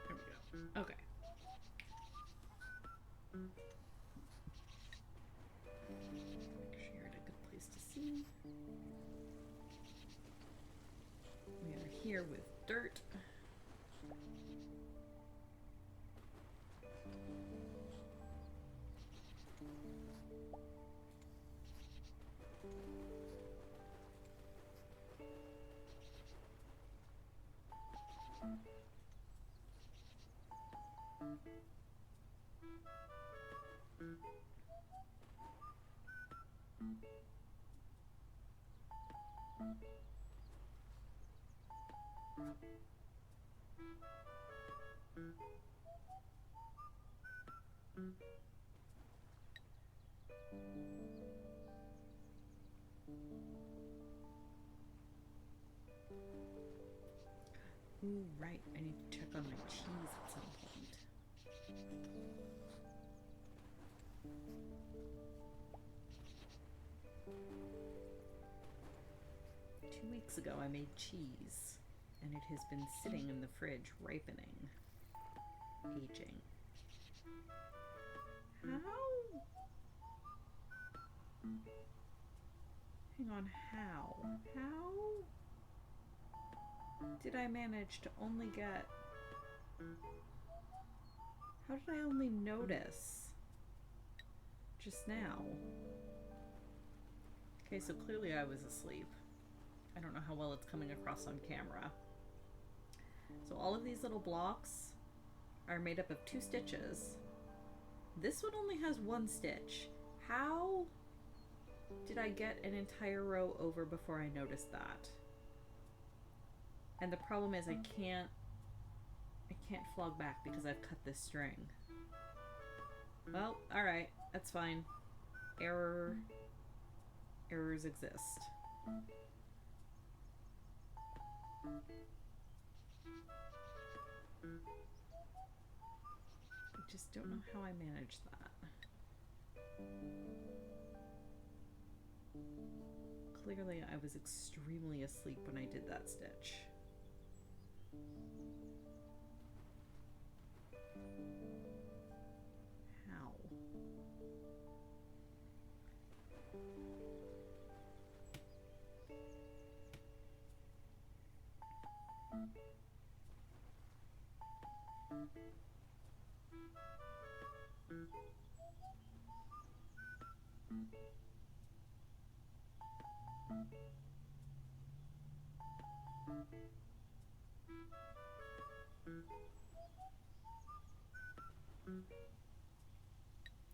There we go. Okay. Make sure you're at a good place to see. We are here with dirt. Ooh, right. I need to check on my cheese at some point. 2 weeks ago I made cheese, and it has been sitting in the fridge ripening, aging. How? Hang on, how? How did I manage to only get... How did I only notice just now? Okay, so clearly I was asleep. I don't know how well it's coming across on camera. So all of these little blocks are made up of 2 stitches. This one only has 1 stitch. How did I get an entire row over before I noticed that? And the problem is I can't flog back because I've cut this string. Well, alright, that's fine. Errors exist. I just don't know how I managed that. Clearly I was extremely asleep when I did that stitch. How?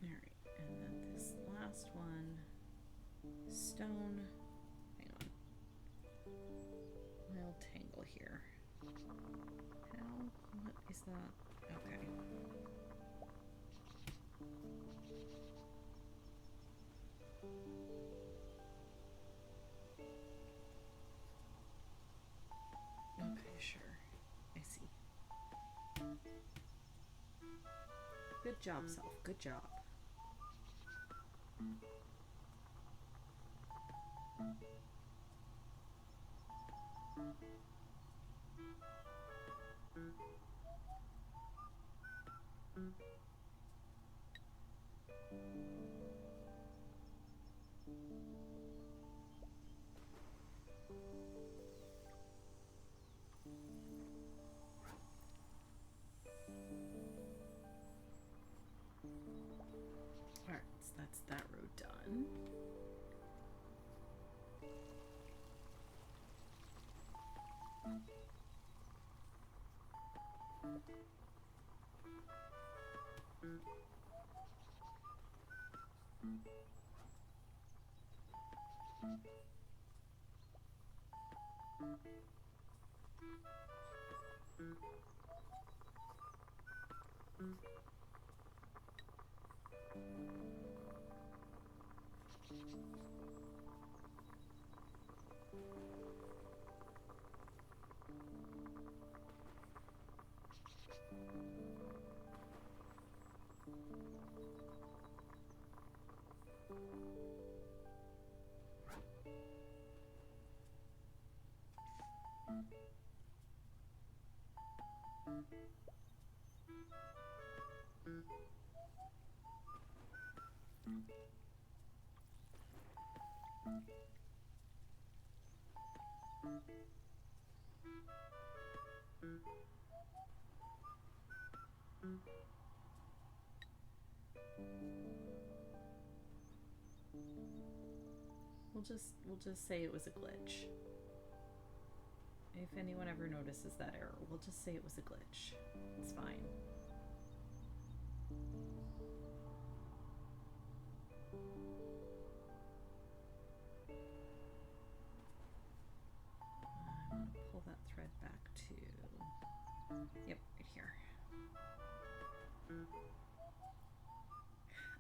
Alright, and then this last one, stone, hang on, my old tangle here. What is that? Okay. Okay, sure. I see. Good job, Self. Good job. Alright, so that's that row done. We'll just say it was a glitch. If anyone ever notices that error, we'll just say it was a glitch. It's fine. I'm gonna pull that thread back to, yep, right here.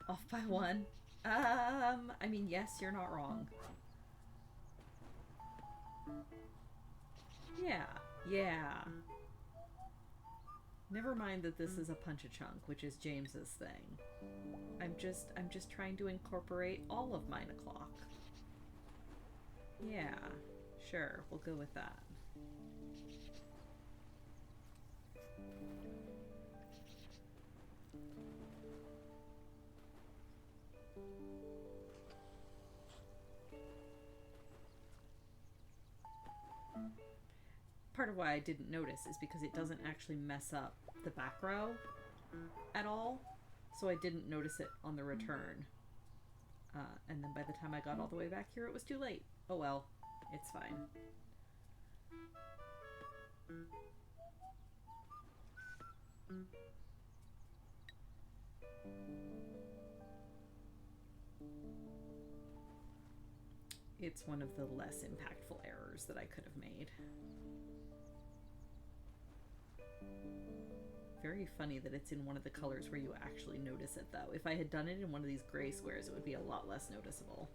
Off by 1. I mean, yes, you're not wrong. Yeah. Never mind that this is a punch-a-chunk, which is James's thing. I'm just trying to incorporate all of 9 o'clock. Yeah, sure, we'll go with that. Part of why I didn't notice is because it doesn't actually mess up the back row at all, so I didn't notice it on the return. And then by the time I got all the way back here, it was too late. Oh well, it's fine. It's one of the less impactful errors that I could have made. Very funny that it's in one of the colors where you actually notice it, though. If I had done it in one of these gray squares, it would be a lot less noticeable.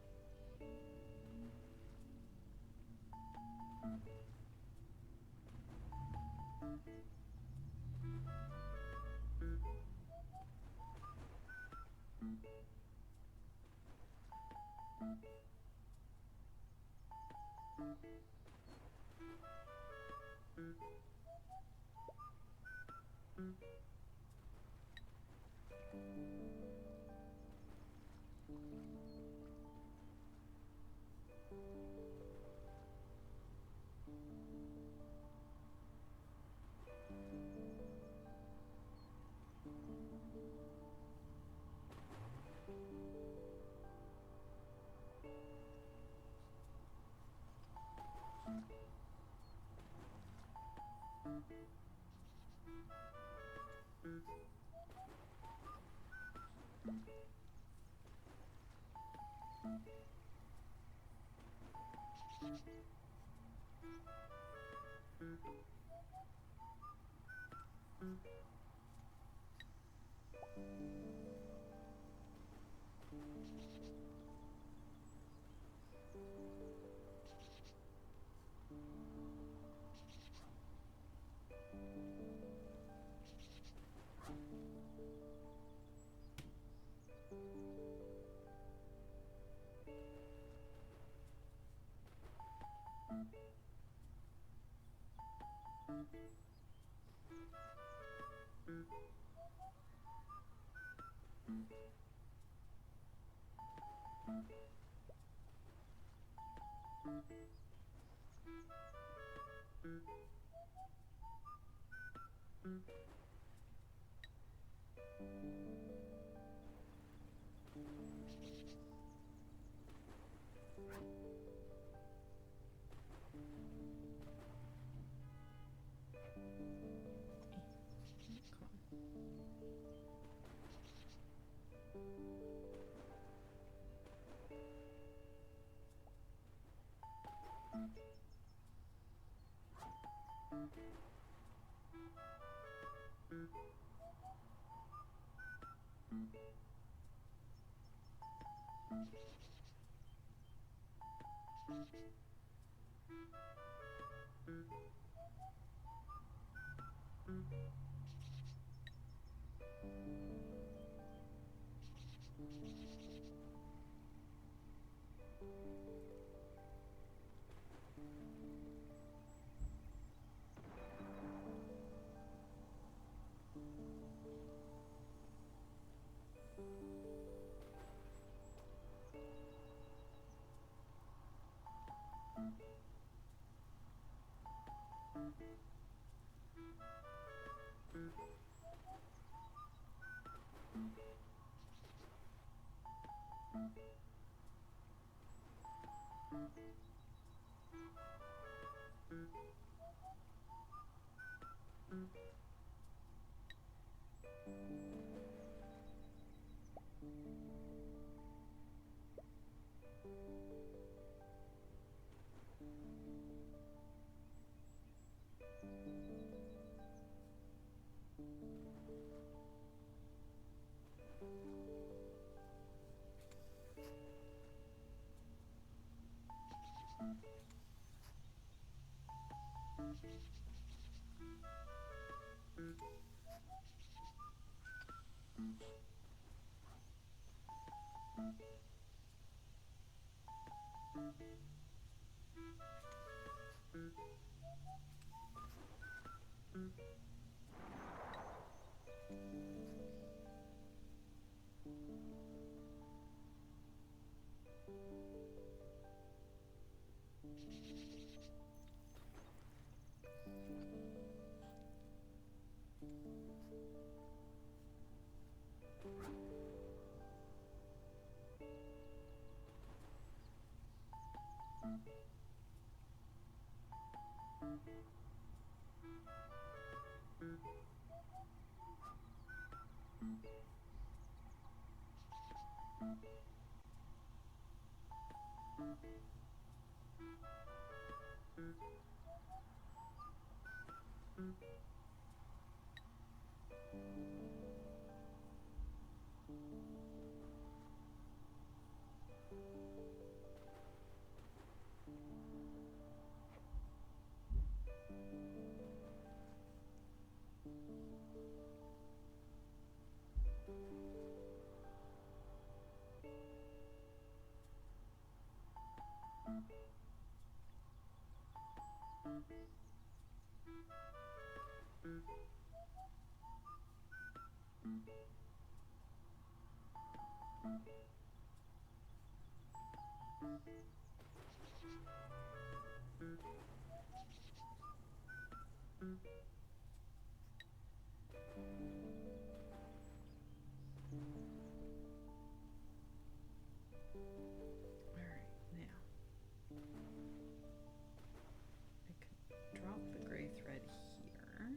Drop the gray thread here.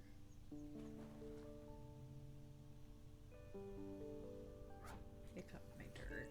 Pick up my dirt.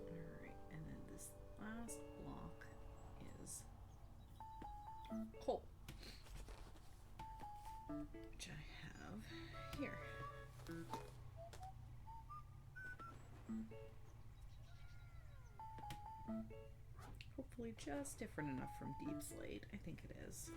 Alright, and then this last block is coal, which I have here. Hopefully just different enough from Deep Slate. I think it is.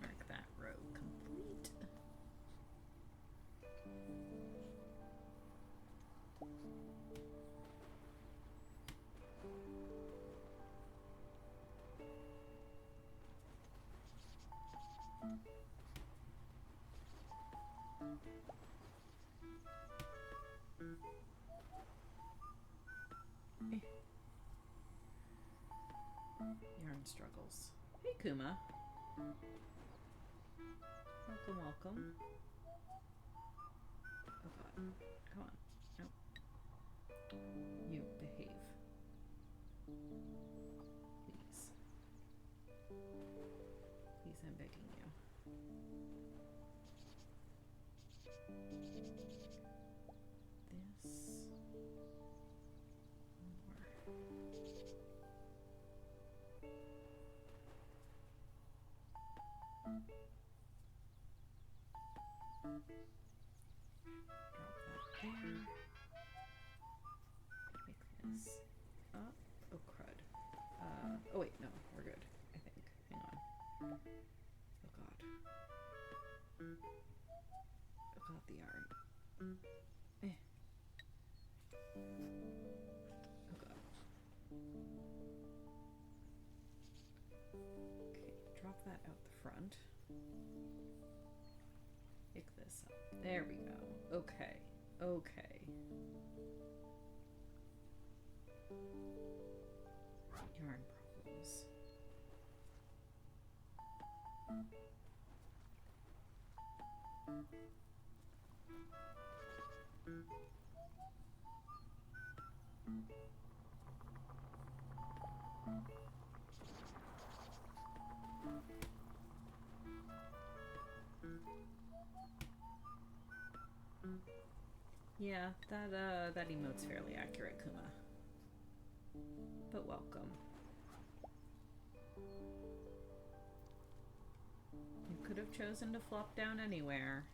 Mark that row complete. Yarn struggles. Hey, Kuma. Welcome, welcome. Oh god. Come on. Nope. You behave. Please. Please, I'm begging you. This. More. Drop that there. Make this up. Oh, crud. Oh wait, no, we're good, I think. Hang on. Oh god. Oh god, the yarn. Eh. Oh god. Okay, drop that out the front. Pick this up. There we go. Okay. Okay. Yarn problems. Yeah, that emote's fairly accurate, Kuma. But welcome. You could have chosen to flop down anywhere.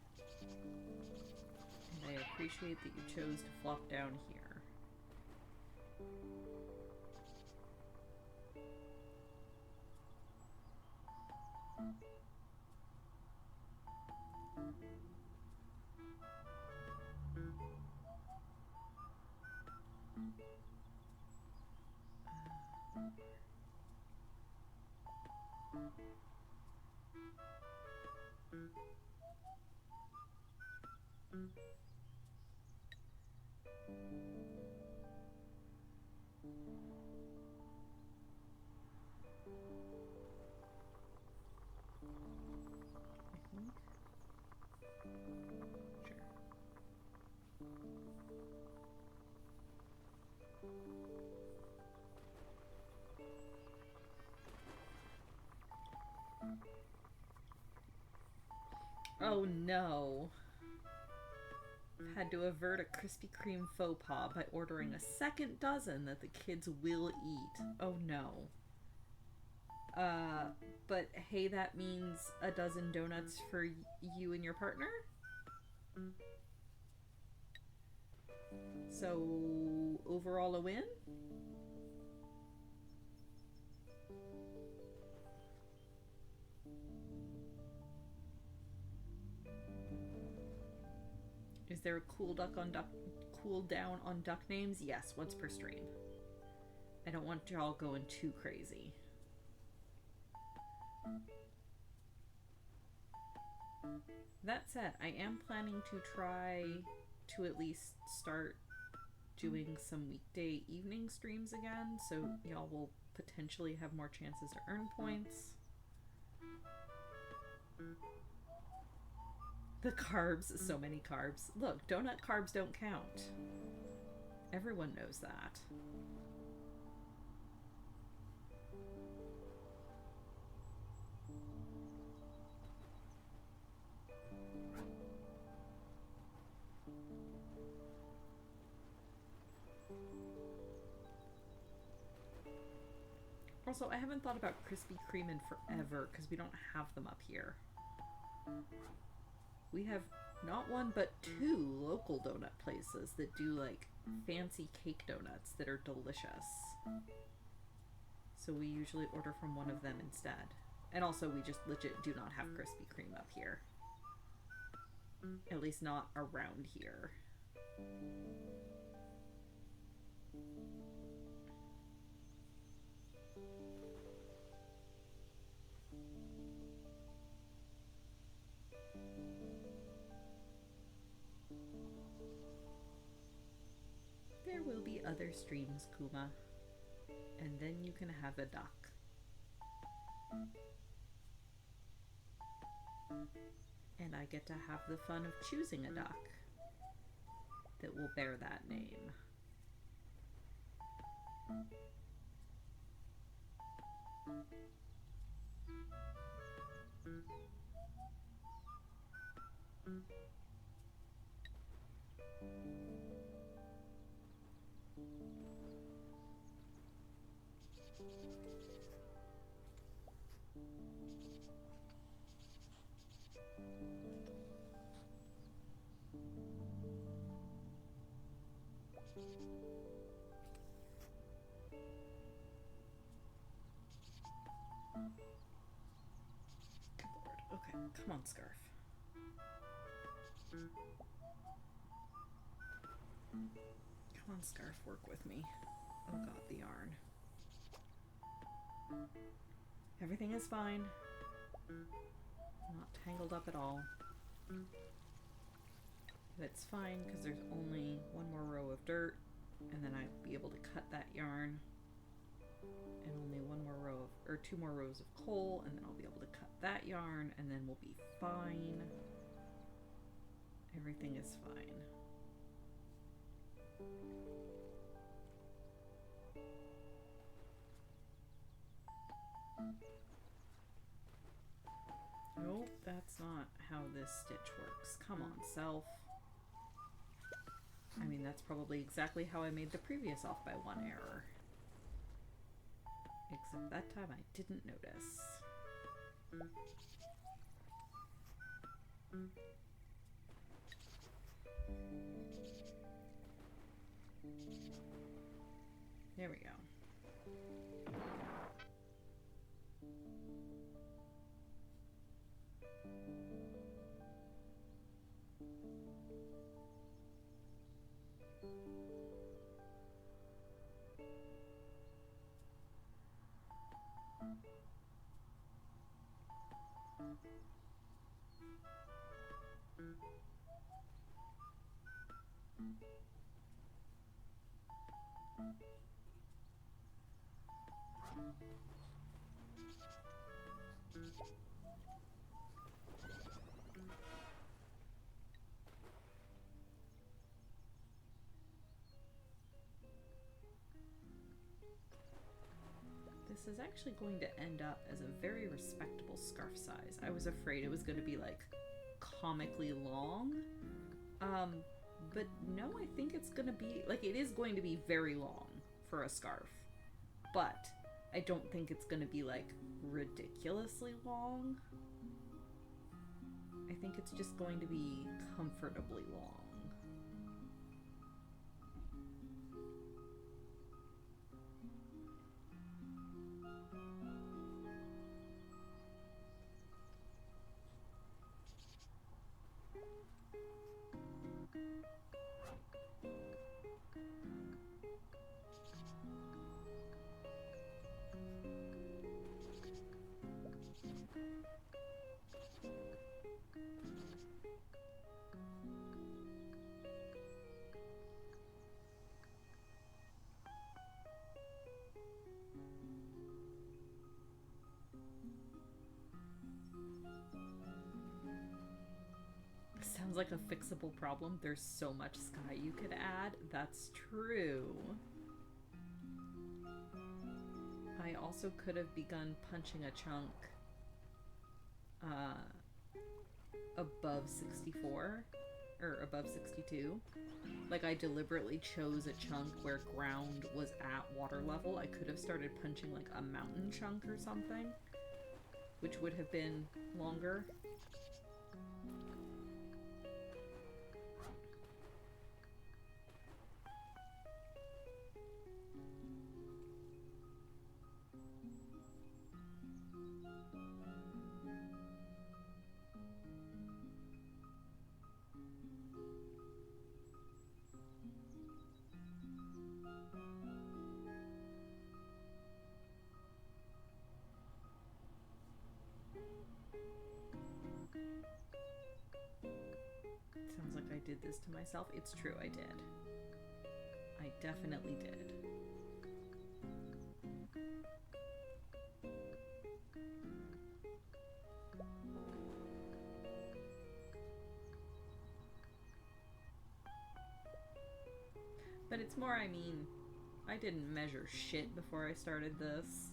And I appreciate that you chose to flop down here. Oh no. Had to avert a Krispy Kreme faux pas by ordering a second dozen that the kids will eat. Oh no. But hey, that means a dozen donuts for you and your partner? So, overall a win? Is there a cool down on duck names? Yes, once per stream. I don't want y'all going too crazy. That said, I am planning to try to at least start doing some weekday evening streams again, so y'all will potentially have more chances to earn points. The carbs, so many carbs. Look, donut carbs don't count. Everyone knows that. Also, I haven't thought about Krispy Kreme in forever because we don't have them up here. We have not one but two local donut places that do like fancy cake donuts that are delicious. So we usually order from one of them instead. And also we just legit do not have Krispy Kreme up here. At least not around here. There will be other streams, Kuma. And then you can have a duck. And I get to have the fun of choosing a duck that will bear that name. Come on, scarf. Come on, scarf, work with me. Oh god, the yarn. Everything is fine. Not tangled up at all. But it's fine because there's only one more row of dirt, and then I'd be able to cut that yarn. And only one more row of, or 2 more rows of coal, and then I'll be able to cut that yarn, and then we'll be fine. Everything is fine. Nope, that's not how this stitch works. Come on, self. I mean, that's probably exactly how I made the previous off by 1 error. Except that time I didn't notice. There we go. This is actually going to end up as a very respectable scarf size. I was afraid it was going to be like comically long. But no, I think it's going to be, like, it is going to be very long for a scarf. But I don't think it's going to be like ridiculously long. I think it's just going to be comfortably long. Sounds like a fixable problem. There's so much sky you could add. That's true. I also could have begun punching a chunk above 64 or above 62. Like, I deliberately chose a chunk where ground was at water level. I could have started punching like a mountain chunk or something, which would have been longer. Sounds like I did this to myself. It's true, I did. I definitely did. But it's more, I mean, I didn't measure shit before I started this.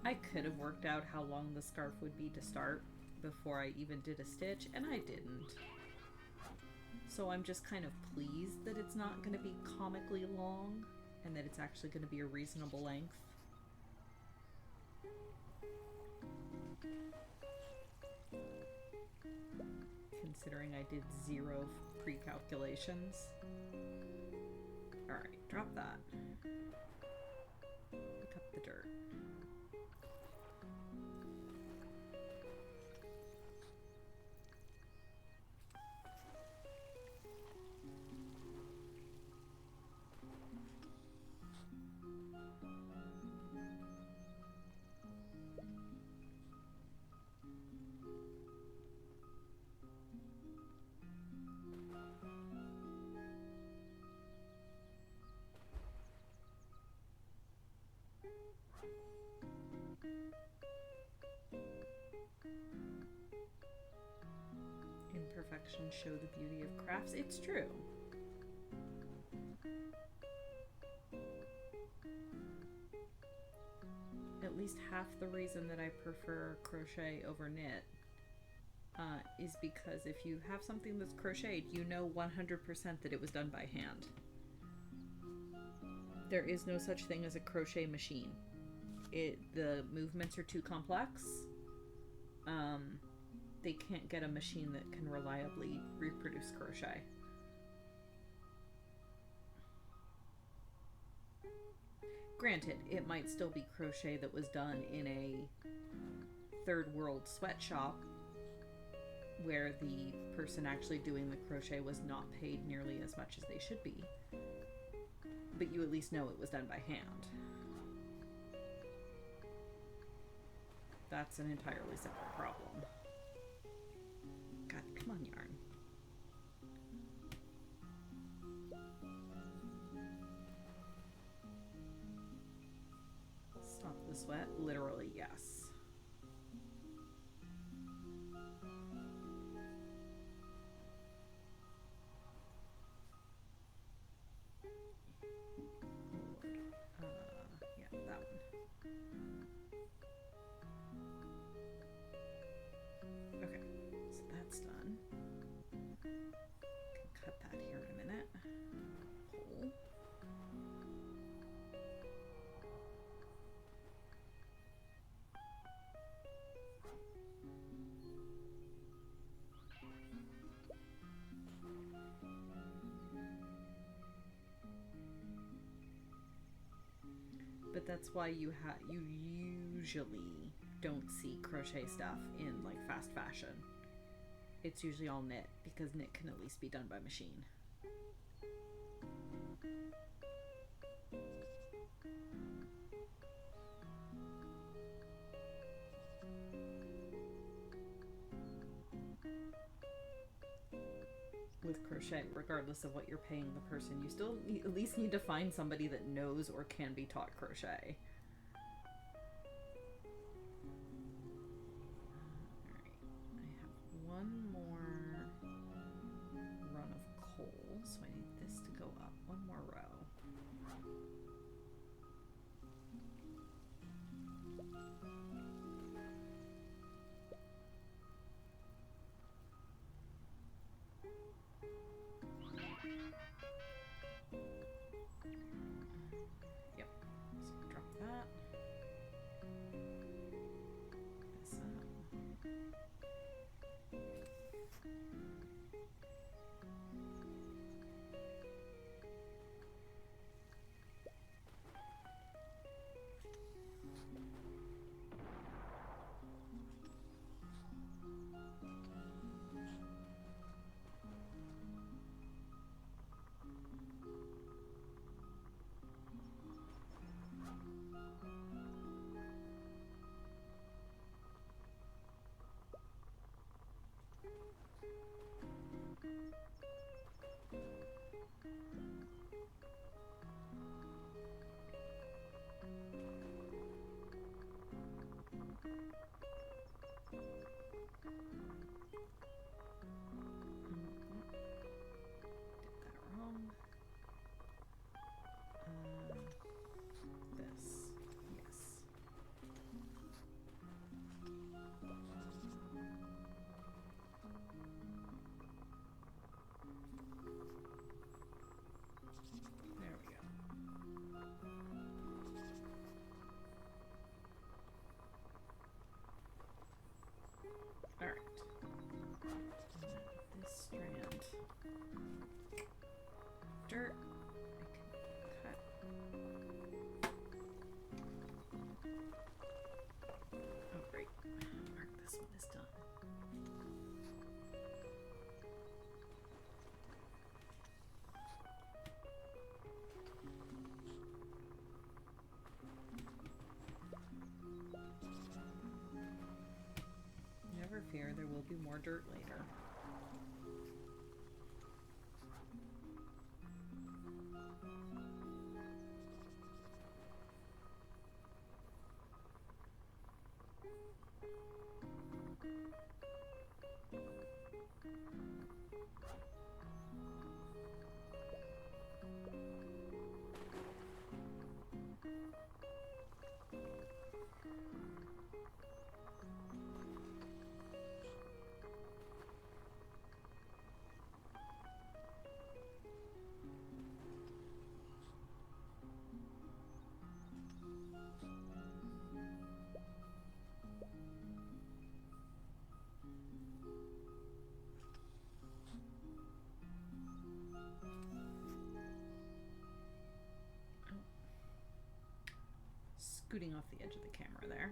I could have worked out how long the scarf would be to start before I even did a stitch, and I didn't. So I'm just kind of pleased that it's not going to be comically long, and that it's actually going to be a reasonable length. Considering I did 0 pre-calculations. Alright, drop that. Pick up the dirt. imperfections show the beauty of crafts. It's true. At least half the reason that I prefer crochet over knit is because if you have something that's crocheted, you know 100% that it was done by hand. There is no such thing as a crochet machine. The movements are too complex. They can't get a machine that can reliably reproduce crochet. Granted, it might still be crochet that was done in a third world sweatshop where the person actually doing the crochet was not paid nearly as much as they should be. But you at least know it was done by hand. That's an entirely separate problem. God, come on, yarn. Stop the sweat? Literally, yes. Yeah, that one. Okay, so that's done. Can cut that here in a minute. Pull. But that's why you usually don't see crochet stuff in like fast fashion. It's usually all knit because knit can at least be done by machine. With crochet, regardless of what you're paying the person, you still at least need to find somebody that knows or can be taught crochet. Alright, I have one more run of coal, so I need this to go up one more row. Yep, so drop that. This up. This. Yes. There we go. All right. This strand. Dirt. I can cut. Oh, great. Mark this one is done. Never fear, there will be more dirt later. scooting off the edge of the camera there.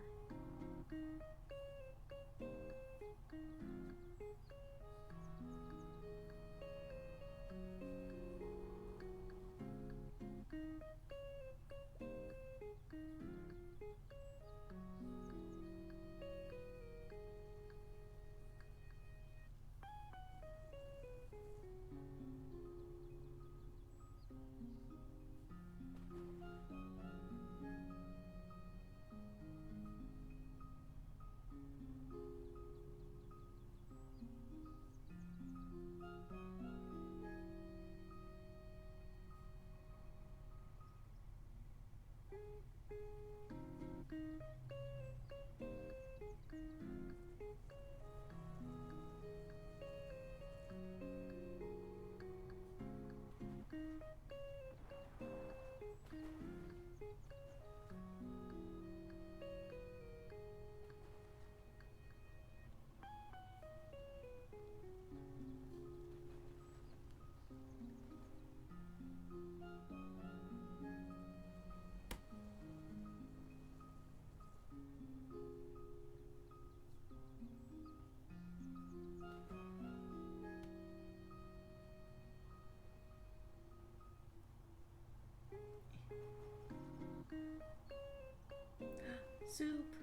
Soup!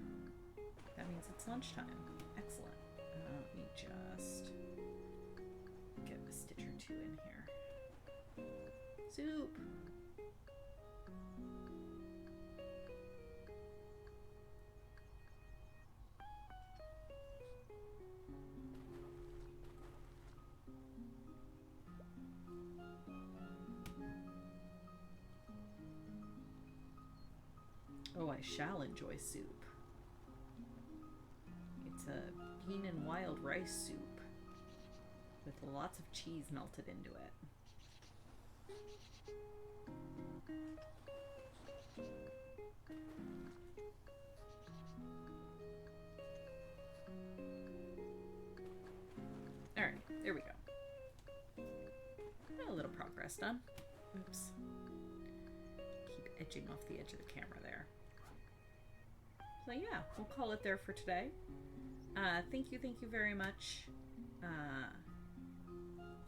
That means it's lunchtime. Excellent. Let me just get a stitch or two in here. Soup! Oh, I shall enjoy soup. It's a bean and wild rice soup with lots of cheese melted into it. Alright, there we go. A little progress done. Oops. Keep edging off the edge of the camera there. So yeah, we'll call it there for today. Thank you very much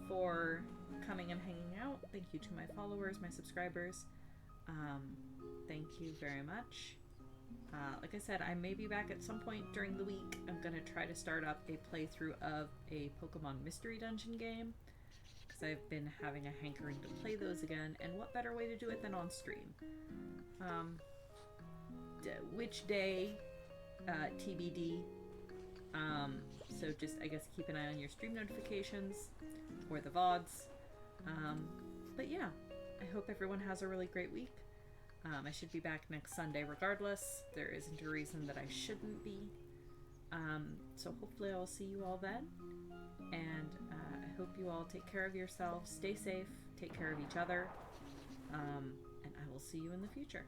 for coming and hanging out. Thank you to my followers, my subscribers. Thank you very much. Like I said, I may be back at some point during the week. I'm going to try to start up a playthrough of a Pokemon Mystery Dungeon game, because I've been having a hankering to play those again, and what better way to do it than on stream? Which day, TBD. So just, I guess, keep an eye on your stream notifications or the VODs. But yeah, I hope everyone has a really great week. I should be back next Sunday regardless. There isn't a reason that I shouldn't be. So hopefully I'll see you all then. And I hope you all take care of yourselves, stay safe, take care of each other. And I will see you in the future.